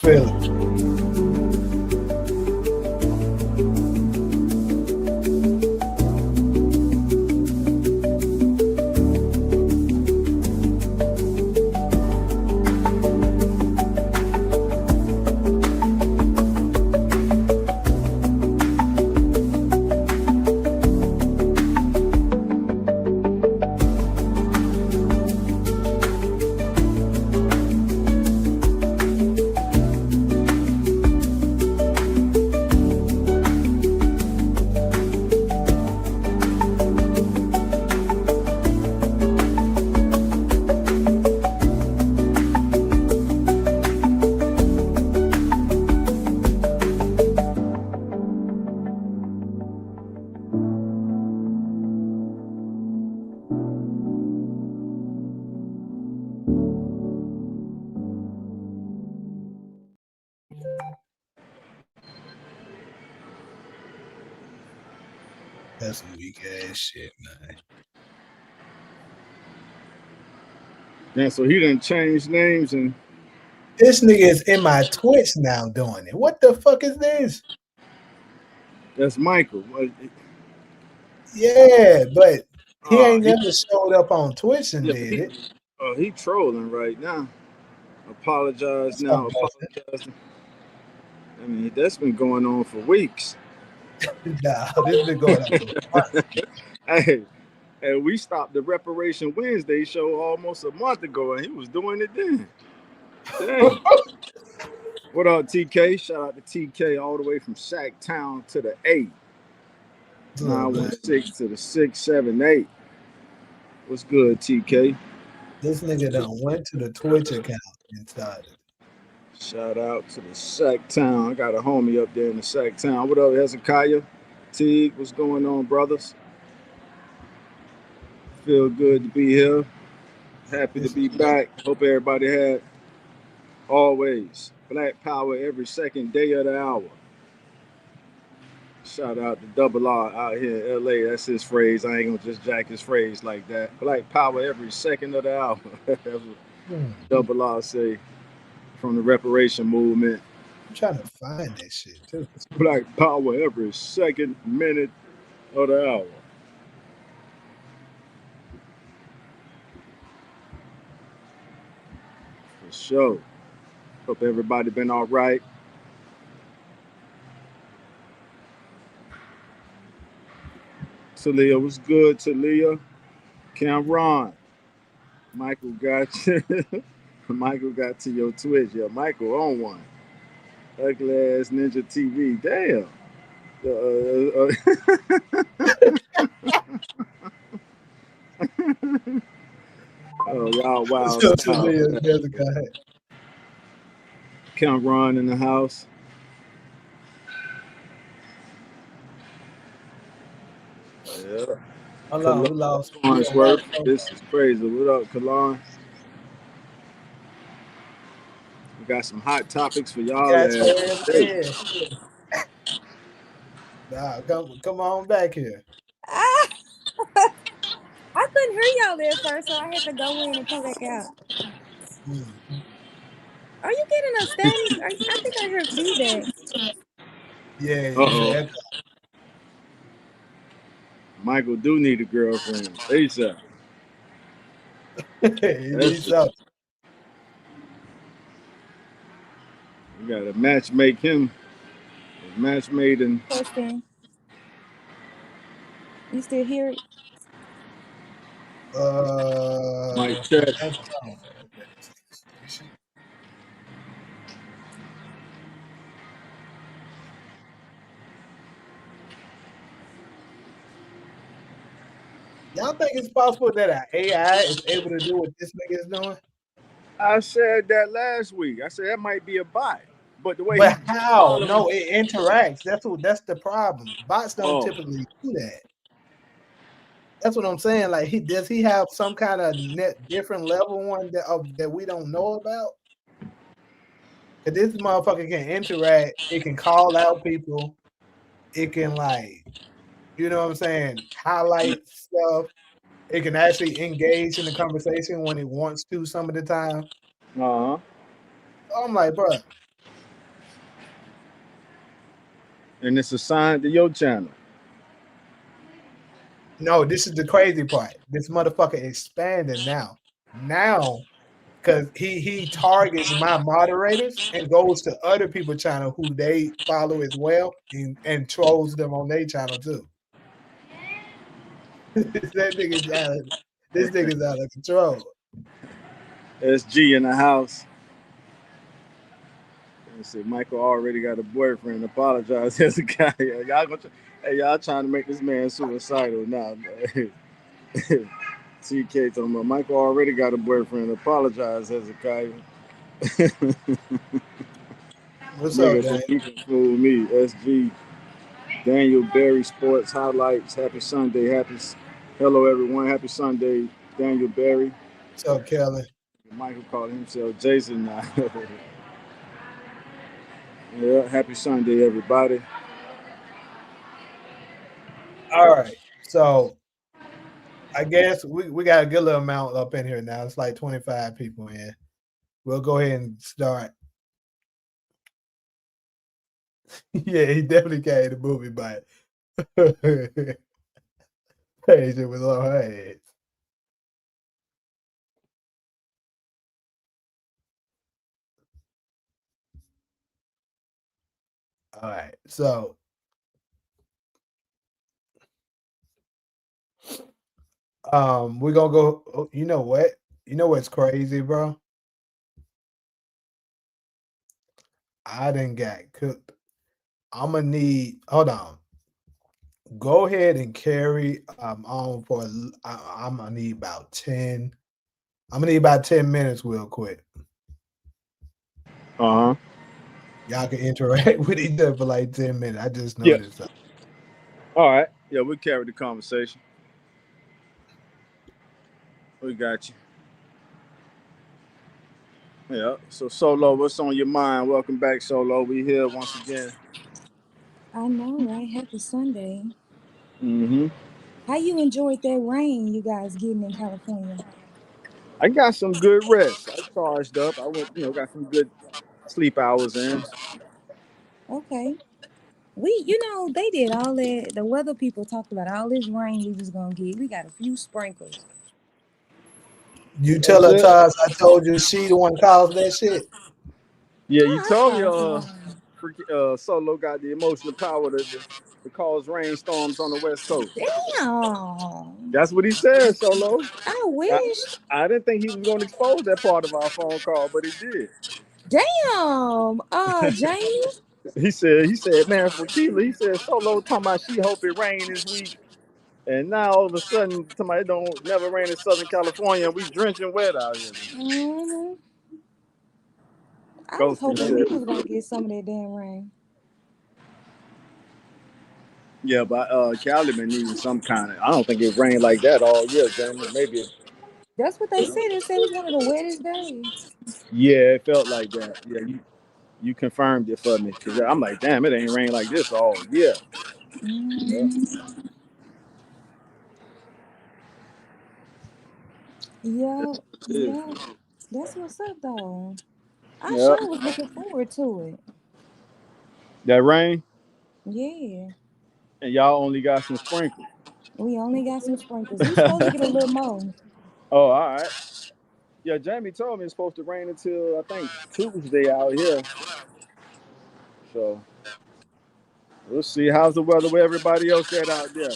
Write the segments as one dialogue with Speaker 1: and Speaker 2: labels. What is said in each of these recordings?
Speaker 1: Feel it. That's some weak ass shit, man.
Speaker 2: Yeah, so he didn't change names and
Speaker 1: this nigga is in my Twitch now doing it. What the fuck is this?
Speaker 2: that's Michael.
Speaker 1: Yeah, but he ain't never showed up on Twitch and
Speaker 2: Yeah,
Speaker 1: did it.
Speaker 2: He trolling right now. Apologize
Speaker 1: That's
Speaker 2: now.
Speaker 1: what
Speaker 2: Apologize. I mean, that's been going on for weeks.
Speaker 1: Nah, this been going on for months.
Speaker 2: Hey, and we stopped the Reparation Wednesday show almost a month ago, and he was doing it then. Dang. What up, TK? Shout out to TK all the way from Sacktown to the 8. 916 to the 678. What's good, TK?
Speaker 1: This nigga done went to the Twitch account and started.
Speaker 2: Shout out to the Sacktown. I got a homie up there in the Sacktown. What up, Hezekiah? Teague, what's going on, brothers? Feel good to be here. Happy to be back. Hope everybody had always Black Power every second day of the hour. Shout out to Double R out here in LA. That's his phrase. I ain't gonna just jack his phrase like that. Black Power every second of the hour. That's what Double R say from the reparation movement.
Speaker 1: I'm trying to find that shit too.
Speaker 2: Black Power every second minute of the hour. For sure. Hope everybody been all right. Talia was good. Talia. Cameron. Michael got you. Michael got to your Twitch. Yeah, Michael on one. Ugly ass Ninja TV. Damn. Oh, y'all wild. Cameron in the house. Yeah.
Speaker 1: Hello, we lost.
Speaker 2: This is crazy. What up, Kalon? We got some hot topics for y'all.
Speaker 1: Nah, come on back here.
Speaker 3: I couldn't hear y'all there first, so I had to go in and come back out. Are you getting a static? I think I heard feedback.
Speaker 1: Yeah.
Speaker 2: Michael do need a girlfriend. ASAP.
Speaker 1: He needs up.
Speaker 2: We gotta match make him. Match made in.
Speaker 3: Question. You still hear it?
Speaker 2: Mic check.
Speaker 1: Y'all think it's possible that an AI is able to do what this nigga is doing?
Speaker 2: I said that last week. I said that might be a bot. But the way
Speaker 1: how? No, it interacts. That's the problem. Bots don't typically do that. That's what I'm saying. Like, does he have some kind of different level one that we don't know about? Cause this motherfucker can interact. It can call out people. It can, like, you know what I'm saying, highlight stuff. It can actually engage in the conversation when it wants to some of the time.
Speaker 2: I'm
Speaker 1: like, bro,
Speaker 2: and it's assigned to your channel.
Speaker 1: No, this is the crazy part. This motherfucker expanding now. Now, because he targets my moderators and goes to other people's channel who they follow as well and trolls them on their channel too. That nigga's out of, this nigga's out of control.
Speaker 2: SG in the house. Let's see, Michael already got a boyfriend. Apologize, Hezekiah. Y'all hey, y'all trying to make this man suicidal now. TK talking about Michael already got a boyfriend. Apologize, Hezekiah.
Speaker 1: What's up,
Speaker 2: Nigga,
Speaker 1: Dan?
Speaker 2: you can fool me. SG, Daniel Berry Sports Highlights. Happy Sunday. Hello, everyone. Happy Sunday, Daniel Berry.
Speaker 1: What's up, Kelly?
Speaker 2: Michael called himself Jason now. Yeah, happy Sunday, everybody.
Speaker 1: All right. So I guess we got a good little amount up in here now. It's like 25 people in. We'll go ahead and start. Yeah, he definitely carried the movie, but Asia was on her head. All right, so we're gonna go. You know what? You know what's crazy, bro? I didn't get cooked. I'm gonna need. Hold on. Go ahead and carry on for. I'm gonna need about 10. I'm gonna need about 10 minutes, real quick.
Speaker 2: Uh huh.
Speaker 1: Y'all can interact with each other for like 10 minutes. I just
Speaker 2: Yeah.
Speaker 1: noticed that.
Speaker 2: All right. Yeah, we carried the conversation. We got you. Yeah. So Solo, what's on your mind? Welcome back, Solo. We here once again.
Speaker 3: I know, right? Happy Sunday.
Speaker 2: Mm-hmm.
Speaker 3: How you enjoyed that rain you guys getting in California?
Speaker 2: I got some good rest. I charged up. I went, got some good sleep hours in.
Speaker 3: Okay. They did all that. The weather people talked about all this rain we was gonna get. We got a few sprinkles.
Speaker 1: You tell
Speaker 2: That's
Speaker 1: her,
Speaker 2: it.
Speaker 1: Taz, I told you she the one caused that shit.
Speaker 2: Yeah, you
Speaker 3: I
Speaker 2: told me
Speaker 3: caused the rain.
Speaker 2: Solo got the emotional power to cause rainstorms on the West Coast.
Speaker 3: Damn.
Speaker 2: That's what he said, Solo.
Speaker 3: I
Speaker 2: I,
Speaker 3: wished.
Speaker 2: I didn't think he was going to expose that part of our phone call, but he did.
Speaker 3: Damn. Jamie.
Speaker 2: He said, man, for Keela, he said Solo talking about she hope it rain this week. And now all of a sudden somebody don't never rain in Southern California and we drenching wet out here.
Speaker 3: Hmm. I was
Speaker 2: Ghosty
Speaker 3: hoping we
Speaker 2: said.
Speaker 3: was gonna get some of that damn rain.
Speaker 2: Yeah, but Cali been needing some kind of I don't think it rained like that all year, Jamie. Maybe
Speaker 3: That's what they said. They said it was one of the wettest days.
Speaker 2: yeah, it felt like that. Yeah, you confirmed it for me. Cause I'm like, damn, it ain't rained like this all year. Yeah.
Speaker 3: Hmm.
Speaker 2: Yes,
Speaker 3: Yep.
Speaker 2: it is.
Speaker 3: Yep. That's what's up though. I
Speaker 2: Yeah.
Speaker 3: sure was looking forward to it.
Speaker 2: That rain
Speaker 3: Yeah.
Speaker 2: and y'all only got some sprinkles.
Speaker 3: We only got some sprinkles. We supposed to get a little more.
Speaker 2: Oh, all right. Yeah, Jamie told me it's supposed to rain until I think Tuesday out here. So we'll see. How's the weather where everybody else at out there?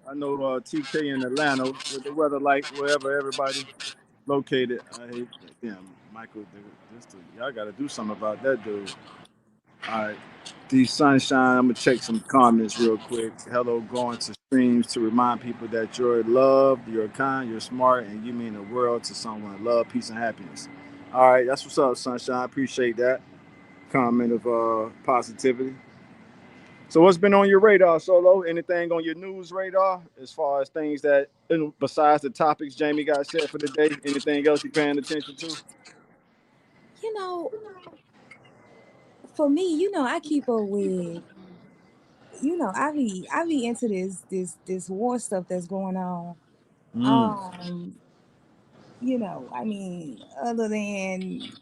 Speaker 2: I know TK in Atlanta with the weather like wherever everybody located. I hate damn Michael. Y'all got to do something about that dude. All right. The sunshine. I'm gonna check some comments real quick. Hello, going to streams to remind people that you're loved, you're kind, you're smart, and you mean the world to someone. Love, peace, and happiness. All right, that's what's up, sunshine. Appreciate that comment of positivity. So, what's been on your radar, Solo? Anything on your news radar as far as things that, besides the topics Jamie got set for the day? Anything else you paying attention to?
Speaker 3: You know, for me, I keep up with, I be into this war stuff that's going on.
Speaker 2: Mm.
Speaker 3: Um, I mean, other than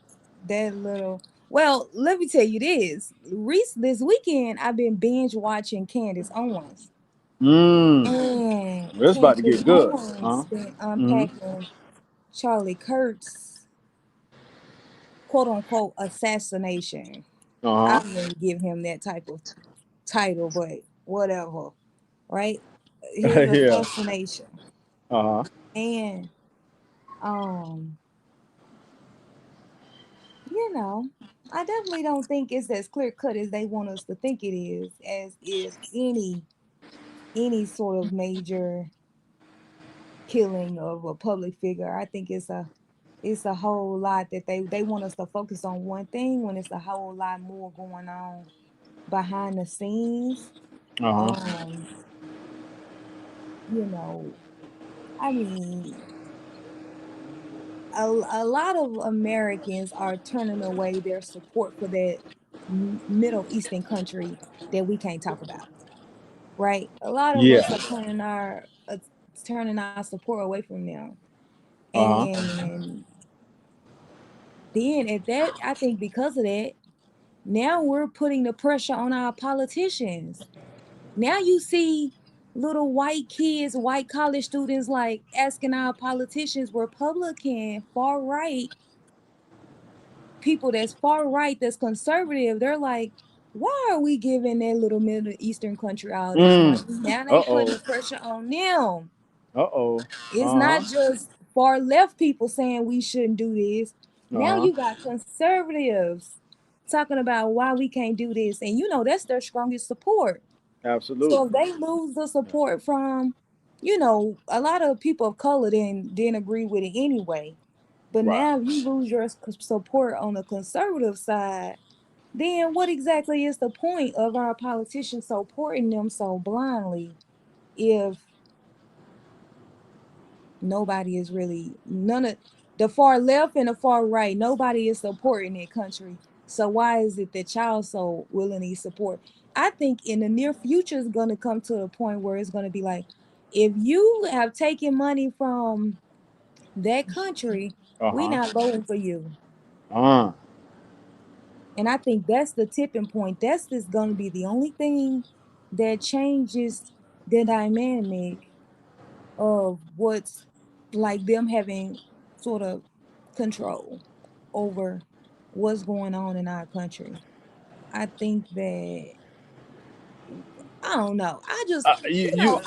Speaker 3: that little. Well, let me tell you this. This weekend, I've been binge watching Candace Owens.
Speaker 2: Mm.
Speaker 3: And
Speaker 2: It's about to
Speaker 3: Candace
Speaker 2: get good.
Speaker 3: Owens been
Speaker 2: Mm-hmm.
Speaker 3: unpacking Charlie Kirk's quote unquote assassination. I
Speaker 2: Uh-huh.
Speaker 3: wouldn't give him that type of title, but whatever, right? His
Speaker 2: Yeah.
Speaker 3: assassination.
Speaker 2: Uh-huh.
Speaker 3: And um, you know, I definitely don't think it's as clear cut as they want us to think it is, as is any sort of major killing of a public figure. I think it's a whole lot that they want us to focus on one thing when it's a whole lot more going on behind the scenes.
Speaker 2: Uh-huh.
Speaker 3: Um, you know, I mean, a lot of Americans are turning away their support for that Middle Eastern country that we can't talk about, right? A lot of
Speaker 2: Yeah.
Speaker 3: us are turning our support away from them,
Speaker 2: Uh-huh.
Speaker 3: and then at that, I think because of that, now we're putting the pressure on our politicians. Now you see little white kids, white college students like asking our politicians, Republican, far right, people that's far right, that's conservative, they're like, why are we giving that little Middle Eastern country all this money?
Speaker 2: Mm.
Speaker 3: Now they putting
Speaker 2: Uh-oh.
Speaker 3: the pressure on them.
Speaker 2: Uh-oh.
Speaker 3: It's not
Speaker 2: Uh-huh.
Speaker 3: just far left people saying we shouldn't do this. Now
Speaker 2: Uh-huh.
Speaker 3: you got conservatives talking about why we can't do this. And that's their strongest support. So
Speaker 2: Absolutely.
Speaker 3: if they lose the support from, a lot of people of color didn't agree with it anyway. But
Speaker 2: Right.
Speaker 3: now if you lose your support on the conservative side, then what exactly is the point of our politicians supporting them so blindly if nobody is really none of the far left and the far right, nobody is supporting that country. So why is it that y'all so willingly support? I think in the near future is going to come to a point where it's going to be like, if you have taken money from that country, we
Speaker 2: Uh-huh.
Speaker 3: not voting for you.
Speaker 2: Uh.
Speaker 3: And I think that's the tipping point. That's just going to be the only thing that changes the dynamic of what's like them having sort of control over what's going on in our country. I think that I don't know. I just
Speaker 2: You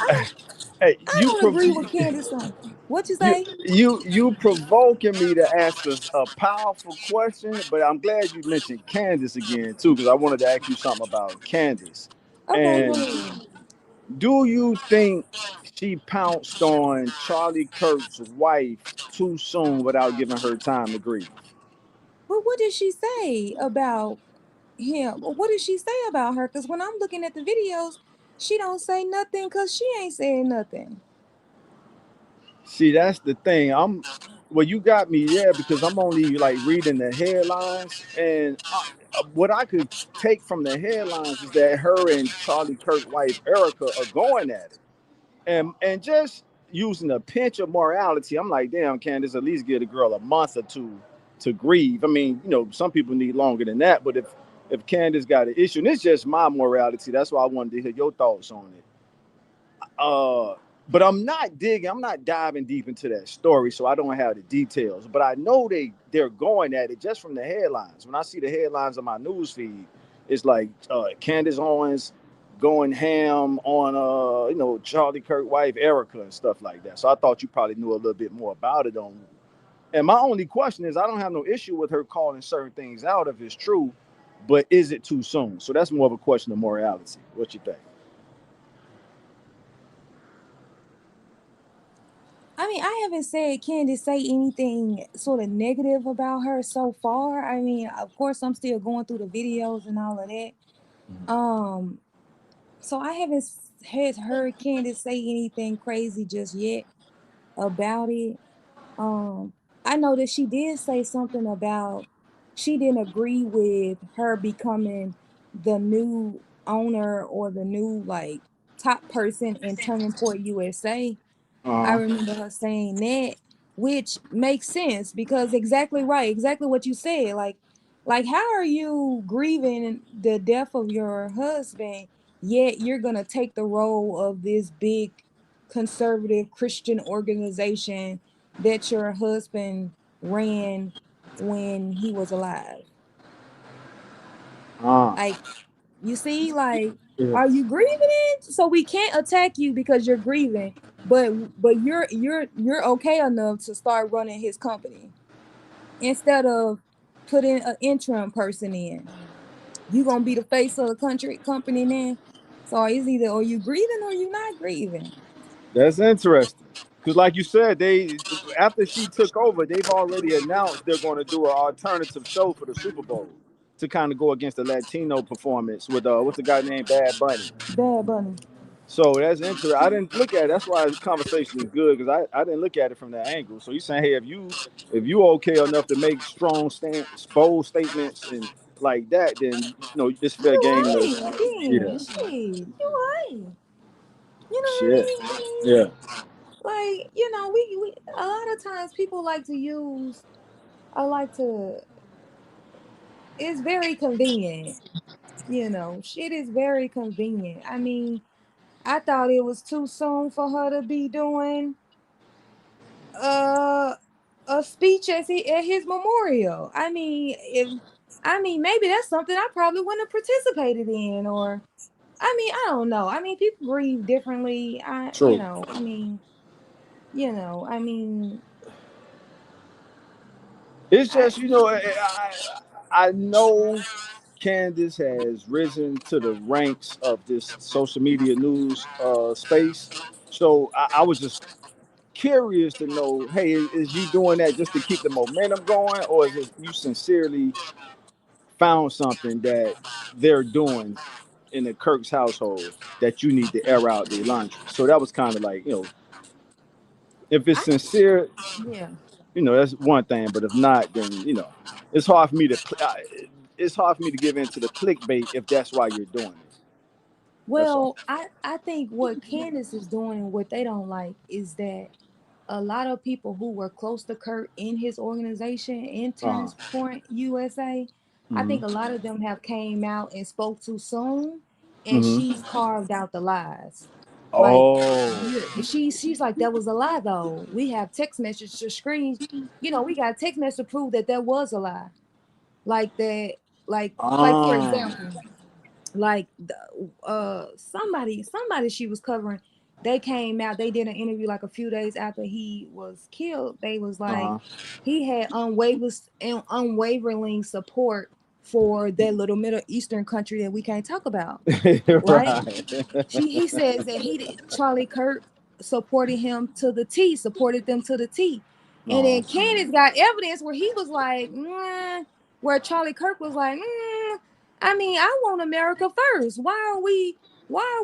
Speaker 2: hey,
Speaker 3: I don't agree with Candace on what you say.
Speaker 2: you provoking me to ask us a powerful question, but I'm glad you mentioned Candace again too, because I wanted to ask you something about Candace.
Speaker 3: Okay, go
Speaker 2: And
Speaker 3: ahead.
Speaker 2: do you think she pounced on Charlie Kirk's wife too soon without giving her time to grieve?
Speaker 3: But what did she say about him? What did she say about her? Because when I'm looking at the videos, she don't say nothing because she ain't saying nothing.
Speaker 2: See, that's the thing. Well, you got me there because I'm only like reading the headlines, and what I could take from the headlines is that her and Charlie Kirk wife Erica are going at it, and just using a pinch of morality. I'm like, damn, Candace, at least give a girl a month or two to grieve. I mean, some people need longer than that, but if Candace got an issue, and it's just my morality, that's why I wanted to hear your thoughts on it. Uh, but I'm not diving deep into that story, so I don't have the details. But I know they're going at it just from the headlines. When I see the headlines on my news feed, it's like Candace Owens going ham on Charlie Kirk wife Erica and stuff like that. So I thought you probably knew a little bit more about it on. And my only question is, I don't have no issue with her calling certain things out if it's true, but is it too soon? So that's more of a question of morality. What you think?
Speaker 3: I mean, I haven't said Candace say anything sort of negative about her so far. I mean, of course, I'm still going through the videos and all of that. Um, so I haven't had heard Candace say anything crazy just yet about it. Um, I know that she did say something about she didn't agree with her becoming the new owner or the new like top person in Turning Point USA. I
Speaker 2: Uh huh.
Speaker 3: remember her saying that, which makes sense because exactly right, exactly what you said. Like Like, how are you grieving the death of your husband, yet you're gonna take the role of this big conservative Christian organization that your husband ran when he was alive?
Speaker 2: Ah,
Speaker 3: Like, you see, like,
Speaker 2: yeah.
Speaker 3: are you grieving it? So we can't attack you because you're grieving, but you're okay enough to start running his company instead of putting an interim person in. You gonna be the face of the country company then. So it's either are you grieving or you not grieving.
Speaker 2: That's interesting. Because, like you said, they after she took over, they've already announced they're going to do an alternative show for the Super Bowl to kind of go against the Latino performance with what's the guy named Bad Bunny.
Speaker 3: Bad Bunny.
Speaker 2: So that's interesting. I didn't look at it. That's why the conversation is good because I didn't look at it from that angle. So you're saying, hey, if you okay enough to make strong bold statements and like that, then it's fair
Speaker 3: You
Speaker 2: game to
Speaker 3: right
Speaker 2: yeah
Speaker 3: then. Shit. You right. You know what I
Speaker 2: shit
Speaker 3: mean? I mean,
Speaker 2: yeah.
Speaker 3: like, we a lot of times people like to use I like to it's very convenient. Shit is very convenient. I mean, I thought it was too soon for her to be doing uh a speech at his memorial. I mean maybe that's something I probably wouldn't have participated in, or I mean, I don't know. I mean, people grieve differently.
Speaker 2: True.
Speaker 3: I mean,
Speaker 2: It's
Speaker 3: I
Speaker 2: just I know Candace has risen to the ranks of this social media news space. So I was just curious to know, hey, is you doing that just to keep the momentum going, or is it you sincerely found something that they're doing in the Kirk's household that you need to air out the laundry? So that was kind of like, if it's
Speaker 3: I
Speaker 2: sincere,
Speaker 3: yeah.
Speaker 2: that's one thing. But if not, then it's hard for me to it's hard for me to give in to the clickbait if that's why you're doing it. That's all.
Speaker 3: Well, I think what Candace is doing and what they don't like is that a lot of people who were close to Kurt in his organization,
Speaker 2: Uh-huh.
Speaker 3: Interns Point USA, I
Speaker 2: Mm-hmm.
Speaker 3: think a lot of them have came out and spoke too soon, and
Speaker 2: Mm-hmm.
Speaker 3: she's carved out the lies. Like,
Speaker 2: Oh.
Speaker 3: she's like, that was a lie though. We have text message to screen, we got text message to prove that that was a lie. Like that, like for
Speaker 2: Ah.
Speaker 3: example, like somebody she was covering, they came out, they did an interview like a few days after he was killed. They was like,
Speaker 2: Uh-huh.
Speaker 3: he had unwavering support for that little Middle Eastern country that we can't talk about, right?
Speaker 2: Right.
Speaker 3: He says that Charlie Kirk supported him to the T, supported them to the T. And
Speaker 2: Uh-huh.
Speaker 3: then Candace got evidence where he was like, where Charlie Kirk was like, I mean, I want America first. Why are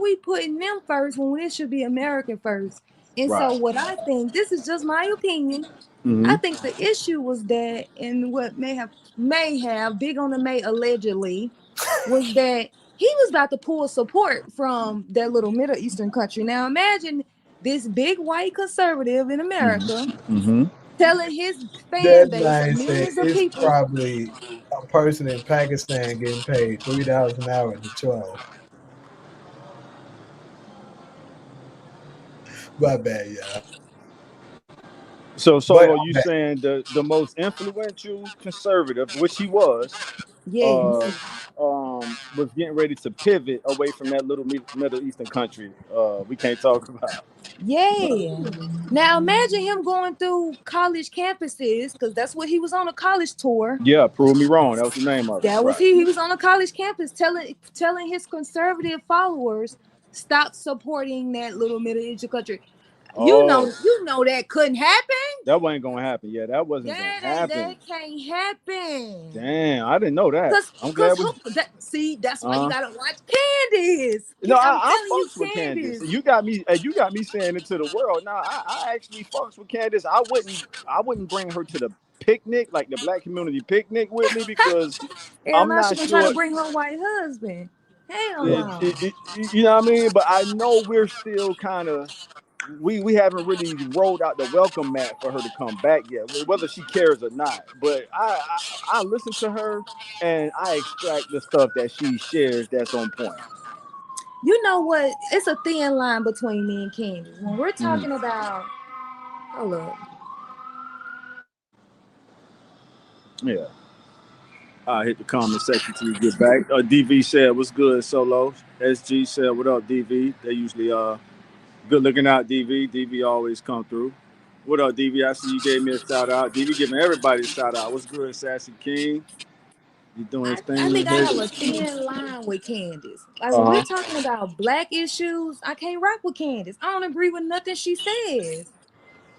Speaker 3: we putting them first when this should be America first? And so
Speaker 2: Right.
Speaker 3: what I think, this is just my opinion.
Speaker 2: Mm-hmm.
Speaker 3: I think the issue was that, and what may have big on the may allegedly, was that he was about to pull support from that little Middle Eastern country. Now imagine this big white conservative in America
Speaker 2: Mm-hmm.
Speaker 3: telling his fan
Speaker 1: That
Speaker 3: base of
Speaker 1: man said
Speaker 3: millions of
Speaker 1: it's
Speaker 3: people.
Speaker 1: probably a person in Pakistan getting paid $3 an hour to troll. My bad, yeah.
Speaker 2: So
Speaker 1: But
Speaker 2: Solo, you saying the most influential conservative, which he
Speaker 3: Yes.
Speaker 2: was getting ready to pivot away from that little Middle Eastern country we can't talk about.
Speaker 3: Yeah. Now imagine him going through college campuses, because that's what he was on a college tour.
Speaker 2: Yeah, prove me wrong. That was the name of it.
Speaker 3: That was
Speaker 2: Right.
Speaker 3: he. He was on a college campus telling his conservative followers stop supporting that little Middle Eastern country.
Speaker 2: Oh,
Speaker 3: You know that couldn't happen.
Speaker 2: that wasn't gonna happen. Yeah, that wasn't gonna
Speaker 3: That
Speaker 2: happen.
Speaker 3: can't happen.
Speaker 2: Damn, I didn't know that. I'm
Speaker 3: Cause
Speaker 2: glad we.
Speaker 3: that's why you
Speaker 2: Uh,
Speaker 3: gotta watch Candace.
Speaker 2: no,
Speaker 3: I'm
Speaker 2: I
Speaker 3: telling you,
Speaker 2: fucks with Candace.
Speaker 3: Candace.
Speaker 2: You got me saying it to the world. Now I actually fucks with Candace. I wouldn't bring her to the picnic, like the black community picnic with me because
Speaker 3: And
Speaker 2: I'm
Speaker 3: now she
Speaker 2: not
Speaker 3: gonna try to
Speaker 2: sure.
Speaker 3: bring her white husband. Hell
Speaker 2: It,
Speaker 3: no.
Speaker 2: it, it, you know what I mean? But I know we're still kind of we haven't really rolled out the welcome mat for her to come back yet, whether she cares or not. But I listen to her and I extract the stuff that she shares that's on point.
Speaker 3: You know what? It's a thin line between me and Candace. When we're talking about, hold up.
Speaker 2: Yeah. I hit the comment section till you get back. DV said, "What's good, Solo?" SG said, "What up, DV?" They usually good looking out, DV. DV always come through. What up, DV? I see you gave me a shout out. DV giving everybody a shout out. What's good, Sassy King? You doing his
Speaker 3: I
Speaker 2: thing,
Speaker 3: think I have
Speaker 2: baby?
Speaker 3: a thin line with Candace. Like when we're
Speaker 2: Uh huh.
Speaker 3: talking about black issues, I can't rock with Candace. I don't agree with nothing she says.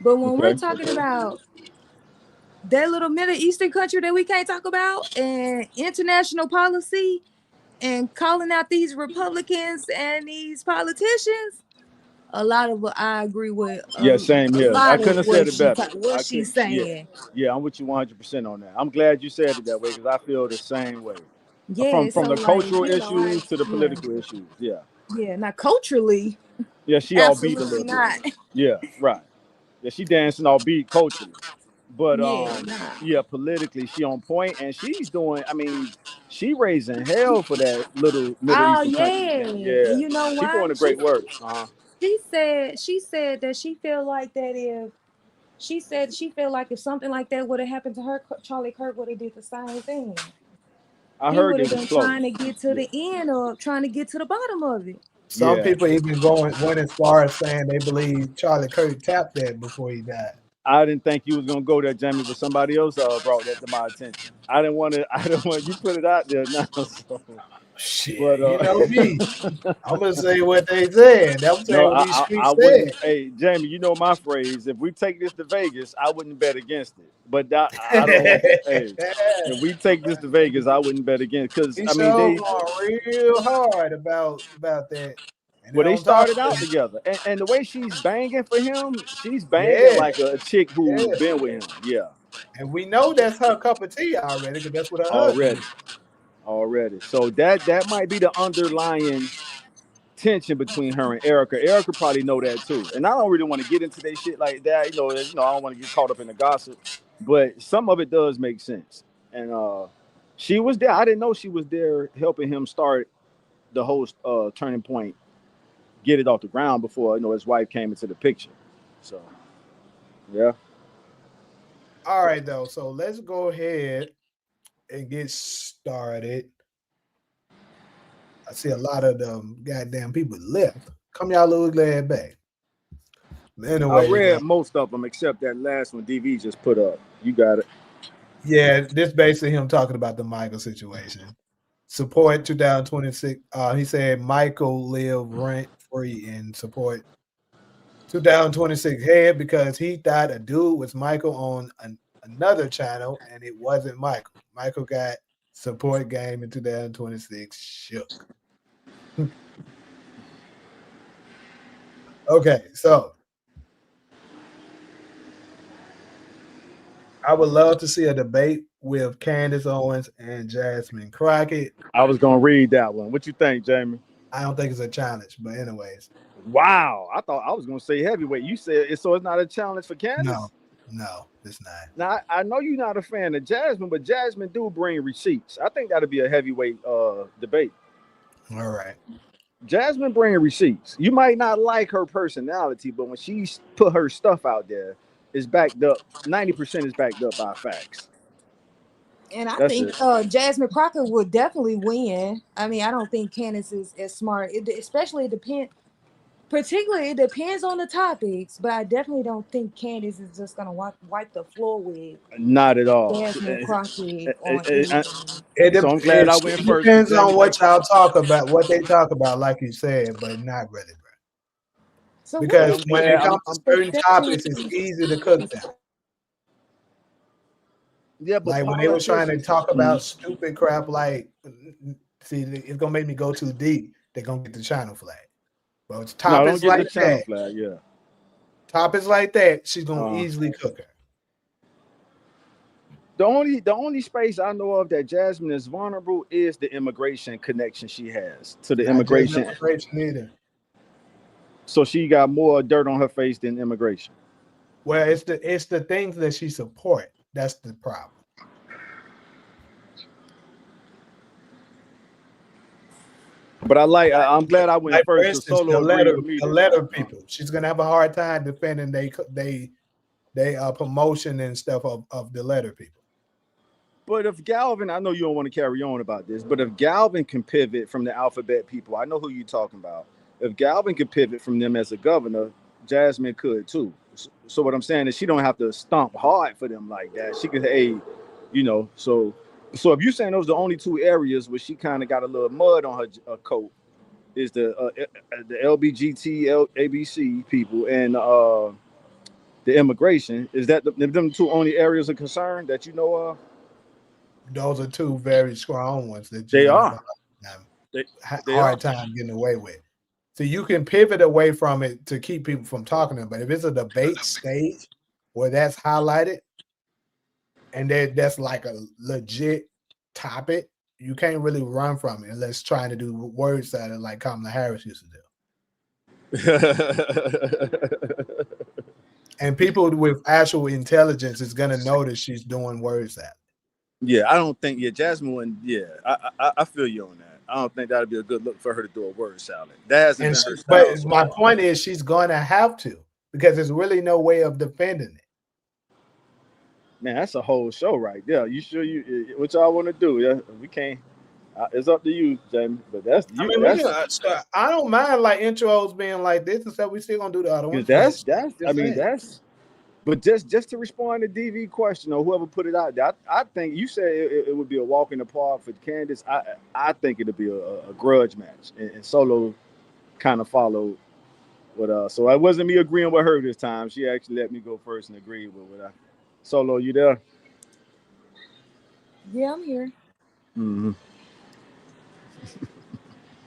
Speaker 3: But when we're
Speaker 2: Okay.
Speaker 3: talking about that little Middle Eastern country that we can't talk about and international policy and calling out these Republicans and these politicians, a lot of what I agree with
Speaker 2: Yeah, same
Speaker 3: a
Speaker 2: here. I
Speaker 3: lot of
Speaker 2: couldn't have said it better.
Speaker 3: what
Speaker 2: I
Speaker 3: she's
Speaker 2: could. Yeah.
Speaker 3: saying.
Speaker 2: Yeah, I'm with you 100% on that. I'm glad you said it that way because I feel the same way.
Speaker 3: Yeah,
Speaker 2: From
Speaker 3: so
Speaker 2: the
Speaker 3: like,
Speaker 2: cultural
Speaker 3: you know,
Speaker 2: issues to the political issues. Yeah.
Speaker 3: not culturally,
Speaker 2: Yeah, she all beat a
Speaker 3: absolutely
Speaker 2: little bit.
Speaker 3: not.
Speaker 2: Yeah, right. Yeah, she dancing all beat culturally. But
Speaker 3: Yeah, nah.
Speaker 2: yeah, politically she on point and she's doing, I mean, she raising hell for that little Middle
Speaker 3: Oh
Speaker 2: Eastern country.
Speaker 3: yeah,
Speaker 2: Yeah.
Speaker 3: and you know
Speaker 2: She
Speaker 3: why?
Speaker 2: doing a great work. Uh-huh.
Speaker 3: She said that she felt like that if she felt like if something like that would have happened to her, Charlie Kirk would have did the same thing.
Speaker 2: I
Speaker 3: He
Speaker 2: heard
Speaker 3: would
Speaker 2: they
Speaker 3: have
Speaker 2: was
Speaker 3: been
Speaker 2: close.
Speaker 3: trying to get to
Speaker 2: Yeah.
Speaker 3: the end or trying to get to the bottom of it.
Speaker 1: Some
Speaker 2: Yeah.
Speaker 1: people even went as far as saying they believe Charlie Kirk tapped that before he died.
Speaker 2: I didn't think you was gonna go there, Jamie, but somebody else brought that to my attention. I didn't want to. I didn't want you put it out there now. So, but
Speaker 1: Shit, you know me. I'm gonna say what they said. I'm
Speaker 2: no,
Speaker 1: saying what these
Speaker 2: I
Speaker 1: streets said.
Speaker 2: wouldn't. Hey, Jamie, you know my phrase. If we take this to Vegas, I wouldn't bet against it. But I don't. Hey, if we take this to Vegas, I wouldn't bet against because
Speaker 1: He
Speaker 2: I mean
Speaker 1: showed
Speaker 2: they.
Speaker 1: going real hard about that. And then
Speaker 2: Well, they
Speaker 1: on top
Speaker 2: started
Speaker 1: of
Speaker 2: out
Speaker 1: it,
Speaker 2: together, and the way she's banging for him, she's banging
Speaker 1: yeah,
Speaker 2: like a chick who
Speaker 1: yeah.
Speaker 2: been with him. Yeah,
Speaker 1: And we know that's her cup of tea already, because that's what her husband
Speaker 2: already,
Speaker 1: is.
Speaker 2: already. So that might be the underlying tension between her and Erica. Erica probably know that too. And I don't really want to get into that shit like that. I don't want to get caught up in the gossip, but some of it does make sense. And she was there. I didn't know she was there helping him start the whole turning point, get it off the ground before his wife came into the picture. So yeah.
Speaker 1: All right, though. So let's go ahead and get started. I see a lot of them goddamn people left. Come y'all little glad back.
Speaker 2: I
Speaker 1: Anyways,
Speaker 2: read most of them except that last one DV just put up. You got it.
Speaker 1: yeah, this basically him talking about the Michael situation. Support 2026. He said Michael live rent free and support 2026 head because he thought a dude was Michael on another channel and it wasn't Michael. Michael got support game in 2026. Shook. Okay, so I would love to see a debate with Candace Owens and Jasmine Crockett.
Speaker 2: I was gonna read that one. What you think, Jamie?
Speaker 1: I don't think it's a challenge, but anyways,
Speaker 2: Wow, I thought I was gonna say heavyweight. You said it, so it's not a challenge for
Speaker 1: no,
Speaker 2: Candace.
Speaker 1: it's not.
Speaker 2: Now I know you're not a fan of Jasmine, but Jasmine do bring receipts. I think that'll be a heavyweight debate.
Speaker 1: All right.
Speaker 2: Jasmine bringing receipts. You might not like her personality, but when she's put her stuff out there, it's backed up. 90% is backed up by facts.
Speaker 3: And I
Speaker 2: That's
Speaker 3: think
Speaker 2: it.
Speaker 3: Jasmine Crockett would definitely win. I mean, I don't think Candace is as smart. Especially particularly it depends on the topics, but I definitely don't think Candace is just gonna wipe the floor with
Speaker 2: Not at all.
Speaker 3: Jasmine Crockett on
Speaker 2: Uh,
Speaker 3: anything.
Speaker 2: So I'm glad I went
Speaker 1: It
Speaker 2: first because
Speaker 1: depends
Speaker 2: Jamie
Speaker 1: on what
Speaker 2: think
Speaker 1: y'all talk about, what they talk about, like you said, but not really, bro.
Speaker 3: So what
Speaker 2: yeah,
Speaker 1: Because
Speaker 3: is
Speaker 2: I'm
Speaker 1: when it
Speaker 2: glad.
Speaker 1: comes to
Speaker 2: I'm
Speaker 1: certain topics, it's
Speaker 3: definitely
Speaker 1: easy to cook them.
Speaker 2: yeah, but
Speaker 1: Like when they were trying to
Speaker 2: politicians.
Speaker 1: talk about stupid crap, like, see, it's gonna make me go too deep. They're gonna get the channel flag. But it's
Speaker 2: No, don't
Speaker 1: topics
Speaker 2: get
Speaker 1: like
Speaker 2: the channel
Speaker 1: that,
Speaker 2: flag. Yeah.
Speaker 1: she's gonna
Speaker 2: Uh,
Speaker 1: easily cook her.
Speaker 2: the only space I know of that Jasmine is vulnerable is the immigration connection she has to the
Speaker 1: Not just
Speaker 2: immigration.
Speaker 1: immigration either.
Speaker 2: So she got more dirt on her face than immigration.
Speaker 1: Well, it's the things that she support. That's the problem.
Speaker 2: But I'm glad I went
Speaker 1: like
Speaker 2: first
Speaker 1: for
Speaker 2: because
Speaker 1: instance,
Speaker 2: Solo agreed with me.
Speaker 1: The letter people. She's gonna have a hard time defending they promotion and stuff of the letter people.
Speaker 2: But if Galvin, I know you don't want to carry on about this, but if Galvin can pivot from the alphabet people, I know who you're talking about. If Galvin can pivot from them as a governor, Jasmine could too. So what I'm saying is she don't have to stomp hard for them like that. She could, so if you're saying those are the only two areas where she kind of got a little mud on her coat, is the LBGT, ABC people and the immigration. Is that them two only areas of concern that you know of?
Speaker 1: Those are two very strong ones that
Speaker 2: They
Speaker 1: you
Speaker 2: are.
Speaker 1: hard time getting away with. So you can pivot away from it to keep people from talking to them. But if it's a debate stage where that's highlighted and that's like a legit topic, you can't really run from it unless trying to do word salad like Kamala Harris used to do. And people with actual intelligence is going to notice she's doing word salad.
Speaker 2: Yeah, I don't think. Yeah, Jasmine wouldn't. Yeah, I feel you on that. I don't think that'd be a good look for her to do a word salad. That hasn't been her style.
Speaker 1: But my point is, she's going to have to because there's really no way of defending it.
Speaker 2: Man, that's a whole show right there. You sure what y'all want to do? Yeah, we can't. It's up to you, Jamie. But that's you.
Speaker 1: I don't mind like intros being like this and stuff. We still gonna do the other ones.
Speaker 2: That's. But just to respond to DV question or whoever put it out there, I think you said it would be a walk in the park for Candace. I think it'd be a grudge match, and Solo kind of followed. But so it wasn't me agreeing with her this time. She actually let me go first and agreed with what I. Solo, you there?
Speaker 3: Yeah, I'm here.
Speaker 2: Mm-hmm.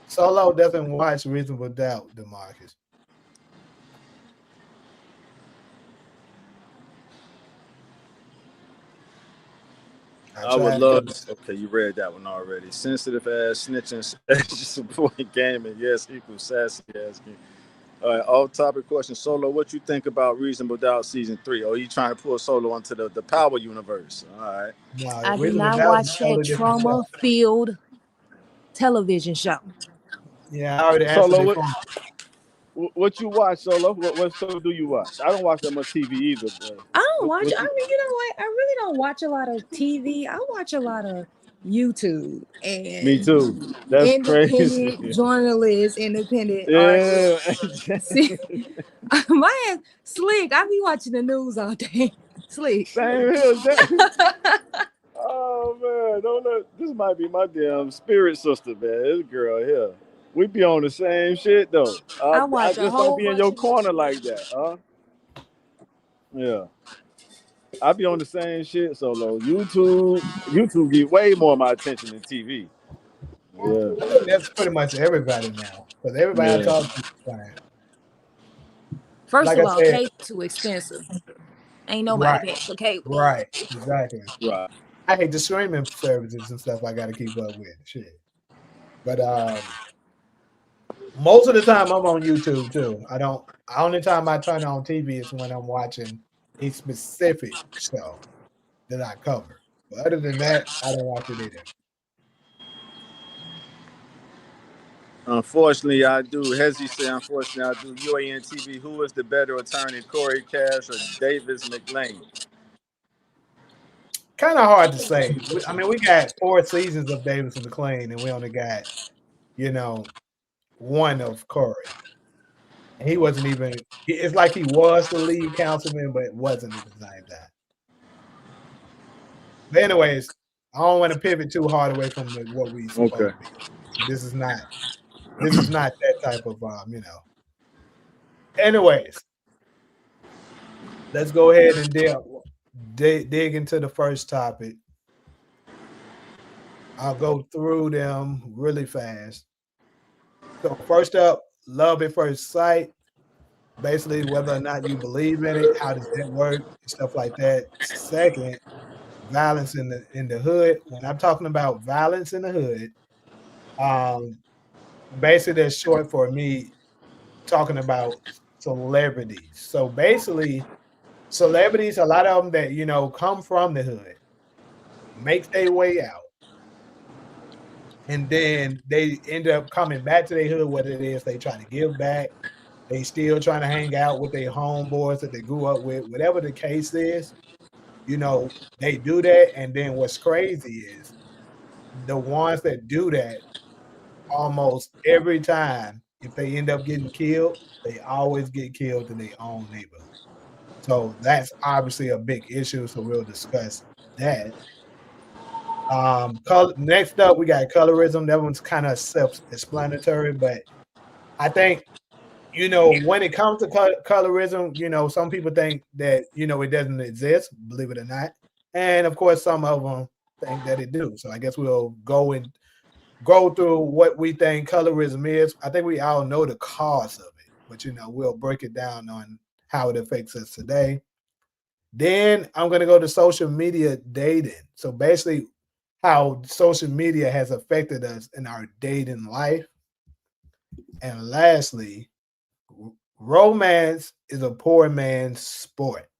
Speaker 1: Solo doesn't watch Reasonable Doubt, DeMarcus.
Speaker 2: I would love. Okay, you read that one already. Sensitive ass snitching, supporting gaming. Yes, equals sassy asking. All right, off-topic question. Solo, what you think about Reasonable Doubt season 3? Or are you trying to pull Solo onto the Power universe? All right.
Speaker 3: I did not watch that trauma-filled television show.
Speaker 1: Yeah, I already answered
Speaker 2: Solo, what you watch, Solo? What show do you watch? I don't watch that much TV either.
Speaker 3: I don't watch. I mean, you know what? I really don't watch a lot of TV. I watch a lot of YouTube. And
Speaker 2: me too. That's
Speaker 3: independent
Speaker 2: crazy.
Speaker 3: Journalists, independent artists. See, my ass slick. I be watching the news all day. Slick.
Speaker 2: Same here. Oh man, don't let this might be my damn spirit sister, man. This girl here. We be on the same shit though. I just don't be in your corner like that, huh? Yeah. I be on the same shit, Solo. YouTube get way more of my attention than TV. Yeah.
Speaker 1: I think that's pretty much everybody now. Because everybody I talk to is fine.
Speaker 3: First of all, cable too expensive. Ain't nobody paying for cable.
Speaker 1: Right, exactly.
Speaker 2: Right.
Speaker 1: I hate the streaming services and stuff I got to keep up with. Shit. But most of the time I'm on YouTube too. Only time I turn on TV is when I'm watching a specific show that I cover. But other than that, I don't watch it either.
Speaker 2: Unfortunately, I do. Hezzy say, unfortunately, I do. UAN TV, who is the better attorney, Corey Cash or Davis McLean?
Speaker 1: Kind of hard to say. I mean, we got 4 seasons of Davis and McLean, and we only got, one of Corey. And he wasn't even, it's like he was the lead councilman, but wasn't at the same time. But anyways, I don't want to pivot too hard away from what we supposed to be. This is not that type of, Anyways, let's go ahead and dig into the first topic. I'll go through them really fast. So first up, love at first sight. Basically, whether or not you believe in it, how does that work, stuff like that. Second, violence in the hood. When I'm talking about violence in the hood, basically that's short for me talking about celebrities. So basically, celebrities, a lot of them that come from the hood, make their way out, and then they end up coming back to their hood. What it is, they trying to give back. They still trying to hang out with their homeboys that they grew up with. Whatever the case is, they do that. And then what's crazy is the ones that do that almost every time, if they end up getting killed, they always get killed in their own neighborhood. So that's obviously a big issue. So we'll discuss that. Next up, we got colorism. That one's kind of self-explanatory, but I think when it comes to colorism, some people think that it doesn't exist, believe it or not, and of course, some of them think that it do. So I guess we'll go through what we think colorism is. I think we all know the cause of it, but we'll break it down on how it affects us today. Then I'm going to go to social media dating. So basically, how social media has affected us in our dating life. And lastly, romance is a poor man's sport.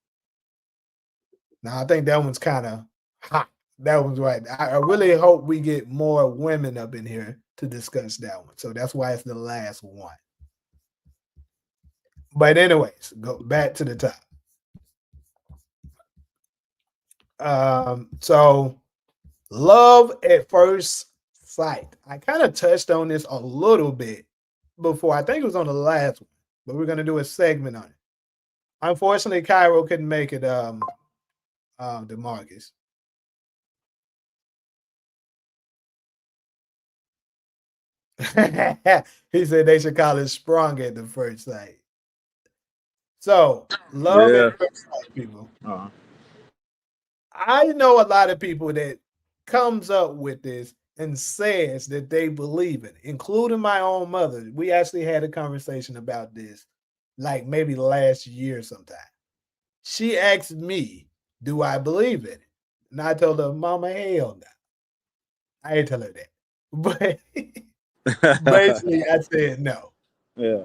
Speaker 1: Now, I think that one's kind of hot. That one's right. I really hope we get more women up in here to discuss that one. So that's why it's the last one. But anyways, go back to the top. So love at first sight. I kind of touched on this a little bit before. I think it was on the last one, but we're going to do a segment on it. Unfortunately, Cairo couldn't make it, DeMarcus. He said they should call it sprung at the first sight. So, love at first sight, people. I know a lot of people that comes up with this and says that they believe it, including my own mother. We actually had a conversation about this, like maybe last year sometime. She asked me, do I believe in it? And I told her, Mama, hell no. I didn't tell her that. But basically, I said no.
Speaker 2: Yeah.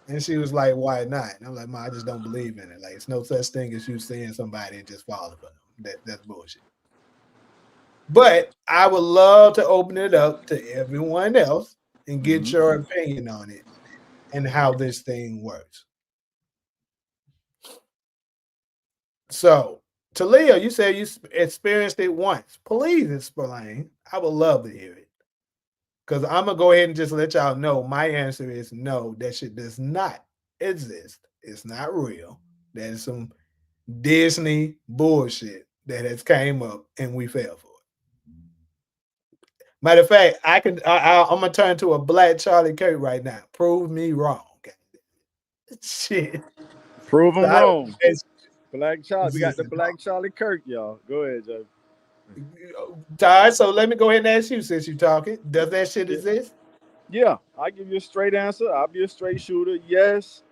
Speaker 1: And she was like, why not? And I'm like, Ma, I just don't believe in it. Like, it's no such thing as you seeing somebody and just falling for them. That's bullshit. But I would love to open it up to everyone else and get your opinion on it and how this thing works. So, Talia, you said you experienced it once. Please explain. I would love to hear it. Because I'm going to go ahead and just let y'all know my answer is no, that shit does not exist. It's not real. That is some Disney bullshit that has came up and we fell for it. Matter of fact, I'm going to turn to a black Charlie Kirk right now. Prove me wrong. Shit.
Speaker 2: Prove him wrong. Black Charlie. We got the Black Charlie Kirk, y'all. Go ahead, Joe.
Speaker 1: Ty, so let me go ahead and ask you since you're talking. Does that shit exist?
Speaker 2: Yeah, I'll give you a straight answer. I'll be a straight shooter. Yes.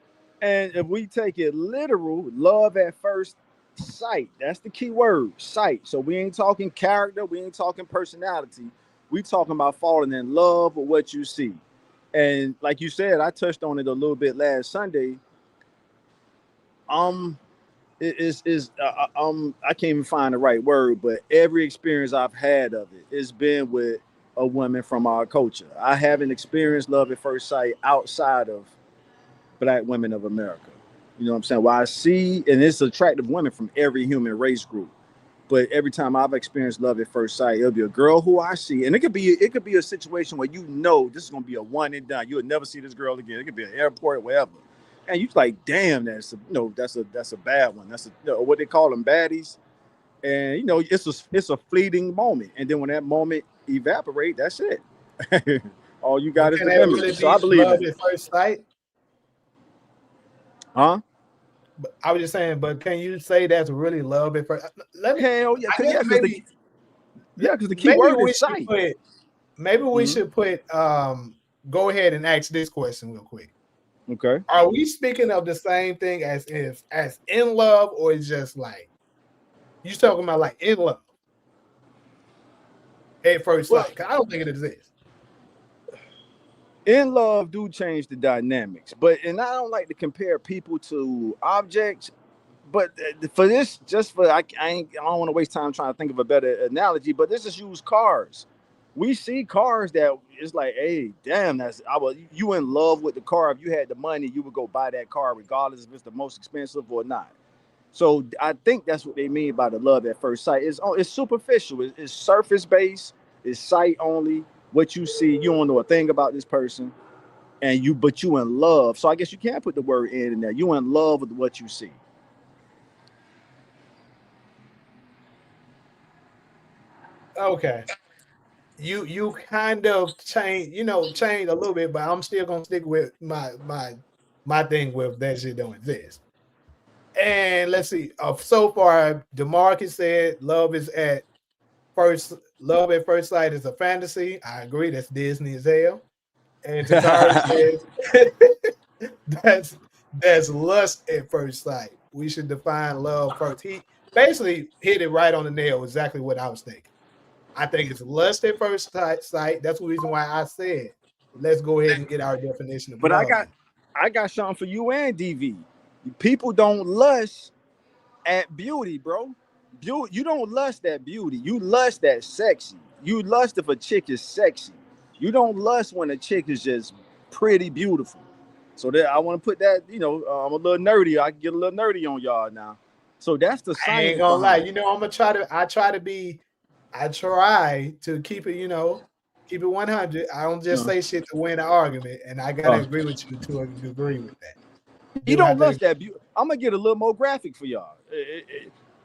Speaker 2: And if we take it literal, love at first sight. That's the key word, sight. So we ain't talking character. We ain't talking personality. We talking about falling in love with what you see. And like you said, I touched on it a little bit last Sunday. I can't even find the right word, but every experience I've had of it has been with a woman from our culture. I haven't experienced love at first sight outside of Black women of America. You know what I'm saying? Well, I see, and it's attractive women from every human race group. But every time I've experienced love at first sight, it'll be a girl who I see, and it could be a situation where this is gonna be a one and done. You'll never see this girl again. It could be an airport, wherever. And you're like, damn, that's a bad one. That's what they call them, baddies. And it's a fleeting moment. And then when that moment evaporates, that's it. All you got is the memory. Really so I believe
Speaker 1: love at first sight.
Speaker 2: Huh?
Speaker 1: But I was just saying, but can you say that's really love at first?
Speaker 2: Hell yeah, because the key word is sight.
Speaker 1: Maybe we should put. Go ahead and ask this question real quick.
Speaker 2: Okay.
Speaker 1: Are we speaking of the same thing as in love, or is just like you talking about like in love at first sight? I don't think it exists.
Speaker 2: in love do change the dynamics, and I don't like to compare people to objects. But for this, I don't want to waste time trying to think of a better analogy. But this is used cars. We see cars that it's like, hey, damn, you in love with the car. If you had the money, you would go buy that car regardless if it's the most expensive or not. So I think that's what they mean by the love at first sight. It's superficial. It's surface based. It's sight only. What you see, you don't know a thing about this person, but you in love. So I guess you can't put the word in there. You in love with what you see.
Speaker 1: Okay. You kind of change a little bit, but I'm still gonna stick with my thing with that shit don't exist. And let's see. So far, DeMarcus said love at first sight is a fantasy. I agree. That's Disney as hell. And Takari says that's lust at first sight. We should define love first. He basically hit it right on the nail. Exactly what I was thinking. I think it's lust at first sight. That's the reason why I said let's go ahead and get our definition of
Speaker 2: but
Speaker 1: love.
Speaker 2: I got something for you and DV. People don't lust at beauty, bro. You don't lust at beauty. You lust at sexy. You lust if a chick is sexy. You don't lust when a chick is just pretty beautiful. So that I want to put that, I'm a little nerdy. I can get a little nerdy on y'all now. So that's the science.
Speaker 1: I ain't gonna lie. I'm gonna try to. I try to keep it. Keep it 100. I don't just say shit to win an argument, and I gotta agree with you to agree with that.
Speaker 2: You don't lust that beauty. I'm gonna get a little more graphic for y'all.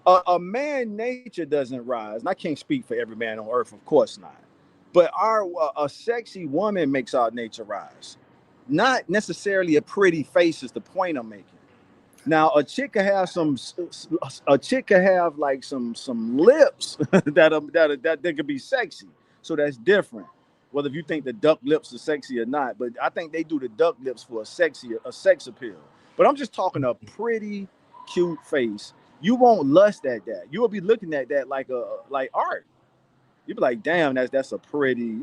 Speaker 2: A man nature doesn't rise, and I can't speak for every man on earth, of course not. But a sexy woman makes our nature rise. Not necessarily a pretty face is the point I'm making. Now a chick could have like some lips that could be sexy. So that's different. Whether if you think the duck lips are sexy or not, but I think they do the duck lips for a sex appeal. But I'm just talking a pretty cute face. You won't lust at that. You will be looking at that like art. You'd be like, damn, that's a pretty,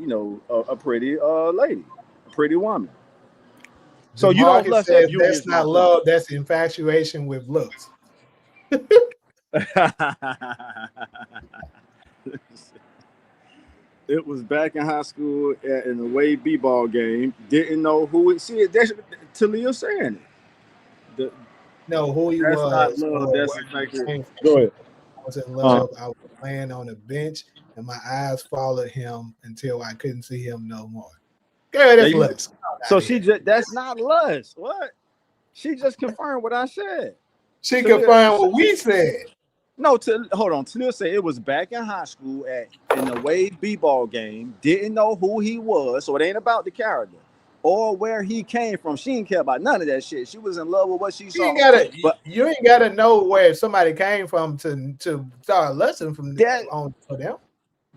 Speaker 2: a pretty lady, a pretty woman. So you don't lust at beauty.
Speaker 1: That's not love. That's infatuation with looks.
Speaker 2: It was back in high school in a away b-ball game. Didn't know who it. See it. That's Talia saying it.
Speaker 1: Who he
Speaker 2: that's
Speaker 1: was.
Speaker 2: Not love. That's infatuation. Go ahead.
Speaker 1: I was in love. I was laying on a bench, and my eyes followed him until I couldn't see him no more. Girl, that's lust.
Speaker 2: So that's not lust. What? She just confirmed what I said.
Speaker 1: She confirmed what we said.
Speaker 2: No, hold on. Talia said it was back in high school in a wave b-ball game. Didn't know who he was, so it ain't about the character or where he came from. She didn't care about none of that shit. She was in love with what she saw.
Speaker 1: You ain't gotta know where somebody came from to start listening from for them.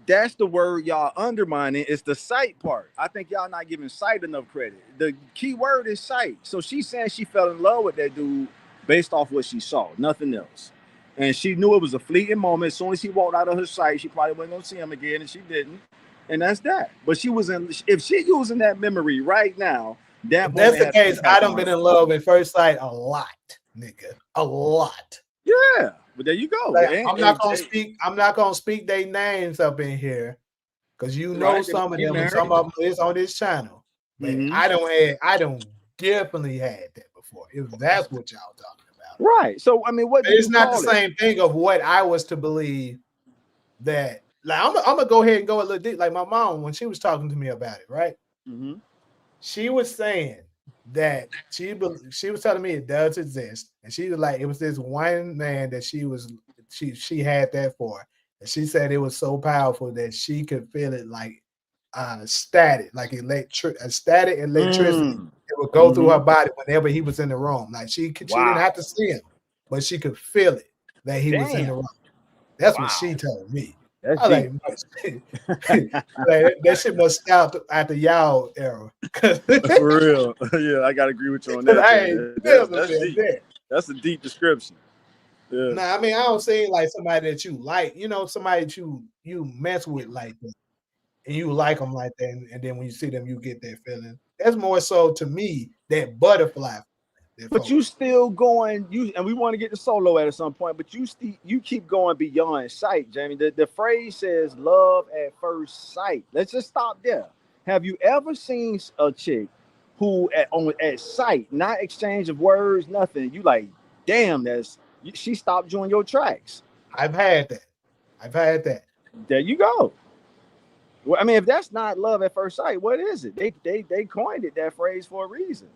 Speaker 2: That's the word y'all undermining. It's the sight part. I think y'all not giving sight enough credit. The key word is sight. So she's saying she fell in love with that dude based off what she saw, nothing else. And she knew it was a fleeting moment. As soon as he walked out of her sight, she probably wasn't gonna see him again, and she didn't. And that's that. But if she using that memory right now,
Speaker 1: if that's the case, I done been in love at first sight a lot, nigga. A lot.
Speaker 2: Yeah. But there you go.
Speaker 1: Like, I'm not gonna speak their names up in here because some of them and some of them is on this channel. But I don't definitely had that before. If that's what y'all talking about.
Speaker 2: Right. So I mean,
Speaker 1: it's not the same thing of what I was to believe that. Like I'm gonna go ahead and go a little deep. Like my mom, when she was talking to me about it, right?
Speaker 2: Mm-hmm.
Speaker 1: She was saying that she was telling me it does exist, and she was like, it was this one man that she had that for, and she said it was so powerful that she could feel it like static, like static electricity. It would go through her body whenever he was in the room. Like she didn't have to see him, but she could feel it that he was in the room. That's what she told me.
Speaker 2: That's
Speaker 1: like, that shit must stop after y'all era.
Speaker 2: For real. Yeah, I gotta agree with you on that. That's a deep description. Yeah.
Speaker 1: Nah, I mean, I don't say like somebody that you like, somebody that you mess with like that. and you like them like that, and then when you see them, you get that feeling. That's more so to me that butterfly.
Speaker 2: But you still going, and we want to get to solo at some point, but you keep going beyond sight, Jamie. The phrase says love at first sight. Let's just stop there. Have you ever seen a chick who at sight, not exchange of words, nothing? You like, damn, she stopped you in your tracks.
Speaker 1: I've had that.
Speaker 2: There you go. Well, I mean, if that's not love at first sight, what is it? They coined it, that phrase, for a reason.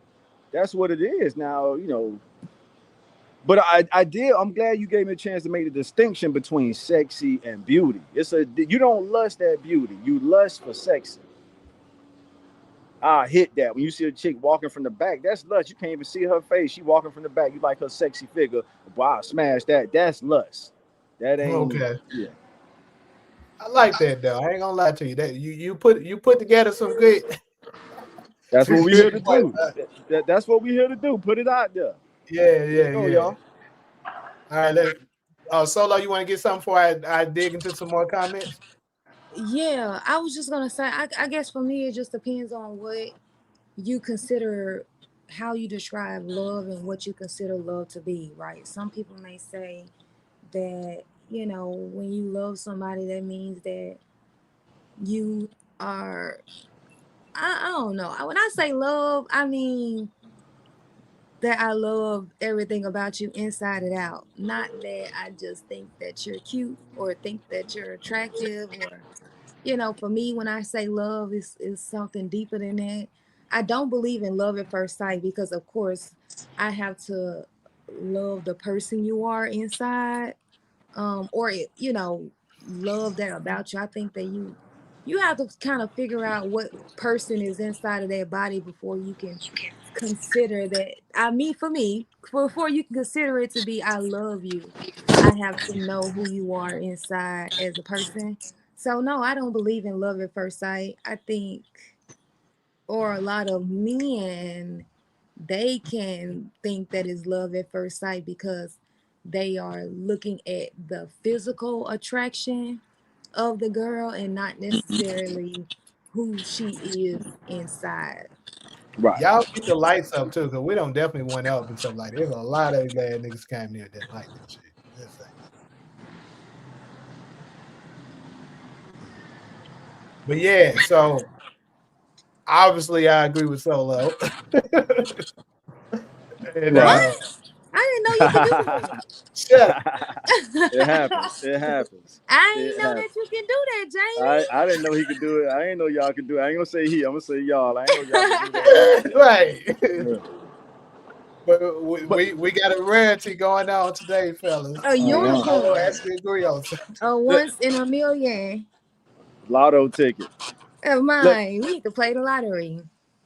Speaker 2: That's what it is. Now, but I'm glad you gave me a chance to make the distinction between sexy and beauty. You don't lust at beauty, you lust for sexy. I hit that. When you see a chick walking from the back, that's lust. You can't even see her face. She walking from the back. You like her sexy figure. Wow, smash that. That's lust. That ain't
Speaker 1: okay.
Speaker 2: Yeah.
Speaker 1: I like that though. I ain't gonna lie to you. That you put together some good.
Speaker 2: That's what we here to do. That's what we here to do. Put it out there.
Speaker 1: Yeah.
Speaker 2: Y'all.
Speaker 1: All right, Solo, you want to get something before I dig into some more comments?
Speaker 3: Yeah, I was just gonna say, I guess for me it just depends on what you consider, how you describe love and what you consider love to be, right? Some people may say that, when you love somebody, that means that you are, I don't know. When I say love, I mean that I love everything about you inside and out. Not that I just think that you're cute or think that you're attractive, or for me, when I say love is something deeper than that. I don't believe in love at first sight, because of course I have to love the person you are inside, or love that about you. I think that you have to kind of figure out what person is inside of that body before you can consider that. For me, before you can consider it to be I love you, I have to know who you are inside as a person. So no, I don't believe in love at first sight. I think, or a lot of men, they can think that is love at first sight because they are looking at the physical attraction of the girl and not necessarily who she is inside.
Speaker 2: Right.
Speaker 1: Y'all keep the lights up too, because we don't definitely went up and stuff like that. There's a lot of bad niggas came here that like that shit. Just saying. But yeah, so obviously I agree with Solo. And,
Speaker 3: What? I didn't know you could do that.
Speaker 1: Shut up.
Speaker 2: It happens. It happens.
Speaker 3: I didn't know that you can do that, Jamie.
Speaker 2: I didn't know he could do it. I didn't know y'all could do it. I ain't gonna say he. I'm gonna say y'all. I ain't know y'all could do that.
Speaker 1: Right.
Speaker 2: Yeah.
Speaker 1: But we got a rarity going on today, fellas.
Speaker 3: A unicorn.
Speaker 1: I actually agree on something.
Speaker 3: A once in a million.
Speaker 2: Lotto ticket.
Speaker 3: Oh my, we need to play the lottery.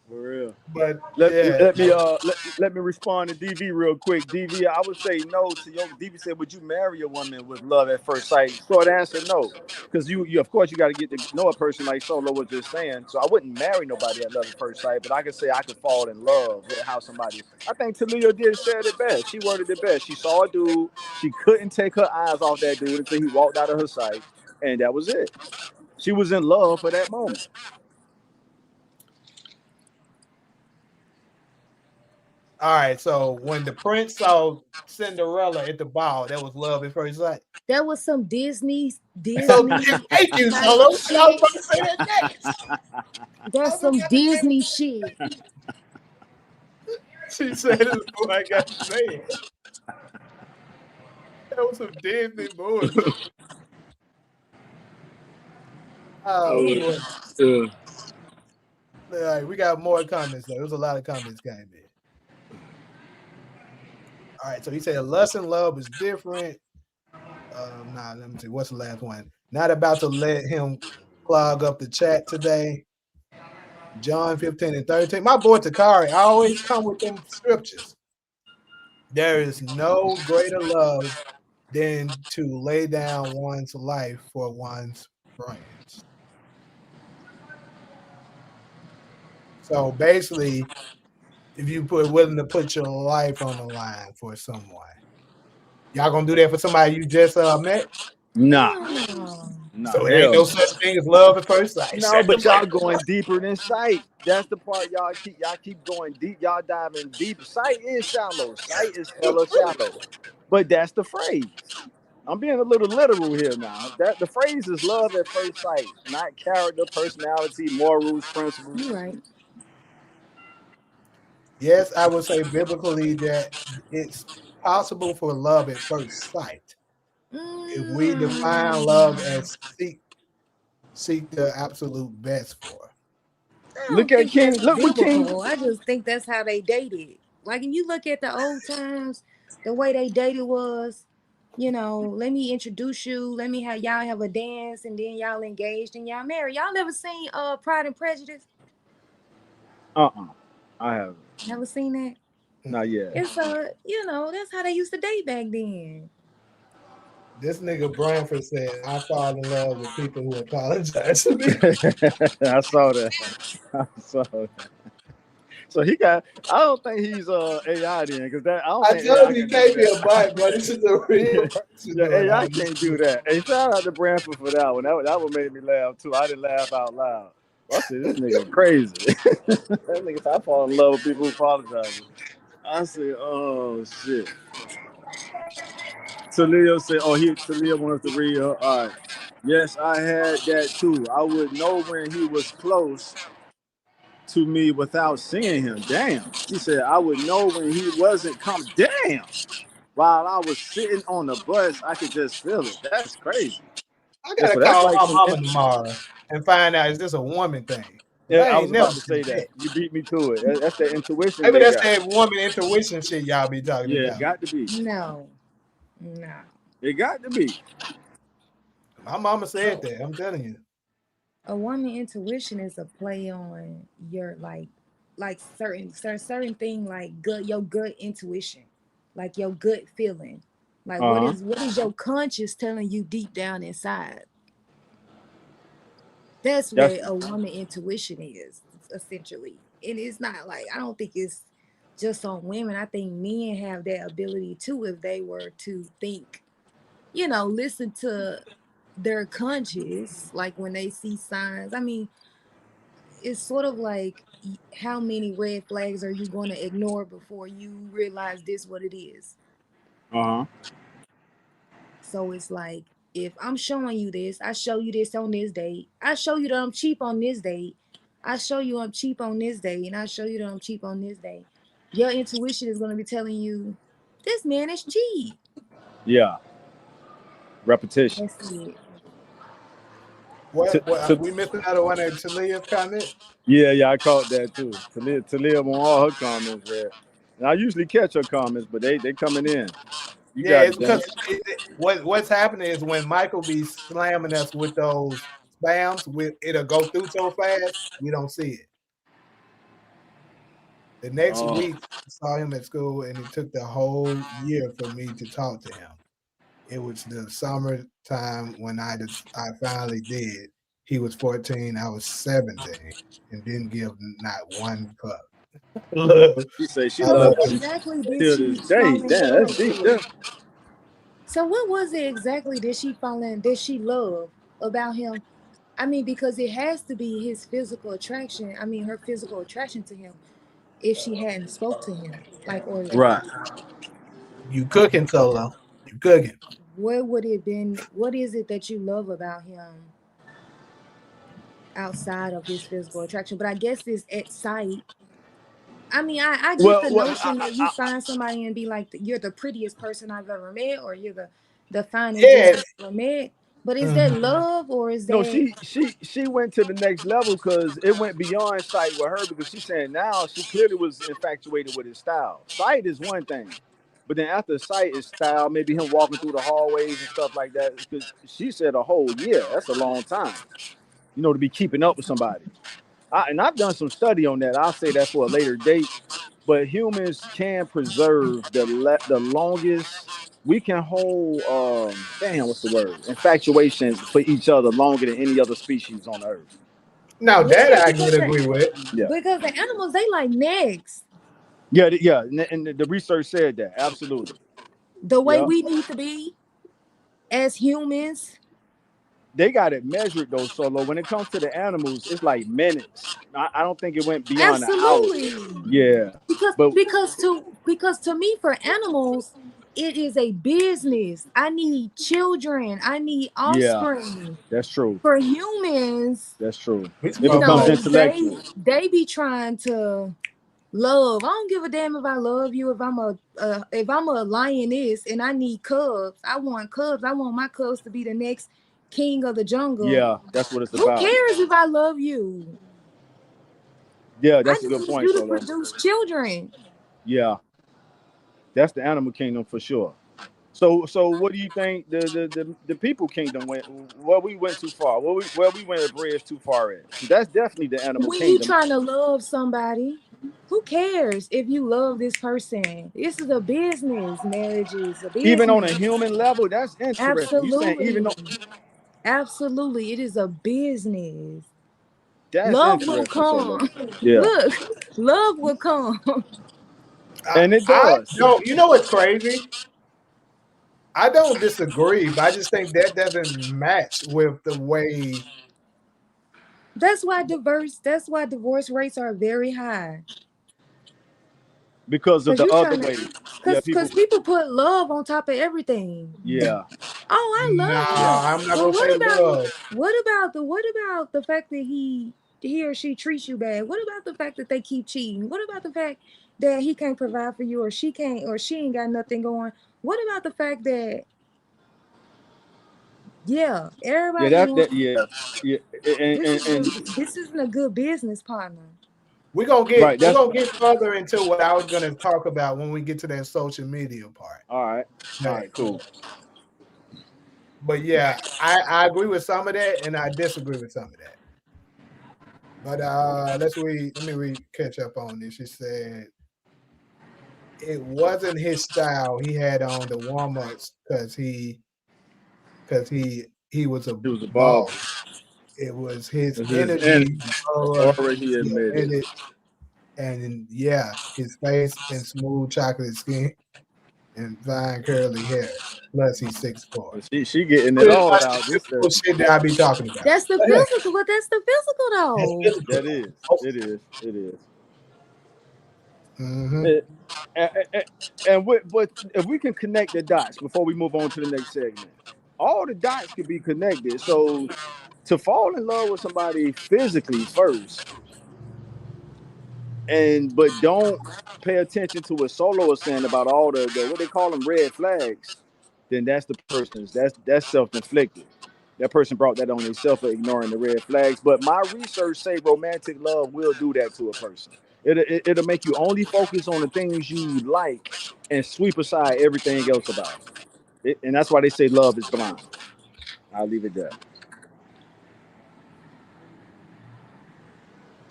Speaker 2: For real.
Speaker 1: But
Speaker 2: let me respond to DV real quick. DV, I would say no to your. DV said, would you marry a woman with love at first sight? Short answer, no, because you of course you got to get to know a person, like Solo was just saying. So I wouldn't marry nobody at love at first sight, but I could say I could fall in love with how somebody. I think Talia said it best. She worded it best. She saw a dude, she couldn't take her eyes off that dude until he walked out of her sight, and that was it. She was in love for that moment.
Speaker 1: all right, so when the prince saw Cinderella at the ball, that was love at first sight.
Speaker 3: That was some Disney.
Speaker 1: So thank you, Solo. I was about to say that next.
Speaker 3: That's some Disney shit.
Speaker 1: She said it before I got to say it. That was some Disney bullshit. Oh, boy. All right, we got more comments though. There was a lot of comments came in. All right, so he said lust and love is different. Let me see. What's the last one? Not about to let him clog up the chat today. John 15 and 13. My boy Takari, I always come with them scriptures. There is no greater love than to lay down one's life for one's friends. So basically, if you willing to put your life on the line for someone, y'all gonna do that for somebody you just met?
Speaker 2: Nah.
Speaker 1: So it ain't no such thing as love at first sight.
Speaker 2: No, but y'all going deeper than sight. That's the part y'all keep going deep. Y'all diving deep. Sight is shallow. Sight is hella shallow. But that's the phrase. I'm being a little literal here now. That the phrase is love at first sight, not character, personality, morals, principles.
Speaker 3: You're right.
Speaker 1: Yes, I would say biblically that it's possible for love at first sight. If we define love as seek the absolute best for.
Speaker 3: I don't think that's biblical. I just think that's how they dated. Like if you look at the old times, the way they dated was, let me introduce you, let me have y'all have a dance, and then y'all engaged and y'all married. Y'all never seen Pride and Prejudice?
Speaker 2: I haven't.
Speaker 3: Never seen that?
Speaker 2: Not yet.
Speaker 3: It's that's how they used to date back then.
Speaker 1: This nigga Branford said, I fall in love with people who apologize to me.
Speaker 2: I saw that. So he got. I don't think he's AI then, because that I don't think
Speaker 1: told
Speaker 2: AI
Speaker 1: him he
Speaker 2: can
Speaker 1: can't
Speaker 2: do
Speaker 1: be
Speaker 2: that.
Speaker 1: a bot, but this is a real person.
Speaker 2: Yeah, AI can't do that. Hey, shout out to Branford for that one. That one made me laugh too. I didn't laugh out loud. I said, this nigga crazy. That nigga said, I fall in love with people who apologize. I said, oh shit. Talia said, Talia wants to read her. All right. Yes, I had that too. I would know when he was close to me without seeing him. Damn. She said, I would know when he wasn't coming. Damn. While I was sitting on the bus, I could just feel it. That's crazy.
Speaker 1: I gotta call my mama tomorrow and find out, is this a woman thing?
Speaker 2: Yeah, I was about to say that. You beat me to it. That's the intuition.
Speaker 1: Maybe that's that woman intuition shit y'all be talking about.
Speaker 2: Yeah, it got to be.
Speaker 3: No.
Speaker 2: It got to be.
Speaker 1: My mama said that. I'm telling you.
Speaker 3: A woman intuition is a play on your like certain thing, like your gut intuition, like your gut feeling. Like what is your conscious telling you deep down inside? That's what a woman intuition is, essentially. And it's not like, I don't think it's just on women. I think men have that ability too, if they were to think, listen to their conscious, like when they see signs. I mean, it's sort of like, how many red flags are you going to ignore before you realize this what it is? So it's like, if I'm showing you this, I show you this on this date, I show you that I'm cheap on this date, I show you I'm cheap on this day, and I show you that I'm cheap on this day, your intuition is going to be telling you this man is cheap.
Speaker 2: Yeah. Repetition.
Speaker 3: That's it.
Speaker 1: What we missing out on one of Talia's comment?
Speaker 2: Yeah, I caught that too. Talia want all her comments read. And I usually catch her comments, but they coming in.
Speaker 1: It's because what's happening is when Michael be slamming us with those spams, it'll go through so fast we don't see it. The next week, I saw him at school, and it took the whole year for me to talk to him. It was the summertime when I finally did. He was 14, I was 17, and didn't give not one cup.
Speaker 2: She say she loves him
Speaker 3: exactly
Speaker 2: till this day. Damn, that's deep.
Speaker 3: So what was it exactly did she love about him? I mean, because it has to be his physical attraction. I mean, her physical attraction to him. If she hadn't spoke to him,
Speaker 2: right.
Speaker 1: You cooking, Solo. You cooking.
Speaker 3: What would it been? What is it that you love about him outside of his physical attraction? But I guess it's at sight. I mean, I get the notion that you find somebody and be like, you're the prettiest person I've ever met, or you're the finest I've ever met. But is that love, or is that?
Speaker 2: No, she went to the next level because it went beyond sight with her, because she's saying now she clearly was infatuated with his style. Sight is one thing, but then after sight is style, maybe him walking through the hallways and stuff like that. Because she said a whole year. That's a long time, to be keeping up with somebody. And I've done some study on that. I'll say that for a later date. But humans can preserve the longest. We can hold, what's the word? Infatuation for each other longer than any other species on Earth.
Speaker 1: Now that I can agree with.
Speaker 2: Yeah.
Speaker 3: Because the animals, they like next.
Speaker 2: Yeah, and the research said that. Absolutely.
Speaker 3: The way we need to be as humans.
Speaker 2: they got it measured though, Solo. When it comes to the animals, it's like minutes. I don't think it went beyond an hour.
Speaker 3: Absolutely.
Speaker 2: Yeah,
Speaker 3: Because
Speaker 2: but
Speaker 3: because to me, for animals, it is a business. I need children. I need
Speaker 2: yeah,
Speaker 3: offspring.
Speaker 2: that's true.
Speaker 3: For humans,
Speaker 2: That's true.
Speaker 1: We
Speaker 2: It
Speaker 3: you
Speaker 1: spoke
Speaker 2: becomes
Speaker 1: about
Speaker 3: know,
Speaker 2: intellectual.
Speaker 3: they be trying to love. I don't give a damn if I love you. If I'm a lioness and I need cubs, I want cubs. I want my cubs to be the next king of the jungle.
Speaker 2: Yeah, that's what it's
Speaker 3: Who
Speaker 2: about.
Speaker 3: cares if I love you?
Speaker 2: Yeah,
Speaker 3: I
Speaker 2: that's a
Speaker 3: just
Speaker 2: good
Speaker 3: need
Speaker 2: point,
Speaker 3: you to
Speaker 2: Solo.
Speaker 3: produce children.
Speaker 2: Yeah, that's the animal kingdom for sure. So what do you think the people kingdom went? Where we went too far? Where we went a bridge too far at? That's definitely the animal
Speaker 3: When you
Speaker 2: kingdom.
Speaker 3: trying to love somebody, who cares if you love this person? This is a business. Marriage is a
Speaker 2: Even on a
Speaker 3: business.
Speaker 2: human level, that's interesting. You saying even
Speaker 3: Absolutely.
Speaker 2: though
Speaker 3: Absolutely. It is a business.
Speaker 2: that's
Speaker 3: Love will
Speaker 2: interesting, Solo.
Speaker 3: come.
Speaker 2: Yeah,
Speaker 3: Look, love will come.
Speaker 2: and it
Speaker 1: I
Speaker 2: does.
Speaker 1: don't. You know what's crazy? I don't disagree, but I just think that doesn't match with the way.
Speaker 3: That's why divorce rates are very high.
Speaker 2: Because of
Speaker 3: Cause
Speaker 2: the
Speaker 3: you
Speaker 2: other
Speaker 3: trying to
Speaker 2: way. Yeah,
Speaker 3: cause
Speaker 2: people.
Speaker 3: people put love on top of everything.
Speaker 2: Yeah,
Speaker 3: Oh, I
Speaker 1: No,
Speaker 3: love
Speaker 2: yeah.
Speaker 3: him.
Speaker 1: I'm not
Speaker 3: Well,
Speaker 1: gonna say love.
Speaker 3: what about the fact that he or she treats you bad? What about the fact that they keep cheating? What about the fact that he can't provide for you, or she can't, or she ain't got nothing going? What about the fact that
Speaker 2: Yeah,
Speaker 3: everybody
Speaker 2: that
Speaker 3: wants
Speaker 2: yeah, yeah, and
Speaker 3: this isn't a good business partner.
Speaker 2: right.
Speaker 1: We're
Speaker 2: That's
Speaker 1: gonna get further into what I was gonna talk about when we get to that social media part.
Speaker 2: all right. All
Speaker 1: Okay.
Speaker 2: right, cool.
Speaker 1: But yeah, I agree with some of that and I disagree with some of that. But let me read catch up on this. She said it wasn't his style. He had on the warm-ups because he was a
Speaker 2: He was a
Speaker 1: boss.
Speaker 2: barber.
Speaker 1: It was his
Speaker 2: This is
Speaker 1: energy, aura,
Speaker 2: already
Speaker 1: your
Speaker 2: admitted.
Speaker 1: edit, and yeah, his face and smooth chocolate skin and fine curly hair. Plus, he's 6'4".
Speaker 2: She getting it all out. This
Speaker 1: Typical shit that I be talking about.
Speaker 3: That's the
Speaker 1: But hey,
Speaker 3: physical, but that's the physical
Speaker 1: that's
Speaker 3: though.
Speaker 1: physical.
Speaker 2: that is. It is. It is.
Speaker 1: Mm-hmm.
Speaker 2: It, and but if we can connect the dots before we move on to the next segment, all the dots could be connected. So to fall in love with somebody physically first, but don't pay attention to what Solo is saying about all the what they call them red flags, then that's the person's that's self-inflicted. That person brought that on themselves for ignoring the red flags. But my research say romantic love will do that to a person. It'll make you only focus on the things you like and sweep aside everything else about it. And that's why they say love is blind. I'll leave it there.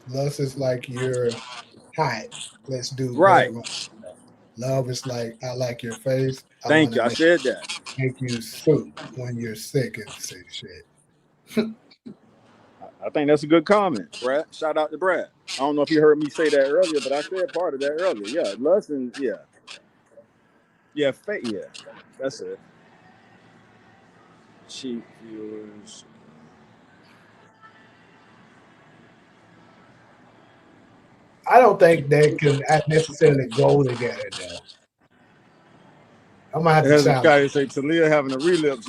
Speaker 1: Lust is like you're hot. Let's do
Speaker 2: Right.
Speaker 1: bedroom. Love is like I like your face. I want
Speaker 2: Thank
Speaker 1: to
Speaker 2: you. I said that.
Speaker 1: make you soup when you're sick and sick shit.
Speaker 2: I think that's a good comment, Brad. Shout out to Brad. I don't know if you heard me say that earlier, but I said part of that earlier. Yeah, lust and yeah. That's it. Cheap viewers.
Speaker 1: I don't think they can necessarily go together though. I'm gonna have to challenge.
Speaker 2: Hezekiah say Talia having a relapse.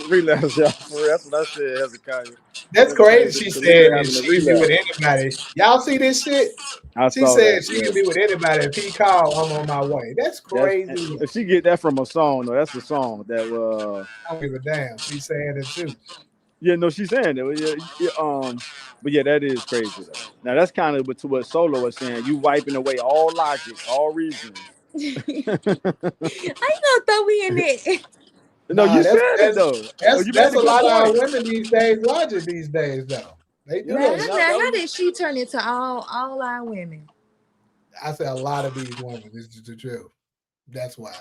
Speaker 2: Yeah, that's what I said, Hezekiah.
Speaker 1: That's
Speaker 2: Hezekiah
Speaker 1: crazy.
Speaker 2: said
Speaker 1: She
Speaker 2: Talia
Speaker 1: said that
Speaker 2: having a
Speaker 1: she can be with
Speaker 2: relapse.
Speaker 1: anybody. Y'all see this shit?
Speaker 2: I
Speaker 1: She
Speaker 2: saw
Speaker 1: said
Speaker 2: that.
Speaker 1: she can be
Speaker 2: Yes,
Speaker 1: with anybody. If he called, I'm on my way. That's
Speaker 2: that's
Speaker 1: crazy.
Speaker 2: if she get that from a song. No, that's a song that
Speaker 1: I don't give a damn. She's saying it too.
Speaker 2: yeah, no, she's saying it. But yeah, that is crazy though. Now that's kind of to what Solo was saying. You wiping away all logic, all reasoning.
Speaker 3: I gonna throw me in there.
Speaker 2: No,
Speaker 1: Nah,
Speaker 2: you said it though. Oh, you made
Speaker 1: that's
Speaker 2: a
Speaker 1: a
Speaker 2: good
Speaker 1: lot of our
Speaker 2: point.
Speaker 1: women these days. Logic these days though. They do
Speaker 2: Yeah,
Speaker 1: that
Speaker 3: Now,
Speaker 1: shit.
Speaker 3: how did she turn into all our women?
Speaker 1: I say a lot of these women. This is the truth. That's why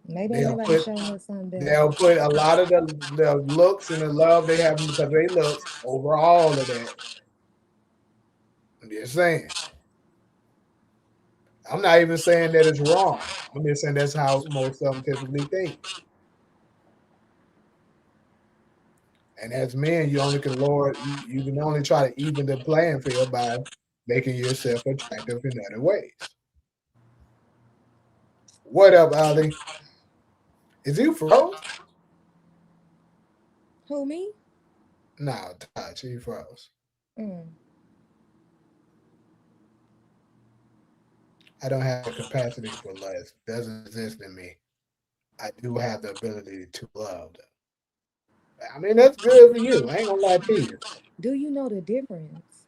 Speaker 3: Maybe ain't
Speaker 1: they'll
Speaker 3: nobody
Speaker 1: put
Speaker 3: showing us something better.
Speaker 1: they'll put a lot of the looks and the love they have because of their looks over all of that. I'm just saying. I'm not even saying that it's wrong. I'm just saying that's how most of them typically think. And as men, you only can lower, you can only try to even the playing field by making yourself attractive in other ways. What up, Ali? Is you froze?
Speaker 3: Who, me?
Speaker 1: No, Taj, he froze.
Speaker 3: Mm.
Speaker 1: I don't have the capacity for lust. Doesn't exist in me. I do have the ability to love, though. I mean, that's good for you. I ain't gonna lie to you.
Speaker 3: Do you know the difference?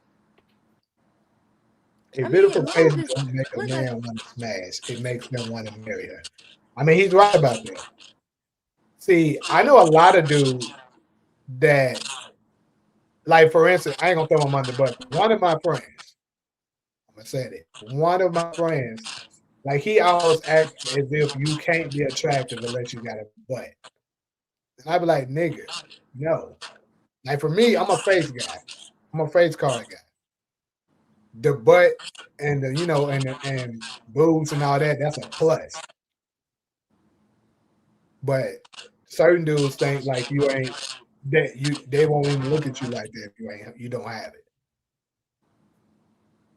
Speaker 1: A
Speaker 3: I mean,
Speaker 1: beautiful face
Speaker 3: love is
Speaker 1: doesn't make a
Speaker 3: like I.
Speaker 1: man want to smash. It makes them want to marry her. I mean, he's right about that. See, I know a lot of dudes that, like, for instance, I ain't gonna throw him under the bus. One of my friends, I'm gonna say it. One of my friends, like, he almost acts as if you can't be attractive unless you got a butt. And I'd be like, nigga, no. Like, for me, I'm a face guy. I'm a face card guy. The butt and the, and boobs and all that, that's a plus. But certain dudes think like you ain't that they won't even look at you like that if you don't have it.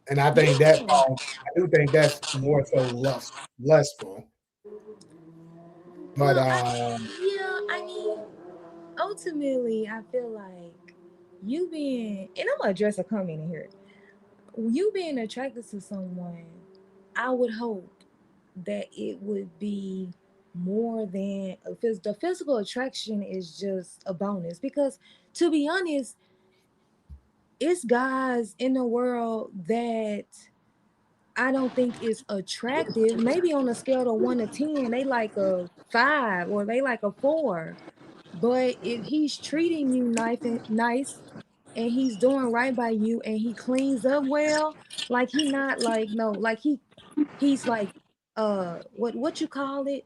Speaker 1: And I think that
Speaker 3: Yeah.
Speaker 1: I do think that's more so lustful. But
Speaker 3: Well, yeah, I mean, ultimately, I feel like you being, and I'm gonna address a comment in here. You being attracted to someone, I would hope that it would be more than the physical attraction is just a bonus. Because to be honest, it's guys in the world that I don't think is attractive. Maybe on a scale of 1 to 10, they like a 5 or they like a 4. But if he's treating you nice and he's doing right by you and he cleans up well, like he not like no, like he's like what you call it?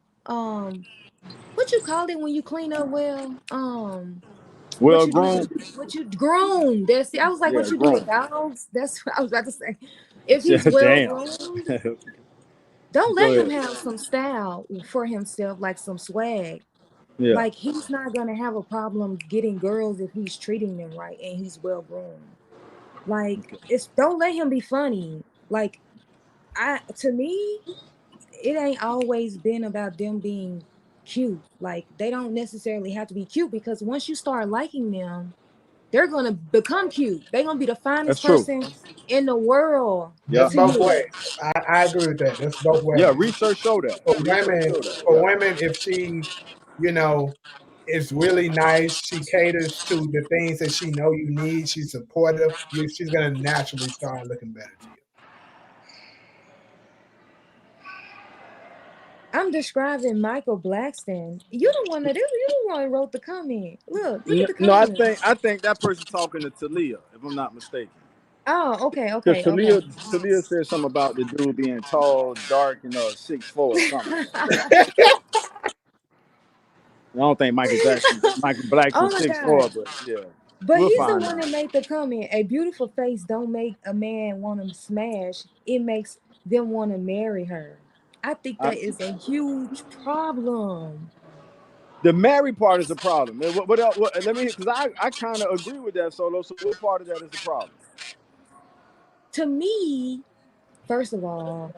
Speaker 3: What you call it when you clean up well? What
Speaker 2: Well
Speaker 3: you do?
Speaker 2: grown.
Speaker 3: What you grown? That's I was like,
Speaker 2: Yeah,
Speaker 3: what you do with
Speaker 2: grown.
Speaker 3: dogs? That's what I was about to say. If he's well
Speaker 2: Damn.
Speaker 3: groomed, don't
Speaker 2: Go
Speaker 3: let him
Speaker 2: ahead.
Speaker 3: have some style for himself, like some swag.
Speaker 2: Yeah.
Speaker 3: Like he's not gonna have a problem getting girls if he's treating them right and he's well groomed. Like
Speaker 2: Okay.
Speaker 3: it's don't let him be funny. Like I to me, it ain't always been about them being cute. Like they don't necessarily have to be cute because once you start liking them, they're gonna become cute. They're gonna be the
Speaker 2: That's
Speaker 3: finest
Speaker 2: true.
Speaker 3: person in the world
Speaker 2: Yeah.
Speaker 1: that's
Speaker 3: to
Speaker 1: both
Speaker 3: you.
Speaker 1: ways. I agree with that. That's both
Speaker 2: Yeah.
Speaker 1: ways.
Speaker 2: Research show that. Research show that.
Speaker 1: For
Speaker 2: Yeah.
Speaker 1: women, if she, you know, is really nice, she caters to the things that she know you need. She's supportive. She's gonna naturally start looking better to you.
Speaker 3: I'm describing Michael Blackston. You the one that you the one who wrote the comment. Look at the
Speaker 2: No, I
Speaker 3: comment.
Speaker 2: think I think that person talking to Talia, if I'm not mistaken.
Speaker 3: Oh, okay,
Speaker 2: Because
Speaker 3: okay, okay.
Speaker 2: Talia said something about the dude being tall, dark, and 6'4" or something like that. I don't think Michael
Speaker 3: Oh
Speaker 2: Blackston
Speaker 3: my
Speaker 2: 6'4",
Speaker 3: God.
Speaker 2: but yeah,
Speaker 3: But
Speaker 2: we'll
Speaker 3: he's the
Speaker 2: find
Speaker 3: one that
Speaker 2: out.
Speaker 3: made the comment. A beautiful face don't make a man want to smash. It makes them want to marry her. I think
Speaker 2: I,
Speaker 3: that is a huge problem.
Speaker 2: the married part is a problem. And what else? Let me, because I kind of agree with that, Solo. So what part of that is the problem?
Speaker 3: To me, first of all,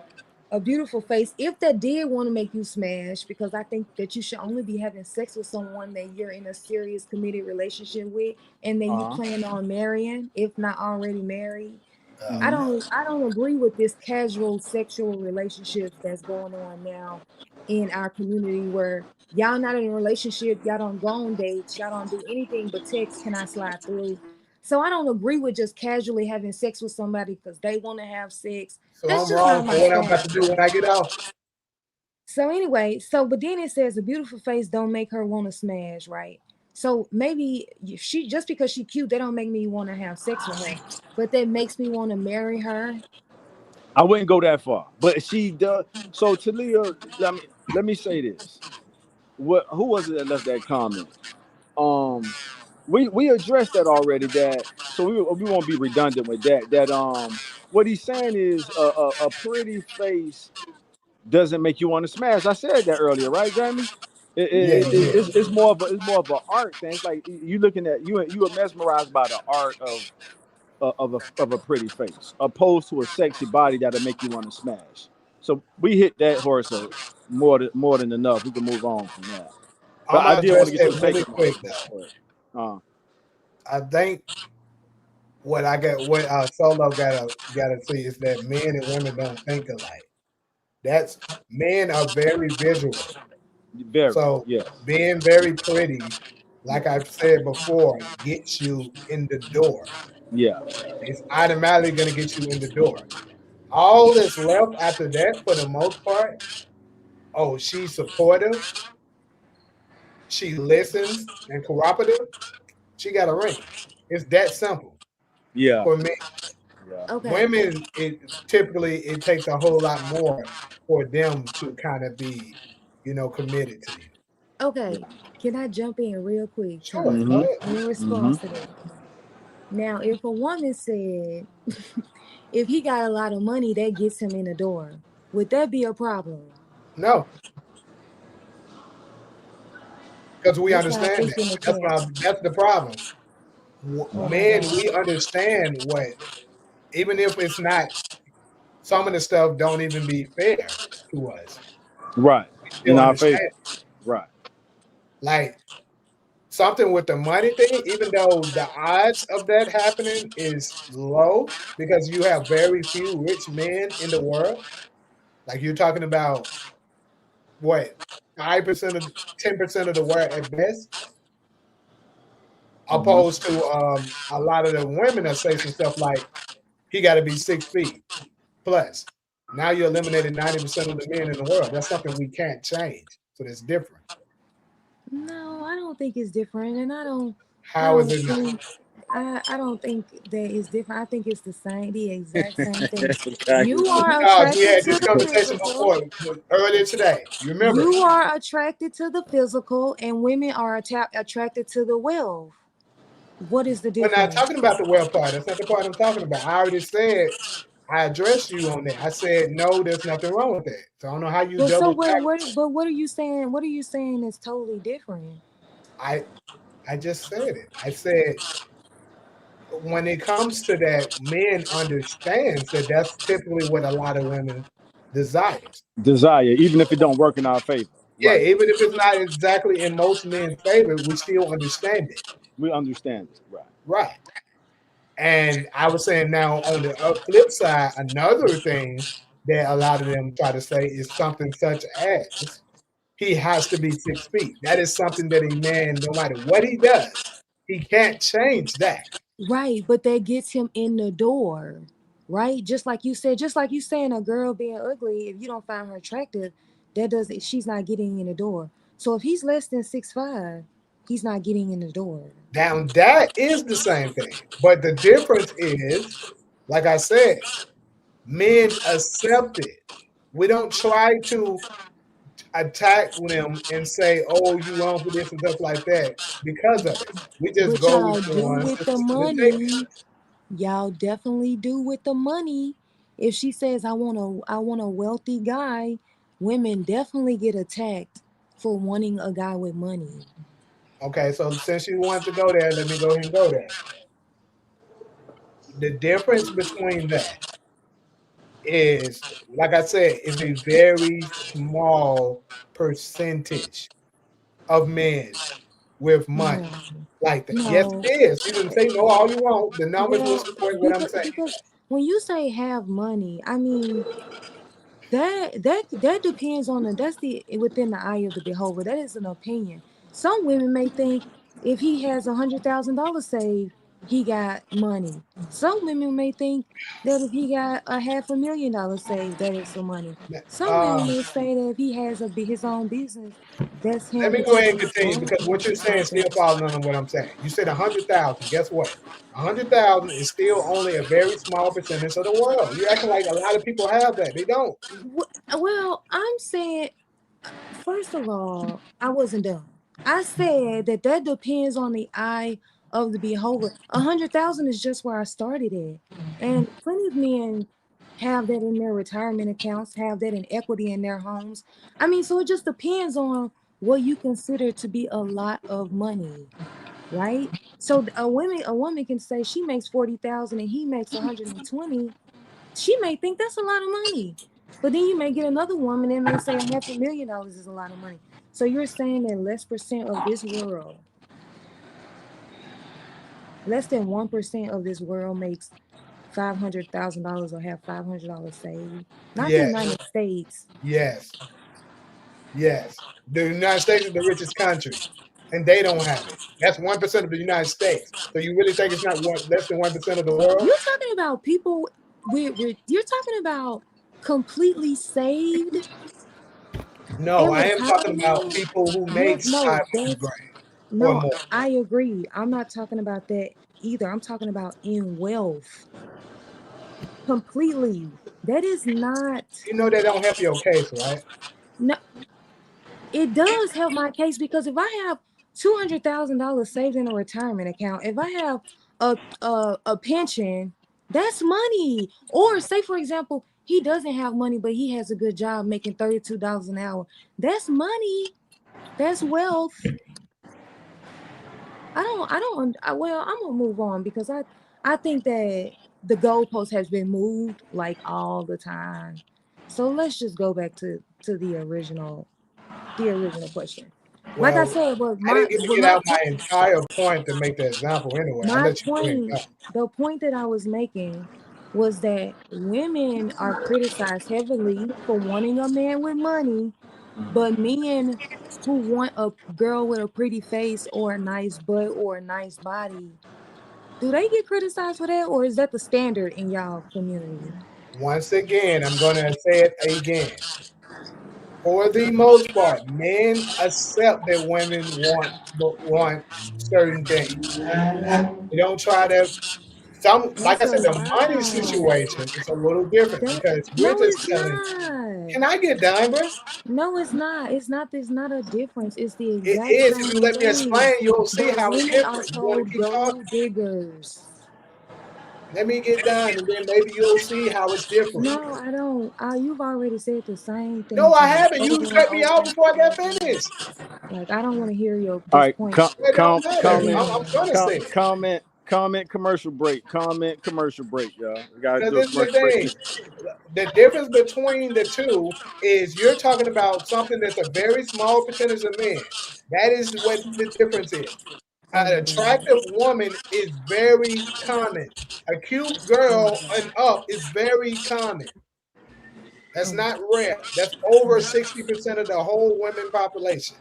Speaker 3: a beautiful face, if that did want to make you smash, because I think that you should only be having sex with someone that you're in a serious committed relationship with and then you
Speaker 2: Uh huh.
Speaker 3: plan on marrying, if not already married. I
Speaker 2: Hmm.
Speaker 3: don't I don't agree with this casual sexual relationships that's going on now in our community where y'all not in a relationship, y'all don't go on dates, y'all don't do anything but text, can I slide through? So I don't agree with just casually having sex with somebody because they want to have sex.
Speaker 1: So
Speaker 3: That's
Speaker 1: I'm
Speaker 3: just
Speaker 1: wrong
Speaker 3: not
Speaker 1: for
Speaker 3: my
Speaker 1: what I'm
Speaker 3: style.
Speaker 1: about to do when I get off.
Speaker 3: So anyway, but then it says a beautiful face don't make her want to smash, right? So maybe she just because she cute, that don't make me want to have sex with her, but that makes me want to marry her.
Speaker 2: I wouldn't go that far, but she does. So Talia, let me say this. Who was it that left that comment? Um, we addressed that already. That so we won't be redundant with that. What he's saying is a pretty face doesn't make you want to smash. I said that earlier, right, Jamie?
Speaker 1: Yeah, yeah.
Speaker 2: It's more of an art thing. It's like you looking at you are mesmerized by the art of a pretty face, opposed to a sexy body that'll make you want to smash. So we hit that horse more than enough. We can move on from that.
Speaker 1: I'm
Speaker 2: But I
Speaker 1: gonna
Speaker 2: did want
Speaker 1: address
Speaker 2: to get your
Speaker 1: that
Speaker 2: take
Speaker 1: really
Speaker 2: on
Speaker 1: quick
Speaker 2: that.
Speaker 1: though.
Speaker 2: Uh,
Speaker 1: I think what Solo gotta see is that men and women don't think alike. That's Men are very visual.
Speaker 2: very,
Speaker 1: So
Speaker 2: yes,
Speaker 1: being very pretty,
Speaker 2: yeah,
Speaker 1: like I've said before, gets you in the door.
Speaker 2: yeah,
Speaker 1: It's automatically gonna get you in the door. All that's left after that, for the most part, oh, she's supportive, she listens and cooperative, she got a ring. It's that simple
Speaker 2: yeah,
Speaker 1: for me.
Speaker 2: yeah.
Speaker 3: Okay.
Speaker 1: Women, it takes a whole lot more for them to kind of be, committed to you.
Speaker 3: Okay. Can I jump in real quick,
Speaker 1: Sure,
Speaker 3: Tom,
Speaker 1: go
Speaker 2: Mm-hmm.
Speaker 1: ahead.
Speaker 3: in
Speaker 2: Mm-hmm.
Speaker 3: response to that? Now, if a woman said, if he got a lot of money, that gets him in the door, would that be a problem?
Speaker 1: No, because we
Speaker 3: What y'all
Speaker 1: understand
Speaker 3: think
Speaker 1: that.
Speaker 3: in the
Speaker 1: That's
Speaker 3: chat?
Speaker 1: why that's the problem.
Speaker 3: Oh my
Speaker 1: Men,
Speaker 3: God.
Speaker 1: we understand what, even if it's not, some of the stuff don't even be fair to us.
Speaker 2: Right.
Speaker 1: We
Speaker 2: In
Speaker 1: still
Speaker 2: our favor.
Speaker 1: understand.
Speaker 2: Right.
Speaker 1: Like something with the money thing, even though the odds of that happening is low because you have very few rich men in the world. Like you're talking about what, 5% of 10% of the world at best,
Speaker 2: Mm-hmm.
Speaker 1: opposed to a lot of the women that say some stuff like he got to be 6 feet plus. Now you eliminated 90% of the men in the world. That's something we can't change. So that's different.
Speaker 3: No, I don't think it's different, and I
Speaker 1: How is
Speaker 3: don't
Speaker 1: it not?
Speaker 3: think, I don't think that it's different. I think it's the exact same thing.
Speaker 2: Okay.
Speaker 3: You are
Speaker 1: Because we
Speaker 3: attracted
Speaker 1: had
Speaker 3: to
Speaker 1: this
Speaker 3: the
Speaker 1: conversation
Speaker 3: physical.
Speaker 1: before earlier today. You remember?
Speaker 3: You are attracted to the physical, and women are attracted to the wealth. What is the
Speaker 1: We're not
Speaker 3: difference?
Speaker 1: talking about the well part. That's not the part I'm talking about. I already said, I addressed you on that. I said no, there's nothing wrong with that. So I don't know how you
Speaker 3: But so
Speaker 1: double
Speaker 3: what?
Speaker 1: back.
Speaker 3: What are you saying? What are you saying is totally different?
Speaker 1: I I just said it. I said when it comes to that, men understands that that's typically what a lot of women desires.
Speaker 2: Desire, even if it don't work in our favor.
Speaker 1: Yeah,
Speaker 2: Right.
Speaker 1: even if it's not exactly in most men's favor, we still understand it.
Speaker 2: We understand it. Right.
Speaker 1: Right. And I was saying now on the flip side, another thing that a lot of them try to say is something such as he has to be 6 feet. That is something that a man, no matter what he does, he can't change that.
Speaker 3: Right, but that gets him in the door. Right? Just like you said, just like you saying a girl being ugly, if you don't find her attractive, that doesn't she's not getting in the door. So if he's less than 6'5", he's not getting in the door.
Speaker 1: Now that is the same thing. But the difference is, like I said, men accept it. We don't try to attack them and say, oh, you wrong for this and stuff like that because of it. We just
Speaker 3: But
Speaker 1: go with
Speaker 3: y'all
Speaker 1: the
Speaker 3: do
Speaker 1: ones
Speaker 3: with
Speaker 1: that
Speaker 3: the
Speaker 1: facilitate.
Speaker 3: money. Y'all definitely do with the money. If she says I want a wealthy guy, women definitely get attacked for wanting a guy with money.
Speaker 1: Okay, so since you want to go there, let me go ahead and go there. The difference between that is, like I said, is a very small percentage of men with
Speaker 3: No,
Speaker 1: money like that. Yes,
Speaker 3: no.
Speaker 1: it is. You can say no all you want. The numbers will
Speaker 3: Well,
Speaker 1: support what I'm saying.
Speaker 3: because when you say have money, I mean that depends on that's the within the eye of the beholder. That is an opinion. Some women may think if he has $100,000 saved, he got money. Some women may think that if he got a $500,000 saved, that is some money. Some women
Speaker 1: Um,
Speaker 3: may say that if he has his own business, that's
Speaker 1: Let
Speaker 3: him
Speaker 1: me go ahead
Speaker 3: becoming
Speaker 1: and continue
Speaker 3: wealthy
Speaker 1: because what you're
Speaker 3: and stuff
Speaker 1: saying
Speaker 3: like
Speaker 1: still
Speaker 3: that.
Speaker 1: falls under what I'm saying. You said 100,000. Guess what? 100,000 is still only a very small percentage of the world. You're acting like a lot of people have that. They don't.
Speaker 3: Well, I'm saying, first of all, I wasn't done. I said that depends on the eye of the beholder. 100,000 is just where I started at, and plenty of men have that in their retirement accounts, have that in equity in their homes. I mean, so it just depends on what you consider to be a lot of money, right? So a woman can say she makes 40,000 and he makes 120. She may think that's a lot of money, but then you may get another woman that may say $500,000 is a lot of money. So you're saying that less of this world, less than 1% of this world makes $500,000 or have $500 saved? Not the United States.
Speaker 1: Yes. The United States is the richest country, and they don't have it. That's 1% of the United States. So you really think it's not less than 1% of the world?
Speaker 3: You're talking about people. You're talking about completely saved.
Speaker 1: No, I am talking about people who make
Speaker 3: No,
Speaker 1: 500 grand or
Speaker 3: no.
Speaker 1: more.
Speaker 3: I agree. I'm not talking about that either. I'm talking about in wealth. Completely. That is not.
Speaker 1: You know they don't help your case, right?
Speaker 3: No, it does help my case, because if I have $200,000 saved in a retirement account, if I have a pension, that's money. Or say, for example, he doesn't have money, but he has a good job making $32 an hour. That's money. That's wealth. Well, I'm gonna move on, because I think that the goalpost has been moved like all the time. So let's just go back to the original question. Like I
Speaker 1: Well,
Speaker 3: said,
Speaker 1: I didn't get to get out my entire point to make the example anyway. I'll let you bring it up.
Speaker 3: the point that I was making was that women are criticized heavily for wanting a man with money, but men who want a girl with a pretty face or a nice butt or a nice body, do they get criticized for that, or is that the standard in y'all community?
Speaker 1: Once again, I'm going to say it again. For the most part, men accept that women want certain things. They don't try to. Like I said, the money situation is a little different, because we're
Speaker 3: No,
Speaker 1: just
Speaker 3: it's
Speaker 1: telling.
Speaker 3: not.
Speaker 1: Can I get done, bro?
Speaker 3: No, it's not. It's not. There's not a difference. It's the
Speaker 1: It
Speaker 3: exact
Speaker 1: is. If
Speaker 3: same
Speaker 1: you let me
Speaker 3: thing.
Speaker 1: explain, you'll see
Speaker 3: But
Speaker 1: how it's
Speaker 3: women are
Speaker 1: different. You want to
Speaker 3: told
Speaker 1: keep
Speaker 3: gold
Speaker 1: talking?
Speaker 3: diggers.
Speaker 1: Let me get done, and then maybe you'll see how it's different.
Speaker 3: No, I don't. You've already said the same thing.
Speaker 1: No,
Speaker 3: to
Speaker 1: I
Speaker 3: me
Speaker 1: haven't. You
Speaker 3: over and
Speaker 1: cut me
Speaker 3: over
Speaker 1: out before I got
Speaker 3: and over.
Speaker 1: finished.
Speaker 3: Like, I don't want to hear your
Speaker 2: All right,
Speaker 3: point.
Speaker 1: It don't matter. I'm gonna say it.
Speaker 2: comment, commercial break. Comment, commercial break, y'all. We gotta
Speaker 1: Because
Speaker 2: do a
Speaker 1: this is the
Speaker 2: commercial break.
Speaker 1: thing. The difference between the two is you're talking about something that's a very small percentage of men. That is what the difference is. An attractive woman is very common. A cute girl and up is very common. That's not rare. That's over 60% of the whole women population.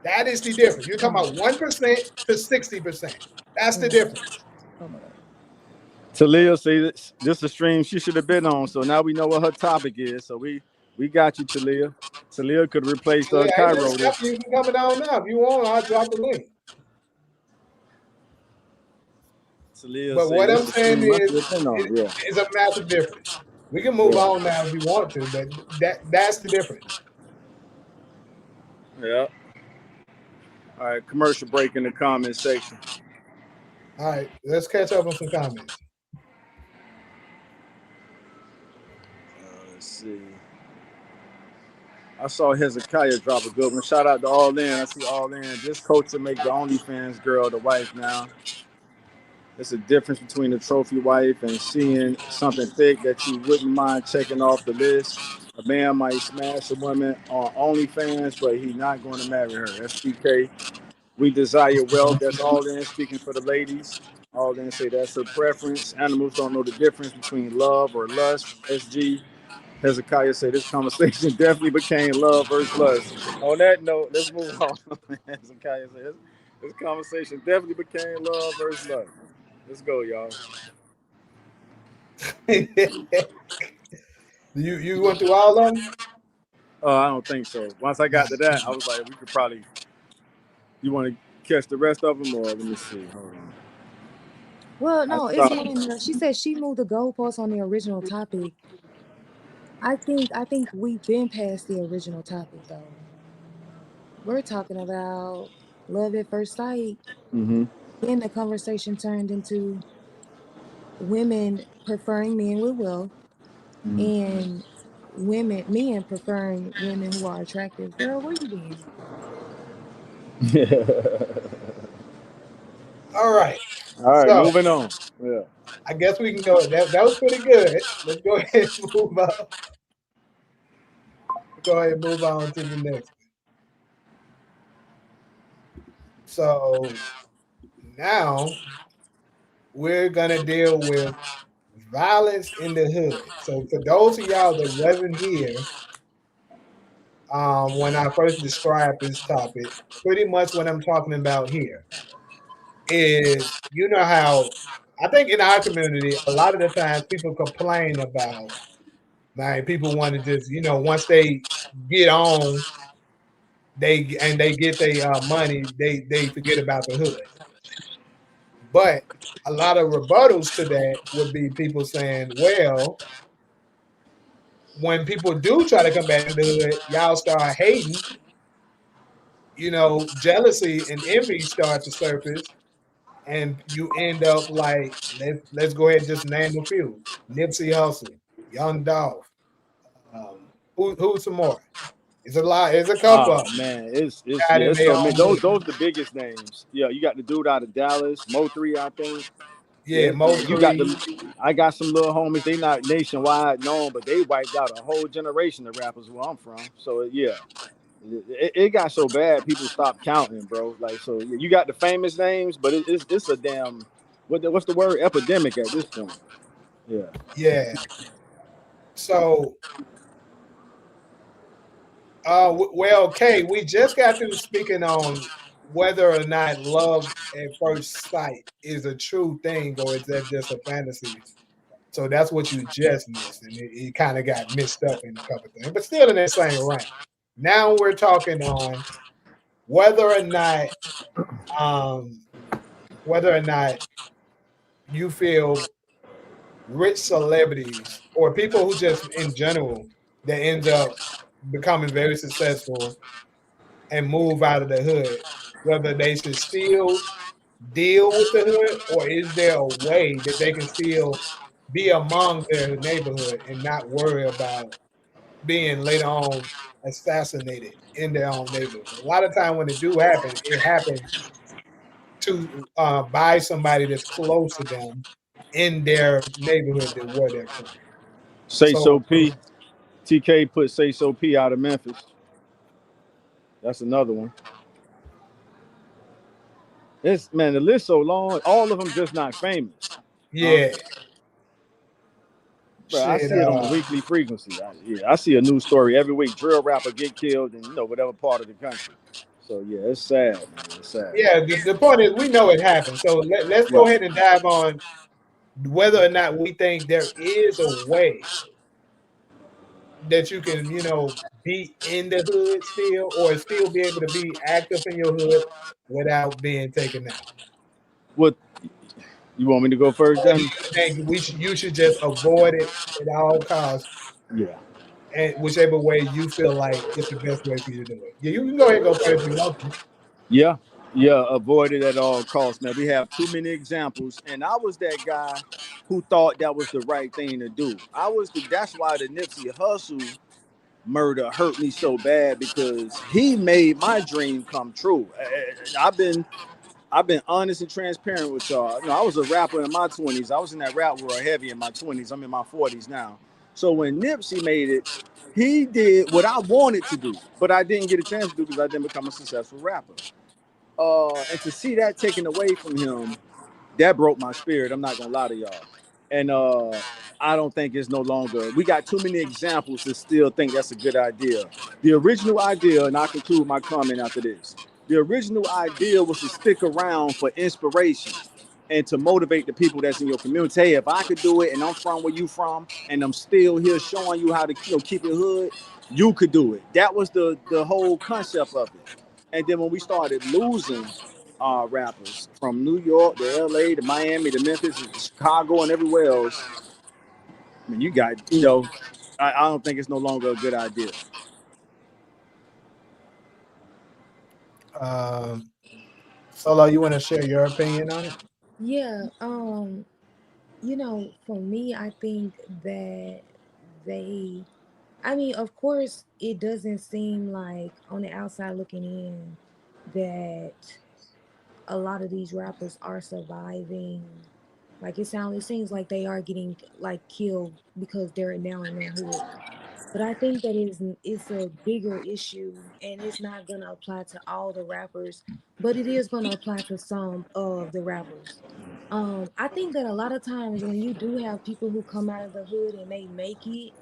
Speaker 1: That is the difference. You're talking about 1% to 60%. That's the difference.
Speaker 3: Oh my God.
Speaker 2: Talia, see this is a stream she should have been on. So now we know what her topic is. So we got you, Talia. Talia could replace
Speaker 1: Yeah, I ain't gonna
Speaker 2: Cairo.
Speaker 1: stop you from coming on now. If you want, I'll drop the link.
Speaker 2: Talia,
Speaker 1: But what I'm saying is,
Speaker 2: yeah.
Speaker 1: it's a massive difference. We can move on now if you want to, but that's the difference.
Speaker 2: Yeah. All right, commercial break in the comment section.
Speaker 1: All right, let's catch up on some comments.
Speaker 2: Let's see. I saw Hezekiah drop a good one. Shout out to All In. I see All In. This coach to make the OnlyFans girl the wife now. There's a difference between a trophy wife and seeing something thick that you wouldn't mind checking off the list. A man might smash a woman on OnlyFans, but he's not going to marry her. That's PK. We desire wealth. That's All In speaking for the ladies. All In say that's her preference. Animals don't know the difference between love or lust. SG. Hezekiah said this conversation definitely became love versus lust. On that note, let's move on. Hezekiah said this conversation definitely became love versus lust. Let's go, y'all.
Speaker 1: You went through all of them?
Speaker 2: I don't think so. Once I got to that, I was like, we could probably. You want to catch the rest of them, or let me see. Hold on.
Speaker 3: Well, no, it's one in there. She said she moved the goalposts on the original topic. I think we've been past the original topic though. We're talking about love at first sight.
Speaker 2: Mm-hmm.
Speaker 3: Then the conversation turned into women preferring men with wealth, and men preferring women who are attractive. Girl, where you been?
Speaker 1: All right.
Speaker 2: All right,
Speaker 1: So
Speaker 2: moving on. Yeah.
Speaker 1: I guess we can go. That was pretty good. Let's go ahead and move on. Go ahead and move on to the next. So now we're gonna deal with violence in the hood. So for those of y'all that wasn't here, when I first described this topic, pretty much what I'm talking about here is, you know how I think in our community, a lot of the times people complain about, like, people want to just, once they get on, they get their money, they forget about the hood. But a lot of rebuttals to that would be people saying, well, when people do try to come back to the hood, y'all start hating, jealousy and envy start to surface, and you end up like, let's go ahead and just name a few: Nipsey Hussle, Young Dolph. Who's some more? It's a lot. It's a couple of them.
Speaker 2: Man, it's
Speaker 1: Got
Speaker 2: yeah,
Speaker 1: in
Speaker 2: it's
Speaker 1: their
Speaker 2: so many.
Speaker 1: own
Speaker 2: Those
Speaker 1: movement.
Speaker 2: the biggest names. Yeah, you got the dude out of Dallas, Mo3, I think.
Speaker 1: Yeah,
Speaker 2: Yeah, man, you got
Speaker 1: Mo3.
Speaker 2: I got some little homies. They not nationwide known, but they wiped out a whole generation of rappers where I'm from. So yeah, it got so bad people stopped counting, bro. Like, so you got the famous names, but it's a damn what's the word, epidemic at this point. Yeah.
Speaker 1: Yeah. So, well, Kay, we just got through speaking on whether or not love at first sight is a true thing, or is that just a fantasy. So that's what you just missed, and it kind of got mixed up in a couple things, but still in that same range. Now we're talking on whether or not, um, whether or not you feel rich celebrities or people who just in general that ends up becoming very successful and move out of the hood, whether they should still deal with the hood, or is there a way that they can still be among their neighborhood and not worry about being later on assassinated in their own neighborhood. A lot of time when it do happen, it happens to by somebody that's close to them in their neighborhood that where they're from.
Speaker 2: Say
Speaker 1: So
Speaker 2: so P. TK put Say So P out of Memphis. That's another one. It's man, the list so long. All of them just not famous. Huh?
Speaker 1: yeah,
Speaker 2: Bro, I
Speaker 1: shit.
Speaker 2: see it on a weekly frequency. I see a news story every week. Drill rapper get killed in whatever part of the country. So yeah, it's sad, man. It's sad.
Speaker 1: Yeah, the point is we know it happened. So let's go
Speaker 2: Right.
Speaker 1: ahead and dive on whether or not we think there is a way that you can, be in the hood still, or still be able to be active in your hood without being taken out.
Speaker 2: What you want me to go first,
Speaker 1: Or do
Speaker 2: then?
Speaker 1: you think you should just avoid it at all costs,
Speaker 2: Yeah.
Speaker 1: and whichever way you feel like it's the best way for you to do it? Yeah, you can go ahead and go first if you want to.
Speaker 2: Yeah. Yeah. Avoid it at all costs, man. We have too many examples. And I was that guy who thought that was the right thing to do. That's why the Nipsey Hussle murder hurt me so bad, because he made my dream come true. I've been honest and transparent with y'all. I was a rapper in my 20s. I was in that rap world heavy in my 20s. I'm in my 40s now. So when Nipsey made it, he did what I wanted to do, but I didn't get a chance to do because I didn't become a successful rapper. And to see that taken away from him, that broke my spirit. I'm not gonna lie to y'all. And I don't think it's no longer. We got too many examples to still think that's a good idea. The original idea, and I'll conclude my comment after this. The original idea was to stick around for inspiration and to motivate the people that's in your community. Hey, if I could do it, and I'm from where you from, and I'm still here showing you how to keep it hood, you could do it. That was the whole concept of it. And then when we started losing rappers from New York to LA to Miami to Memphis to Chicago and everywhere else, I mean, you got, I don't think it's no longer a good idea.
Speaker 1: Solo, you want to share your opinion on it?
Speaker 3: Yeah, for me, I think that they, I mean, of course, it doesn't seem like on the outside looking in that a lot of these rappers are surviving. Like it seems like they are getting like killed because they're now in their hood. But I think that it's a bigger issue, and it's not gonna apply to all the rappers, but it is gonna apply to some of the rappers. I think that a lot of times when you do have people who come out of the hood and they make it,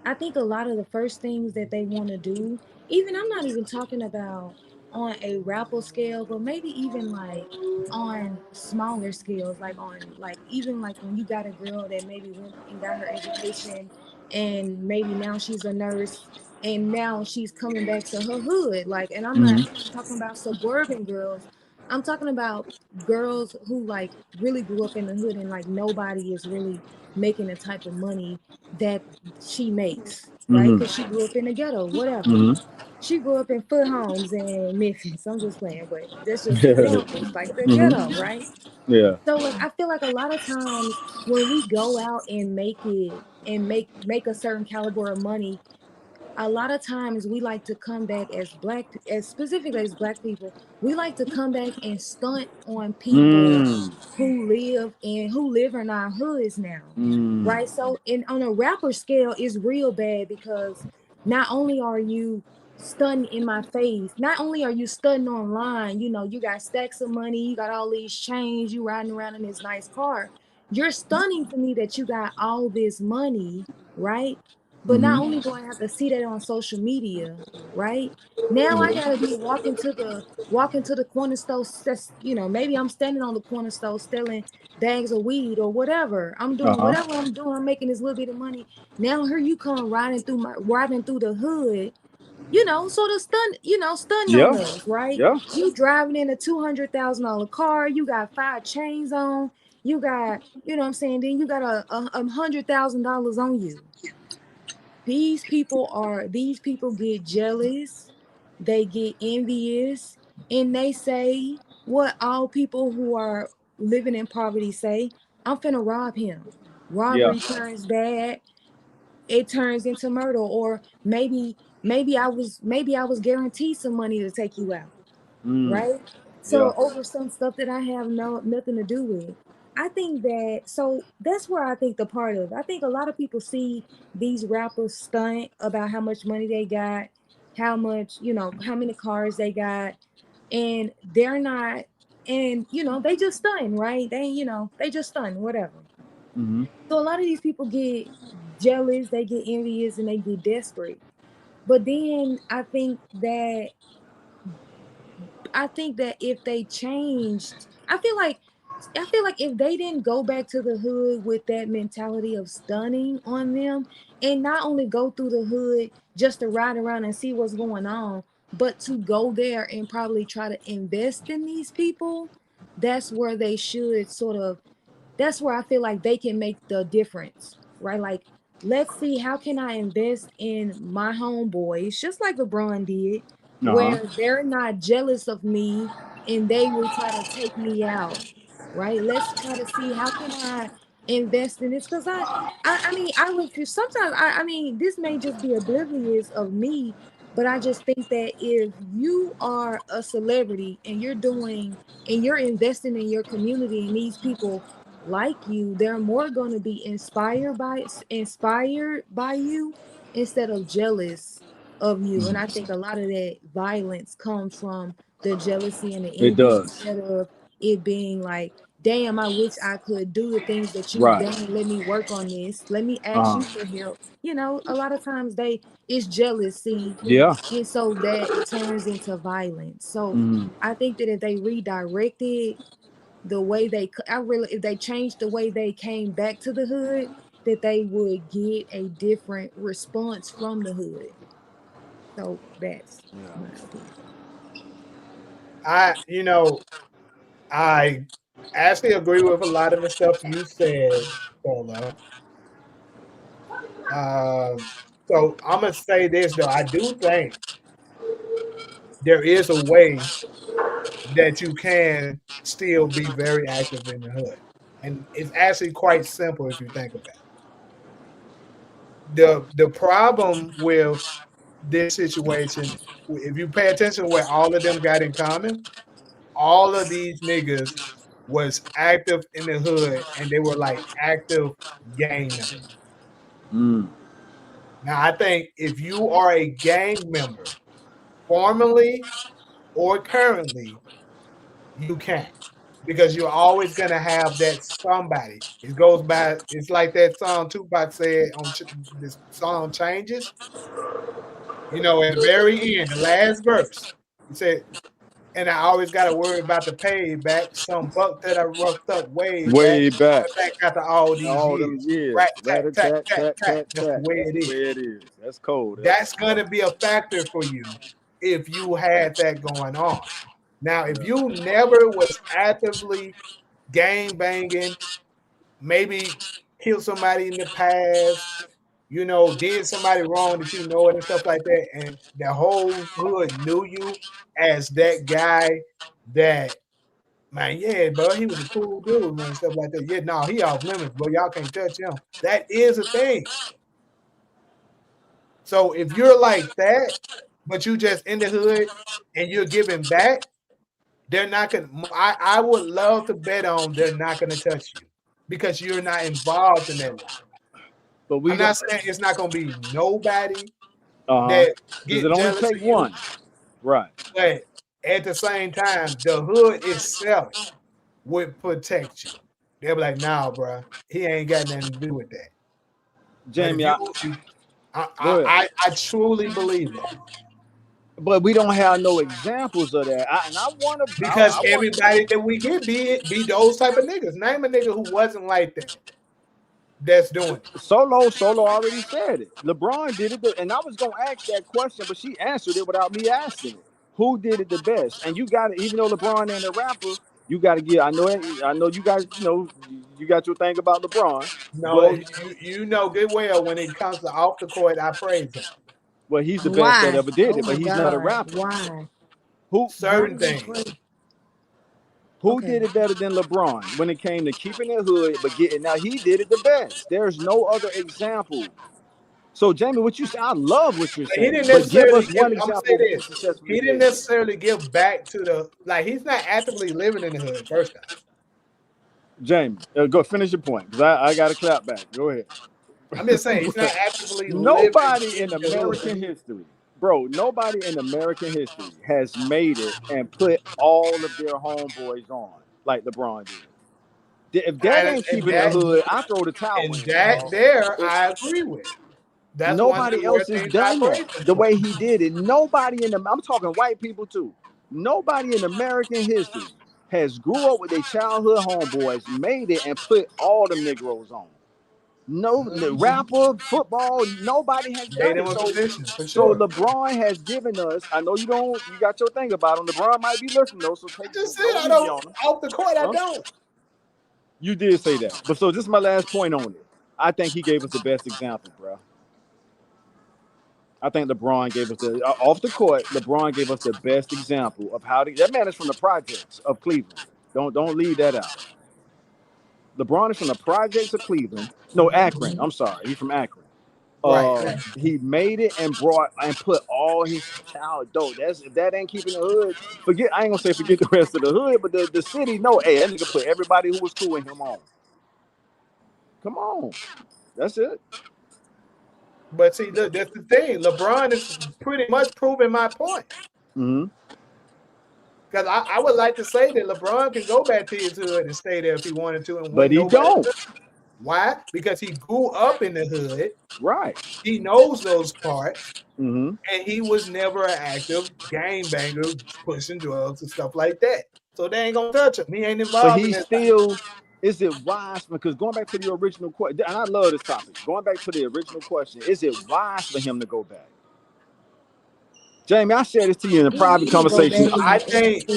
Speaker 3: I think a lot of the first things that they want to do, even I'm not even talking about on a rapper scale, but maybe even like on smaller scales, like on like even like when you got a girl that maybe went and got her education and maybe now she's a nurse and now she's coming back to her hood. Like, and I'm not
Speaker 2: Mm-hmm.
Speaker 3: even talking about suburban girls. I'm talking about girls who like really grew up in the hood and like nobody is really making the type of money that she makes, right?
Speaker 2: Mm-hmm.
Speaker 3: Because she grew up in the ghetto, whatever.
Speaker 2: Mm-hmm.
Speaker 3: She grew up in foot homes in Memphis. I'm just playing, but that's just examples, like the ghetto,
Speaker 2: Mm-hmm.
Speaker 3: right?
Speaker 2: Yeah.
Speaker 3: So like I feel like a lot of times when we go out and make it and make a certain caliber of money, a lot of times we like to come back as as specifically as black people, we like to come back and stunt on people
Speaker 2: Mm.
Speaker 3: who live in our hoods now,
Speaker 2: Mm.
Speaker 3: right? So in on a rapper scale it's real bad because not only are you stunting in my face, not only are you stunting online, you know, you got stacks of money, you got all these chains, you riding around in this nice car, you're stunning to me that you got all this money, right? But not
Speaker 2: Mm-hmm.
Speaker 3: only do I have to see that on social media, right? Now I gotta be walking to the corner store. You know, maybe I'm standing on the corner store selling bags of weed or whatever. I'm doing
Speaker 2: Uh-huh.
Speaker 3: whatever I'm doing. I'm making this little bit of money. Now here you come riding through the hood, you know, sort of stunning on
Speaker 2: Yeah.
Speaker 3: us, right?
Speaker 2: Yeah.
Speaker 3: You driving in a $200,000 car, you got 5 chains on, you got, you know what I'm saying, then you got a $100,000 on you. These people get jealous, they get envious, and they say what all people who are living in poverty say: I'm finna rob him.
Speaker 2: Yeah.
Speaker 3: Robbery turns bad, it turns into murder. Or maybe I was guaranteed some money to take you out,
Speaker 2: Mm.
Speaker 3: right?
Speaker 2: Yeah.
Speaker 3: So over some stuff that I have nothing to do with. I think that so that's where I think the part of I think a lot of people see these rappers stunt about how much money they got, how much, you know, how many cars they got, and they're not, and you know, they just stunt, right? They, you know, they just stunt, whatever.
Speaker 2: Mm-hmm.
Speaker 3: So a lot of these people get jealous, they get envious, and they get desperate. But then I think that if they changed, I feel like if they didn't go back to the hood with that mentality of stunning on them and not only go through the hood just to ride around and see what's going on, but to go there and probably try to invest in these people, that's where they should sort of that's where I feel like they can make the difference, right? Like, let's see, how can I invest in my homeboys, just like LeBron did,
Speaker 2: Uh-huh.
Speaker 3: where they're not jealous of me and they will try to take me out, right? Let's try to see how can I invest in this because I mean I refuse sometimes I mean this may just be oblivious of me, but I just think that if you are a celebrity and you're investing in your community and these people like you, they're more going to be inspired by you instead of jealous of you. And I think a lot of that violence comes from the jealousy and the
Speaker 2: It
Speaker 3: envy
Speaker 2: does.
Speaker 3: instead of it being like, damn, I wish I could do the things that you've
Speaker 2: Right.
Speaker 3: done. Let me work on this. Let me ask
Speaker 2: Uh-huh.
Speaker 3: you for help. You know, a lot of times it's jealousy,
Speaker 2: Yeah.
Speaker 3: and so that turns into violence. So
Speaker 2: Mm-hmm.
Speaker 3: I think that if they redirected the way I really, if they changed the way they came back to the hood, that they would get a different response from the hood. So that's my opinion.
Speaker 1: You know, I actually agree with a lot of the stuff you said, Polo. So I'm gonna say this though. I do think there is a way that you can still be very active in the hood, and it's actually quite simple if you think about it. The problem with this situation, if you pay attention to what all of them got in common, all of these niggas was active in the hood and they were like active gang members. Now, I think if you are a gang member, formerly or currently, you can't. Because you're always gonna have that somebody. It goes by. It's like that song Tupac said on this song Changes. You know, at the very end, the last verse, he said, "And I always got to worry about the payback. Some buck that I roughed up way
Speaker 2: Way back.
Speaker 1: after all these
Speaker 2: All
Speaker 1: years.
Speaker 2: them years.
Speaker 1: Rat, tat,
Speaker 2: Rat,
Speaker 1: tat,
Speaker 2: tat,
Speaker 1: tat,
Speaker 2: tat,
Speaker 1: tat.
Speaker 2: tat,
Speaker 1: That's the
Speaker 2: tat.
Speaker 1: way it
Speaker 2: That's
Speaker 1: is.
Speaker 2: the way it is. That's cold.
Speaker 1: That's gonna be a factor for you if you had that going on. Now, if you never was actively gang banging, maybe killed somebody in the past, you know, did somebody wrong that you know it and stuff like that, and the whole hood knew you as that guy that, man, yeah, bro, he was a cool dude, man, stuff like that. Yeah, no, he off limits, bro. Y'all can't touch him. That is a thing. So if you're like that, but you just in the hood and you're giving back, they're not gonna. I would love to bet on they're not gonna touch you because you're not involved in that life.
Speaker 2: But
Speaker 1: I'm not saying it's not gonna be nobody that
Speaker 2: does
Speaker 1: get
Speaker 2: it only
Speaker 1: jealous
Speaker 2: take
Speaker 1: of you,
Speaker 2: one? Right.
Speaker 1: but at the same time, the hood itself would protect you. They'll be like, nah, bro, he ain't got nothing to do with that.
Speaker 2: Jamie,
Speaker 1: but
Speaker 2: go ahead.
Speaker 1: I truly believe that.
Speaker 2: But we don't have no examples of that. I want to
Speaker 1: Because everybody that we get be those type of niggas. Name a nigga who wasn't like that. That's doing it.
Speaker 2: Solo already said it. LeBron did it, and I was gonna ask that question, but she answered it without me asking it. Who did it the best? And you got it. Even though LeBron ain't a rapper, you got to give. I know you guys. You know, you got your thing about LeBron.
Speaker 1: No,
Speaker 2: but
Speaker 1: you know good well when it comes to off the court, I praise him.
Speaker 2: Well, he's the best that ever did it, but he's not a rapper.
Speaker 3: Why?
Speaker 1: Certain things.
Speaker 2: Who did it better than LeBron when it came to keeping it hood, but getting now? He did it the best. There's no other example. So, Jamie, what you say? I love what you're saying.
Speaker 1: He didn't
Speaker 2: But give
Speaker 1: necessarily
Speaker 2: us one example of who
Speaker 1: this.
Speaker 2: successfully
Speaker 1: He didn't
Speaker 2: did it.
Speaker 1: necessarily give back to the he's not actively living in the hood. First time.
Speaker 2: Jamie, go finish your point because I got to clap back. Go ahead.
Speaker 1: I'm just saying he's not actively
Speaker 2: nobody in
Speaker 1: the
Speaker 2: American
Speaker 1: hood.
Speaker 2: history, bro. Nobody in American history has made it and put all of their homeboys on like LeBron did. If that ain't keeping the hood, I throw the towel in.
Speaker 1: I agree with. That's
Speaker 2: nobody else has done that the way he did it. Nobody I'm talking white people too. Nobody in American history has grew up with their childhood homeboys, made it, and put all them Negroes on. No rapper, football, nobody has done it. So LeBron has given us. I know you don't. You got your thing about him. LeBron might be listening though. So take.
Speaker 1: I just said I don't off the court. I don't.
Speaker 2: You did say that, but so this is my last point on it. I think he gave us the best example, bro. I think LeBron gave us the off the court. LeBron gave us the best example of how that man is from the projects of Cleveland. Don't leave that out. LeBron is from the projects of Cleveland. No, Akron. I'm sorry, he's from Akron.
Speaker 1: Right.
Speaker 2: He made it and brought and put all his child dope. If that ain't keeping the hood, forget. I ain't gonna say forget the rest of the hood, but the city. No, hey, that nigga put everybody who was cool with him on. Come on, that's it.
Speaker 1: But see, look, that's the thing. LeBron is pretty much proving my point. Because I would like to say that LeBron can go back to his hood and stay there if he wanted to,
Speaker 2: but he don't.
Speaker 1: Why? Because he grew up in the hood.
Speaker 2: Right.
Speaker 1: He knows those parts. And he was never an active gangbanger pushing drugs and stuff like that. So they ain't gonna touch him. He ain't involved.
Speaker 2: But he still. Is it wise? Because going back to the original question, and I love this topic. Going back to the original question, is it wise for him to go back? Jamie, I shared this to you in a private conversation.
Speaker 1: I think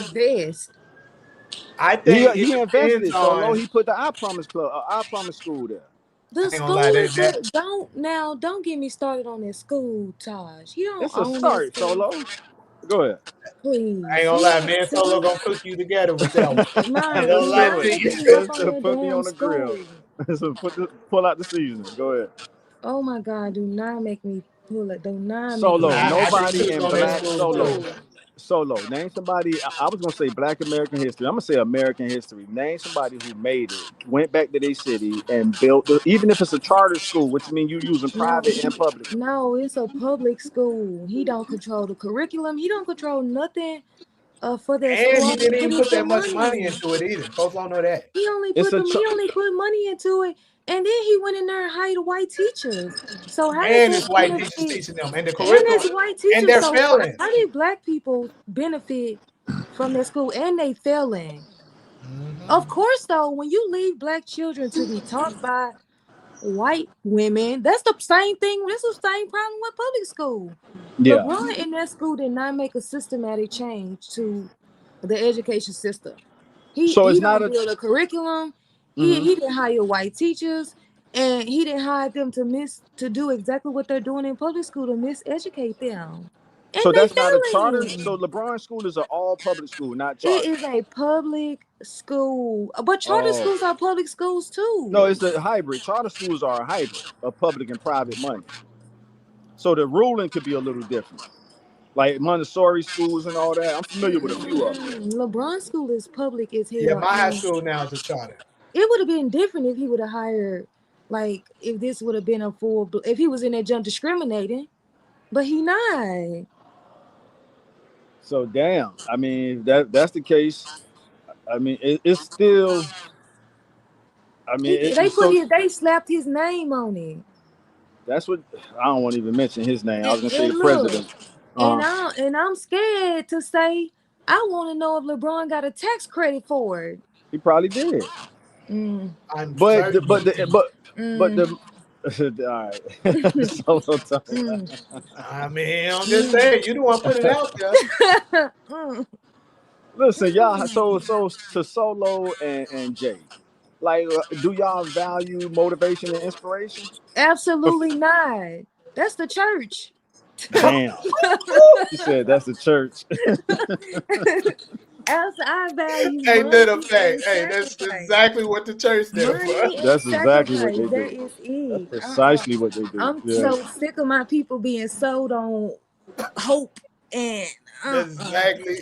Speaker 2: he invested. Solo. He put the I Promise Club, I Promise School there.
Speaker 3: The school don't get me started on that school, Taj. You don't.
Speaker 2: It's a start, Solo. Go ahead.
Speaker 3: Please.
Speaker 1: I ain't gonna lie, man. Solo gonna cook you together with that one.
Speaker 2: Put me on the grill. So pull out the seasoning. Go ahead.
Speaker 3: Oh my God! Do not make me Pull it. Do not make a
Speaker 2: Solo.
Speaker 1: I think he
Speaker 2: Nobody
Speaker 1: was
Speaker 2: in
Speaker 1: on that
Speaker 2: black
Speaker 1: school
Speaker 2: solo.
Speaker 1: too.
Speaker 2: Solo. Name somebody. I was gonna say Black American history. I'm gonna say American history. Name somebody who made it, went back to their city and built. Even if it's a charter school, which means you using
Speaker 3: No,
Speaker 2: private and public.
Speaker 3: no, it's a public school. He don't control the curriculum. He don't control nothing for that school.
Speaker 1: And
Speaker 3: All
Speaker 1: he
Speaker 3: he
Speaker 1: didn't
Speaker 3: put
Speaker 1: even
Speaker 3: is
Speaker 1: put
Speaker 3: the
Speaker 1: that much money
Speaker 3: money.
Speaker 1: into it either. Folks don't know that.
Speaker 2: It's a
Speaker 3: He only put money into it, and then he went in there and hired white teachers. So how did
Speaker 1: And
Speaker 3: that
Speaker 1: it's white teachers
Speaker 3: benefit?
Speaker 1: teaching them, and the
Speaker 3: And
Speaker 1: curriculum,
Speaker 3: it's white
Speaker 1: and
Speaker 3: teachers.
Speaker 1: they're
Speaker 3: So
Speaker 1: failing.
Speaker 3: how did black people benefit from that school and they failing? Of course, though, when you leave black children to be taught by white women, that's the same thing. This is the same problem with public school.
Speaker 2: yeah.
Speaker 3: LeBron in that school did not make a systematic change to the education system.
Speaker 2: So
Speaker 3: He
Speaker 2: it's not
Speaker 3: don't
Speaker 2: a.
Speaker 3: build a curriculum.
Speaker 2: Mhm.
Speaker 3: He didn't hire white teachers, and he didn't hire them to do exactly what they're doing in public school, to miseducate them. And
Speaker 2: So
Speaker 3: they
Speaker 2: that's not a charter.
Speaker 3: failing.
Speaker 2: So LeBron school is an all public school, not
Speaker 3: It
Speaker 2: charter.
Speaker 3: is a public school, but charter
Speaker 2: Oh
Speaker 3: schools are public schools
Speaker 2: no,
Speaker 3: too.
Speaker 2: it's a hybrid. Charter schools are a hybrid of public and private money. So the ruling could be a little different, like Montessori schools and all that. I'm familiar with a few of them.
Speaker 3: LeBron school is public as
Speaker 1: Yeah,
Speaker 3: hell,
Speaker 1: my high
Speaker 3: and
Speaker 1: school now is a charter.
Speaker 3: it would have been different if he would have hired, like, if this would have been a full, if he was in that jump discriminating, but he not.
Speaker 2: So damn. I mean, that's the case. I mean, it's still. I mean, so
Speaker 3: They slapped his name on it.
Speaker 2: that's what I don't want to even mention his name. I was gonna say
Speaker 3: And
Speaker 2: the
Speaker 3: look,
Speaker 2: president. Uh huh.
Speaker 3: and I'm scared to say. I want to know if LeBron got a tax credit for it.
Speaker 2: He probably did,
Speaker 3: Mm,
Speaker 1: I'm
Speaker 2: but
Speaker 1: certain he did.
Speaker 2: but
Speaker 3: mm,
Speaker 2: the. All right, solo time.
Speaker 3: mm,
Speaker 1: I mean, I'm just
Speaker 3: mm.
Speaker 1: saying, you the one put it out there.
Speaker 3: Mm,
Speaker 2: Listen, y'all.
Speaker 3: mm.
Speaker 2: So to Solo and Jay, like, do y'all value motivation and inspiration?
Speaker 3: Absolutely not. That's the church.
Speaker 2: Damn, she said that's the church.
Speaker 3: Else I value
Speaker 1: Ain't that a
Speaker 3: money and
Speaker 1: fact? Hey, that's
Speaker 3: sacrifice.
Speaker 1: exactly what the church there for.
Speaker 3: Money and
Speaker 2: That's exactly what
Speaker 3: sacrifice.
Speaker 2: they
Speaker 3: That
Speaker 2: do.
Speaker 3: is
Speaker 2: That's
Speaker 3: it.
Speaker 2: precisely what they do.
Speaker 3: I'm
Speaker 2: Yeah.
Speaker 3: so sick of my people being sold on hope and
Speaker 1: Exactly.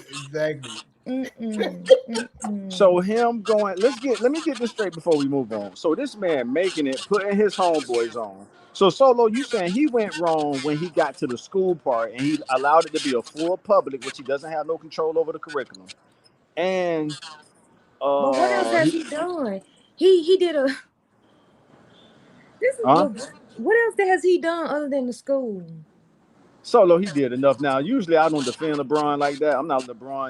Speaker 3: mm-mm, mm-mm.
Speaker 2: So him going, let me get this straight before we move on. So this man making it, putting his homeboys on. So Solo, you saying he went wrong when he got to the school part and he allowed it to be a full public, which he doesn't have no control over the curriculum. And
Speaker 3: But what else has
Speaker 2: he
Speaker 3: he done? He did a this is
Speaker 2: huh?
Speaker 3: what else has he done other than the school?
Speaker 2: Solo, he did enough. Now, usually I don't defend LeBron like that. I'm not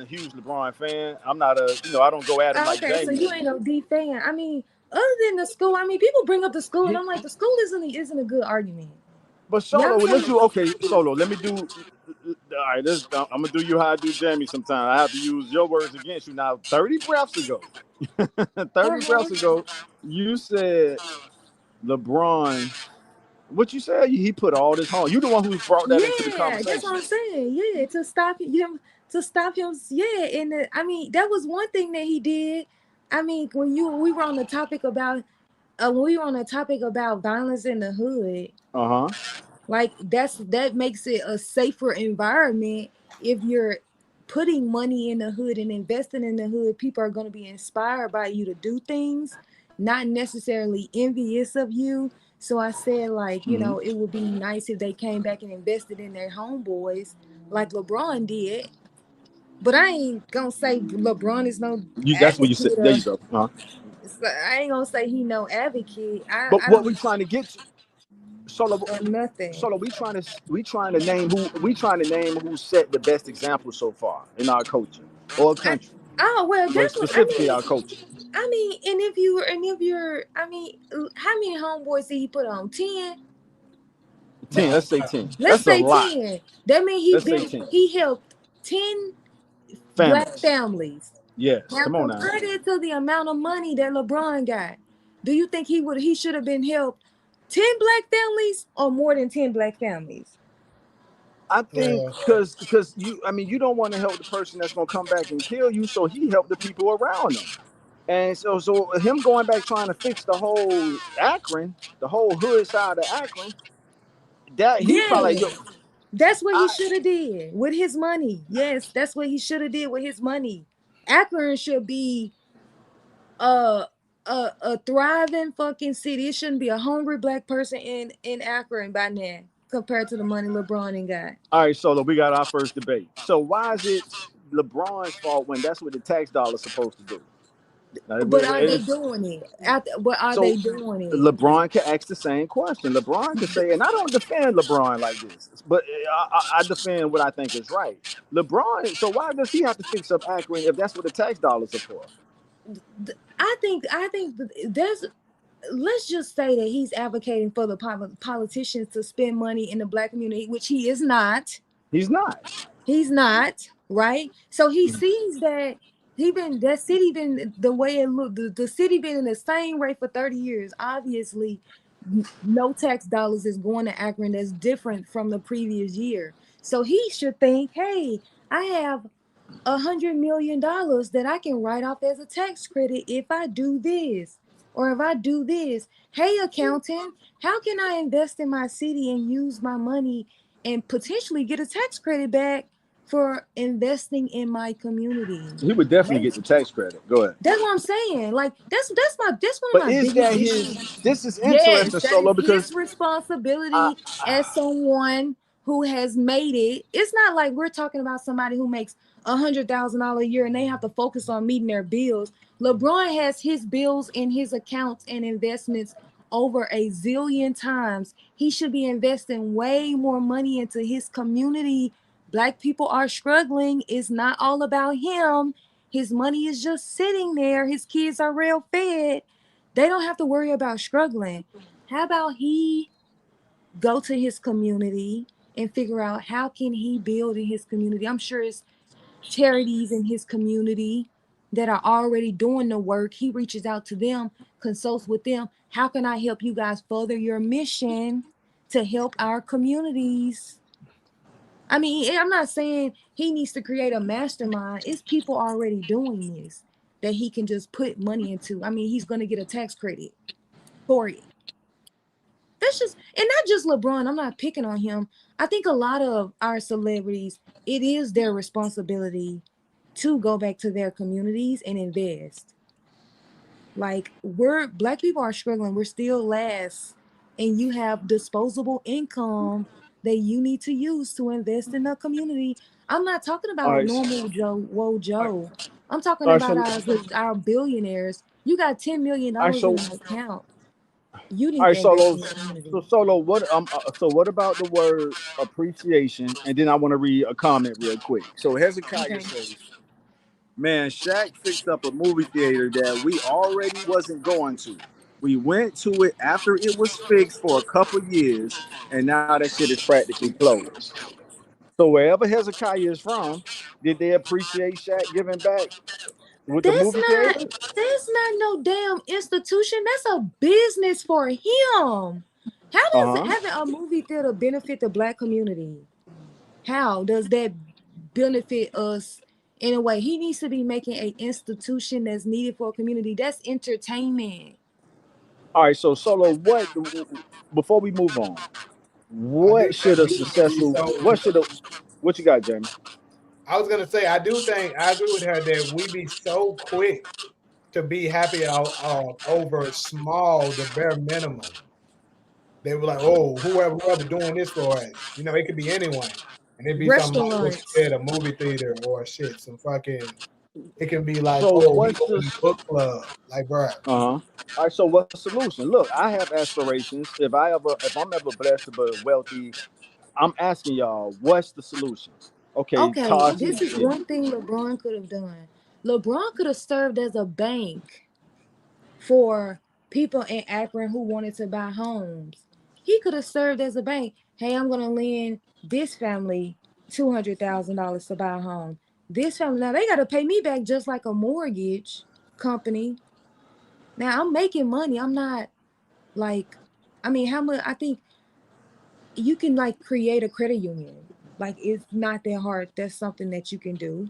Speaker 2: huge LeBron fan. I'm not I don't go at him like
Speaker 3: Okay, so
Speaker 2: Jamie.
Speaker 3: you ain't no D fan. I mean, other than the school, I mean, people bring up the school, and
Speaker 2: He,
Speaker 3: I'm like, the school isn't a good argument.
Speaker 2: but
Speaker 3: Y'all
Speaker 2: Solo, well, let's
Speaker 3: can't.
Speaker 2: do okay. Solo, let me do. All right, I'm gonna do you how I do Jamie. Sometime I have to use your words against you. Now, 30 breaths ago, 30 breaths
Speaker 3: Uh-huh.
Speaker 2: ago, you said LeBron. What you said? He put all this home. You the one who brought that into the
Speaker 3: Yeah, that's what
Speaker 2: conversation.
Speaker 3: I'm saying. Yeah, to stop him. Yeah, and I mean, that was one thing that he did. I mean, we were on the topic about when we were on the topic about violence in the hood.
Speaker 2: Uh huh.
Speaker 3: Like that makes it a safer environment if you're putting money in the hood and investing in the hood. People are going to be inspired by you to do things, not necessarily envious of you. So I said, like,
Speaker 2: Hmm.
Speaker 3: it would be nice if they came back and invested in their homeboys like LeBron did. But I ain't gonna say LeBron is no
Speaker 2: That's what you said.
Speaker 3: advocate
Speaker 2: There
Speaker 3: of.
Speaker 2: you go. Uh-huh.
Speaker 3: I ain't gonna say he no advocate.
Speaker 2: But
Speaker 3: I
Speaker 2: what we
Speaker 3: don't
Speaker 2: trying to get to, Solo,
Speaker 3: or nothing.
Speaker 2: Solo, we trying to name who set the best example so far in our culture or
Speaker 3: I,
Speaker 2: country,
Speaker 3: oh well,
Speaker 2: but
Speaker 3: that's what I
Speaker 2: specifically
Speaker 3: mean.
Speaker 2: our culture.
Speaker 3: And if you're, I mean, how many homeboys did he put on? 10.
Speaker 2: 10.
Speaker 1: No,
Speaker 2: Let's say 10.
Speaker 3: Let's
Speaker 2: That's a
Speaker 3: say
Speaker 2: lot.
Speaker 3: 10. That means
Speaker 2: Let's say 10
Speaker 3: he helped 10 black
Speaker 2: families.
Speaker 3: families.
Speaker 2: Yes.
Speaker 3: Now
Speaker 2: Come on now.
Speaker 3: compare that to the amount of money that LeBron got. Do you think he should have been helped 10 black families or more than 10 black families?
Speaker 2: I think
Speaker 1: yeah.
Speaker 2: because you don't want to help the person that's gonna come back and kill you, so he helped the people around him. And so him going back trying to fix the whole Akron, the whole hood side of Akron, that he probably
Speaker 3: Yeah. That's what he
Speaker 2: I,
Speaker 3: should have did with his money. Yes, that's what he should have did with his money. Akron should be a a thriving fucking city. It shouldn't be a hungry black person in Akron by now compared to the money LeBron ain't got.
Speaker 2: all right, Solo, we got our first debate. So why is it LeBron's fault when that's what the tax dollar's supposed to do? Now,
Speaker 3: But are they doing it? But are they
Speaker 2: so
Speaker 3: doing it?
Speaker 2: LeBron can ask the same question. LeBron can say, and I don't defend LeBron like this, but I defend what I think is right. LeBron, so why does he have to fix up Akron if that's what the tax dollars are for?
Speaker 3: I think there's, let's just say that he's advocating for the politicians to spend money in the black community, which he is not.
Speaker 2: He's not.
Speaker 3: He's not, right? So he sees that that city been the way it looked, the city been in the same rate for 30 years. Obviously, no tax dollars is going to Akron that's different from the previous year. So he should think, hey, I have $100 million that I can write off as a tax credit if I do this. Or if I do this, hey, accountant, how can I invest in my city and use my money and potentially get a tax credit back for investing in my community?
Speaker 2: He would definitely get the tax credit. Go ahead.
Speaker 3: That's what I'm saying. Like that's one of
Speaker 2: But
Speaker 3: my
Speaker 2: is
Speaker 3: biggest
Speaker 2: that his?
Speaker 3: issues.
Speaker 2: This is
Speaker 3: Yes,
Speaker 2: interesting,
Speaker 3: that is
Speaker 2: Solo, because
Speaker 3: his
Speaker 2: I,
Speaker 3: responsibility as someone who has made it. It's not like we're talking about somebody who makes $100,000 a year and they have to focus on meeting their bills. LeBron has his bills in his accounts and investments over a zillion times. He should be investing way more money into his community. Black people are struggling. It's not all about him. His money is just sitting there. His kids are real fed. They don't have to worry about struggling. How about he go to his community and figure out how can he build in his community? I'm sure it's charities in his community that are already doing the work. He reaches out to them, consults with them. How can I help you guys further your mission to help our communities? I mean, I'm not saying he needs to create a mastermind. It's people already doing this that he can just put money into. I mean, he's going to get a tax credit for it. That's just, and not just LeBron. I'm not picking on him. I think a lot of our celebrities, it is their responsibility to go back to their communities and invest. Like, black people are struggling. We're still last, and you have disposable income that you need to use to invest in the community. I'm not talking
Speaker 2: all
Speaker 3: about
Speaker 2: right,
Speaker 3: normal Joe. I'm talking
Speaker 2: all right,
Speaker 3: about
Speaker 2: so
Speaker 3: our billionaires. You got $10 million
Speaker 2: all right,
Speaker 3: in
Speaker 2: so
Speaker 3: an account. You
Speaker 2: all
Speaker 3: need to
Speaker 2: right,
Speaker 3: invest
Speaker 2: Solo.
Speaker 3: in the community.
Speaker 2: So Solo, what so what about the word appreciation? And then I want to read a comment real quick. So Hezekiah
Speaker 3: Okay.
Speaker 2: says, "Man, Shaq fixed up a movie theater that we already wasn't going to. We went to it after it was fixed for a couple years, and now that shit is practically closed." So wherever Hezekiah is from, did they appreciate Shaq giving back with the
Speaker 3: That's
Speaker 2: movie
Speaker 3: not
Speaker 2: theater?
Speaker 3: that's not no damn institution. That's a business for him. How
Speaker 2: Uh
Speaker 3: does
Speaker 2: huh.
Speaker 3: having a movie theater benefit the black community? How does that benefit us in a way? He needs to be making an institution that's needed for a community. That's entertainment.
Speaker 2: All right. So Solo, what? Before we move on,
Speaker 1: I do
Speaker 2: what should
Speaker 1: think
Speaker 2: a
Speaker 1: we should be
Speaker 2: successful?
Speaker 1: so.
Speaker 2: What should a? What you got, Jamie?
Speaker 1: I was gonna say I do think I agree with her that we be so quick to be happy over small, the bare minimum. They were like, oh, whoever doing this for us, it could be anyone, and it'd be something like what you
Speaker 3: Restaurants.
Speaker 1: said, a movie theater or shit, some fucking. It can be like,
Speaker 2: So
Speaker 1: oh, he
Speaker 2: what's
Speaker 1: opened a
Speaker 2: this?
Speaker 1: book club, like, bro.
Speaker 2: Uh huh. All right. So what's the solution? Look, I have aspirations. If I'm ever blessed to be wealthy, I'm asking y'all, what's the solution? Okay,
Speaker 3: Okay,
Speaker 2: Tati.
Speaker 3: this is
Speaker 2: Yeah.
Speaker 3: one thing LeBron could have done. LeBron could have served as a bank for people in Akron who wanted to buy homes. He could have served as a bank. Hey, I'm gonna lend this family $200,000 to buy a home. This family, now they gotta pay me back just like a mortgage company. Now I'm making money. I'm not like, I mean, how much? I think you can like create a credit union. Like it's not that hard. That's something that you can do.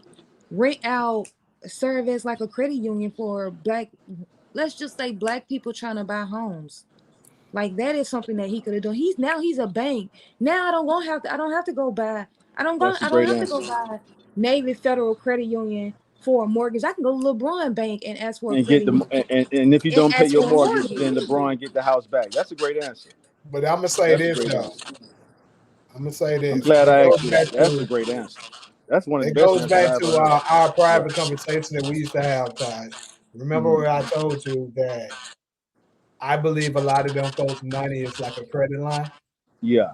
Speaker 3: Rent out, serve as like a credit union for let's just say black people trying to buy homes. Like that is something that he could have done. He's a bank. Now I don't have to go buy. I don't have to go buy Navy Federal Credit Union for a mortgage. I can go to LeBron Bank and ask for a
Speaker 2: And get
Speaker 3: credit
Speaker 2: and if you don't pay
Speaker 3: ask
Speaker 2: your
Speaker 3: for a
Speaker 2: mortgage,
Speaker 3: mortgage.
Speaker 2: then LeBron get the house back. That's a great answer.
Speaker 1: But I'm gonna say
Speaker 2: That's a
Speaker 1: this
Speaker 2: great
Speaker 1: though.
Speaker 2: answer.
Speaker 1: I'm gonna say
Speaker 2: I'm
Speaker 1: this.
Speaker 2: glad
Speaker 1: It
Speaker 2: I
Speaker 1: goes
Speaker 2: asked you
Speaker 1: back
Speaker 2: that. That's a
Speaker 1: to
Speaker 2: great answer. That's one of the
Speaker 1: it
Speaker 2: best
Speaker 1: goes
Speaker 2: answers
Speaker 1: back
Speaker 2: I ever
Speaker 1: to
Speaker 2: heard.
Speaker 1: our
Speaker 2: Yeah.
Speaker 1: private conversation that we used to have, Todd. Remember where I told you that I believe a lot of them folks' money is like a credit line?
Speaker 2: Yeah.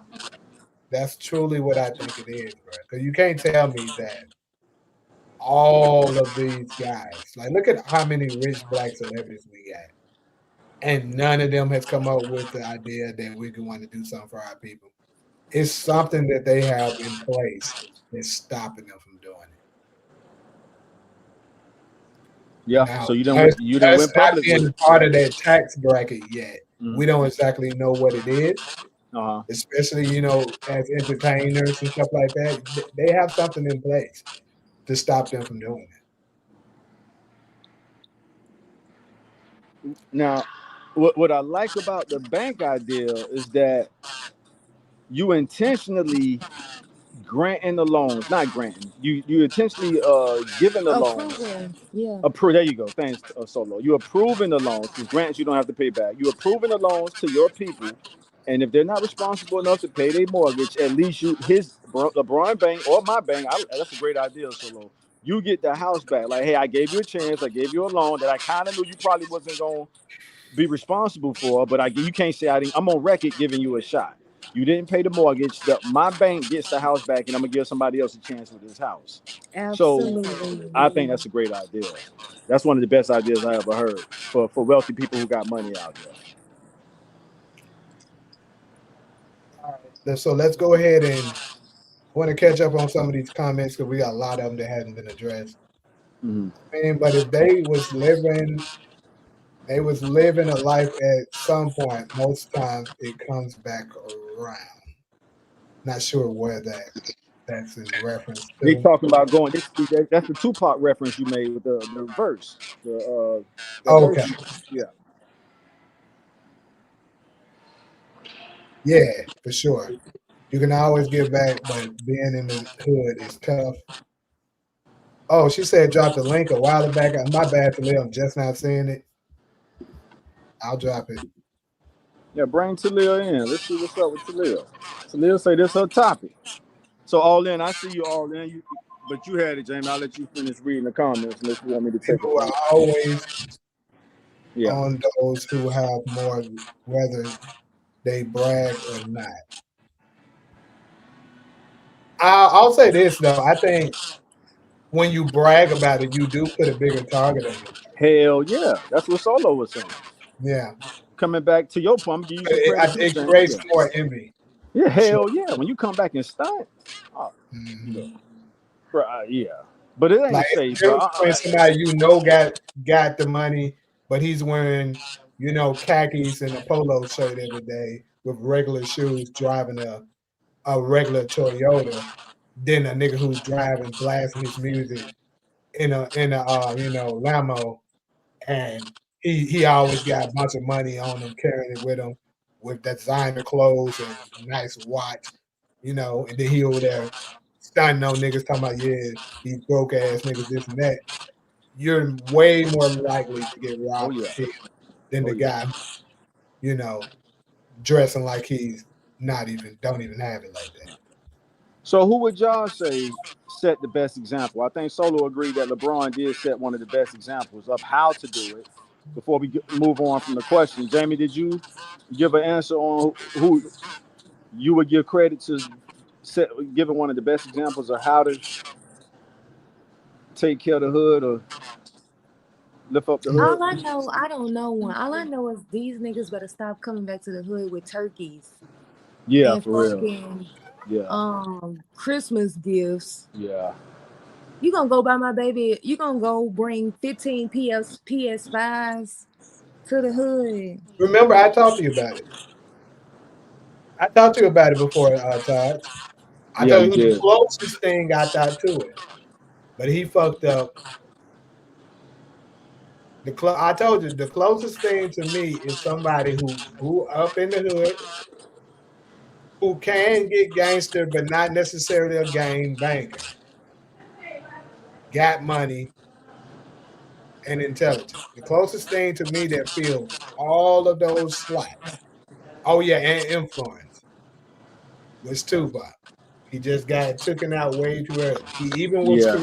Speaker 1: That's truly what I think it is, bro. Because you can't tell me that all of these guys, like, look at how many rich black celebrities we got, and none of them has come up with the idea that we can want to do something for our people. It's something that they have in place that's stopping them from doing it.
Speaker 2: Yeah.
Speaker 1: Now,
Speaker 2: So you didn't
Speaker 1: us,
Speaker 2: went
Speaker 1: not
Speaker 2: public
Speaker 1: being
Speaker 2: with
Speaker 1: a
Speaker 2: it.
Speaker 1: part of that tax bracket yet,
Speaker 2: Mm-hmm.
Speaker 1: we don't exactly know what it is.
Speaker 2: Uh-huh.
Speaker 1: Especially, as entertainers and stuff like that, they have something in place to stop them from doing it.
Speaker 2: Now, what I like about the bank idea is that you intentionally granting the loans, not granting. You intentionally giving the loans.
Speaker 3: Approval. Yeah.
Speaker 2: There you go. Thanks, Solo. You approving the loans because grants you don't have to pay back. You approving the loans to your people, and if they're not responsible enough to pay their mortgage, at least LeBron Bank or my bank. That's a great idea, Solo. You get the house back. Like, hey, I gave you a chance. I gave you a loan that I kind of knew you probably wasn't gonna be responsible for, but you can't say I didn't. I'm on record giving you a shot. You didn't pay the mortgage. My bank gets the house back, and I'm gonna give somebody else a chance with this house. So
Speaker 3: Absolutely.
Speaker 2: I think that's a great idea. That's one of the best ideas I ever heard for wealthy people who got money out there.
Speaker 1: All right. So let's go ahead and want to catch up on some of these comments because we got a lot of them that hadn't been addressed. But if they was living a life at some point, most times it comes back around. Not sure where that's in reference
Speaker 2: They
Speaker 1: to.
Speaker 2: talking about going. That's the Tupac reference you made with the verse. The
Speaker 1: Okay.
Speaker 2: verse. Yeah.
Speaker 1: Yeah, for sure. You can always get back, but being in the hood is tough. Oh, she said drop the link a while back. My bad, Talia. I'm just not seeing it. I'll drop it.
Speaker 2: Yeah, bring Talia in. Let's see what's up with Talia. Talia say this her topic. So all in, I see you all in. But you had it, Jamie. I'll let you finish reading the comments unless you want me to take
Speaker 1: People
Speaker 2: it from
Speaker 1: are always
Speaker 2: you.
Speaker 1: on those who have more, whether they brag or not. I'll say this though. I think when you brag about it, you do put a bigger target on you.
Speaker 2: Hell yeah. That's what Solo was saying.
Speaker 1: Yeah.
Speaker 2: Coming back to your point, I'm gonna give you some credit too,
Speaker 1: It
Speaker 2: Jamie.
Speaker 1: creates
Speaker 2: Yeah.
Speaker 1: more envy.
Speaker 2: Yeah, hell
Speaker 1: Sure.
Speaker 2: yeah. When you come back and stunt,
Speaker 1: Mm-hmm.
Speaker 2: bro, yeah. But it ain't
Speaker 1: Like
Speaker 2: safe,
Speaker 1: it's
Speaker 2: bro.
Speaker 1: when somebody got the money, but he's wearing khakis and a polo shirt every day with regular shoes, driving a regular Toyota. Then a nigga who's driving, blasting his music in a Lamo, and he always got a bunch of money on him, carrying it with him, with designer clothes and nice watch, and then he over there stunting on niggas talking about, yeah, these broke ass niggas, this and that. You're way more likely to get
Speaker 2: Oh
Speaker 1: robbed
Speaker 2: yeah.
Speaker 1: or killed than
Speaker 2: Oh
Speaker 1: the
Speaker 2: yeah.
Speaker 1: guy, dressing like he's don't even have it like that.
Speaker 2: So who would y'all say set the best example? I think Solo agreed that LeBron did set one of the best examples of how to do it. Before we move on from the question, Jamie, did you give an answer on who you would give credit to giving one of the best examples of how to take care of the hood or lift up the hood?
Speaker 3: All I know, I don't know one. All I know is these niggas better stop coming back to the hood with turkeys.
Speaker 2: Yeah,
Speaker 3: And
Speaker 2: for real.
Speaker 3: fucking
Speaker 2: Yeah.
Speaker 3: Christmas gifts.
Speaker 2: Yeah.
Speaker 3: You gonna go buy my baby, you gonna go bring 15 PS5s to the hood.
Speaker 1: Remember, I talked to you about it. I talked to you about it before, Todd. I
Speaker 2: Yeah,
Speaker 1: told
Speaker 2: you
Speaker 1: you the
Speaker 2: did.
Speaker 1: closest thing I thought to it, but he fucked up I told you the closest thing to me is somebody who grew up in the hood, who can get gangster, but not necessarily a gang banker, got money and intelligent. The closest thing to me that fills all of those slots. Oh yeah, and influence was Tupac. He just got taken out way too early.
Speaker 2: Yeah.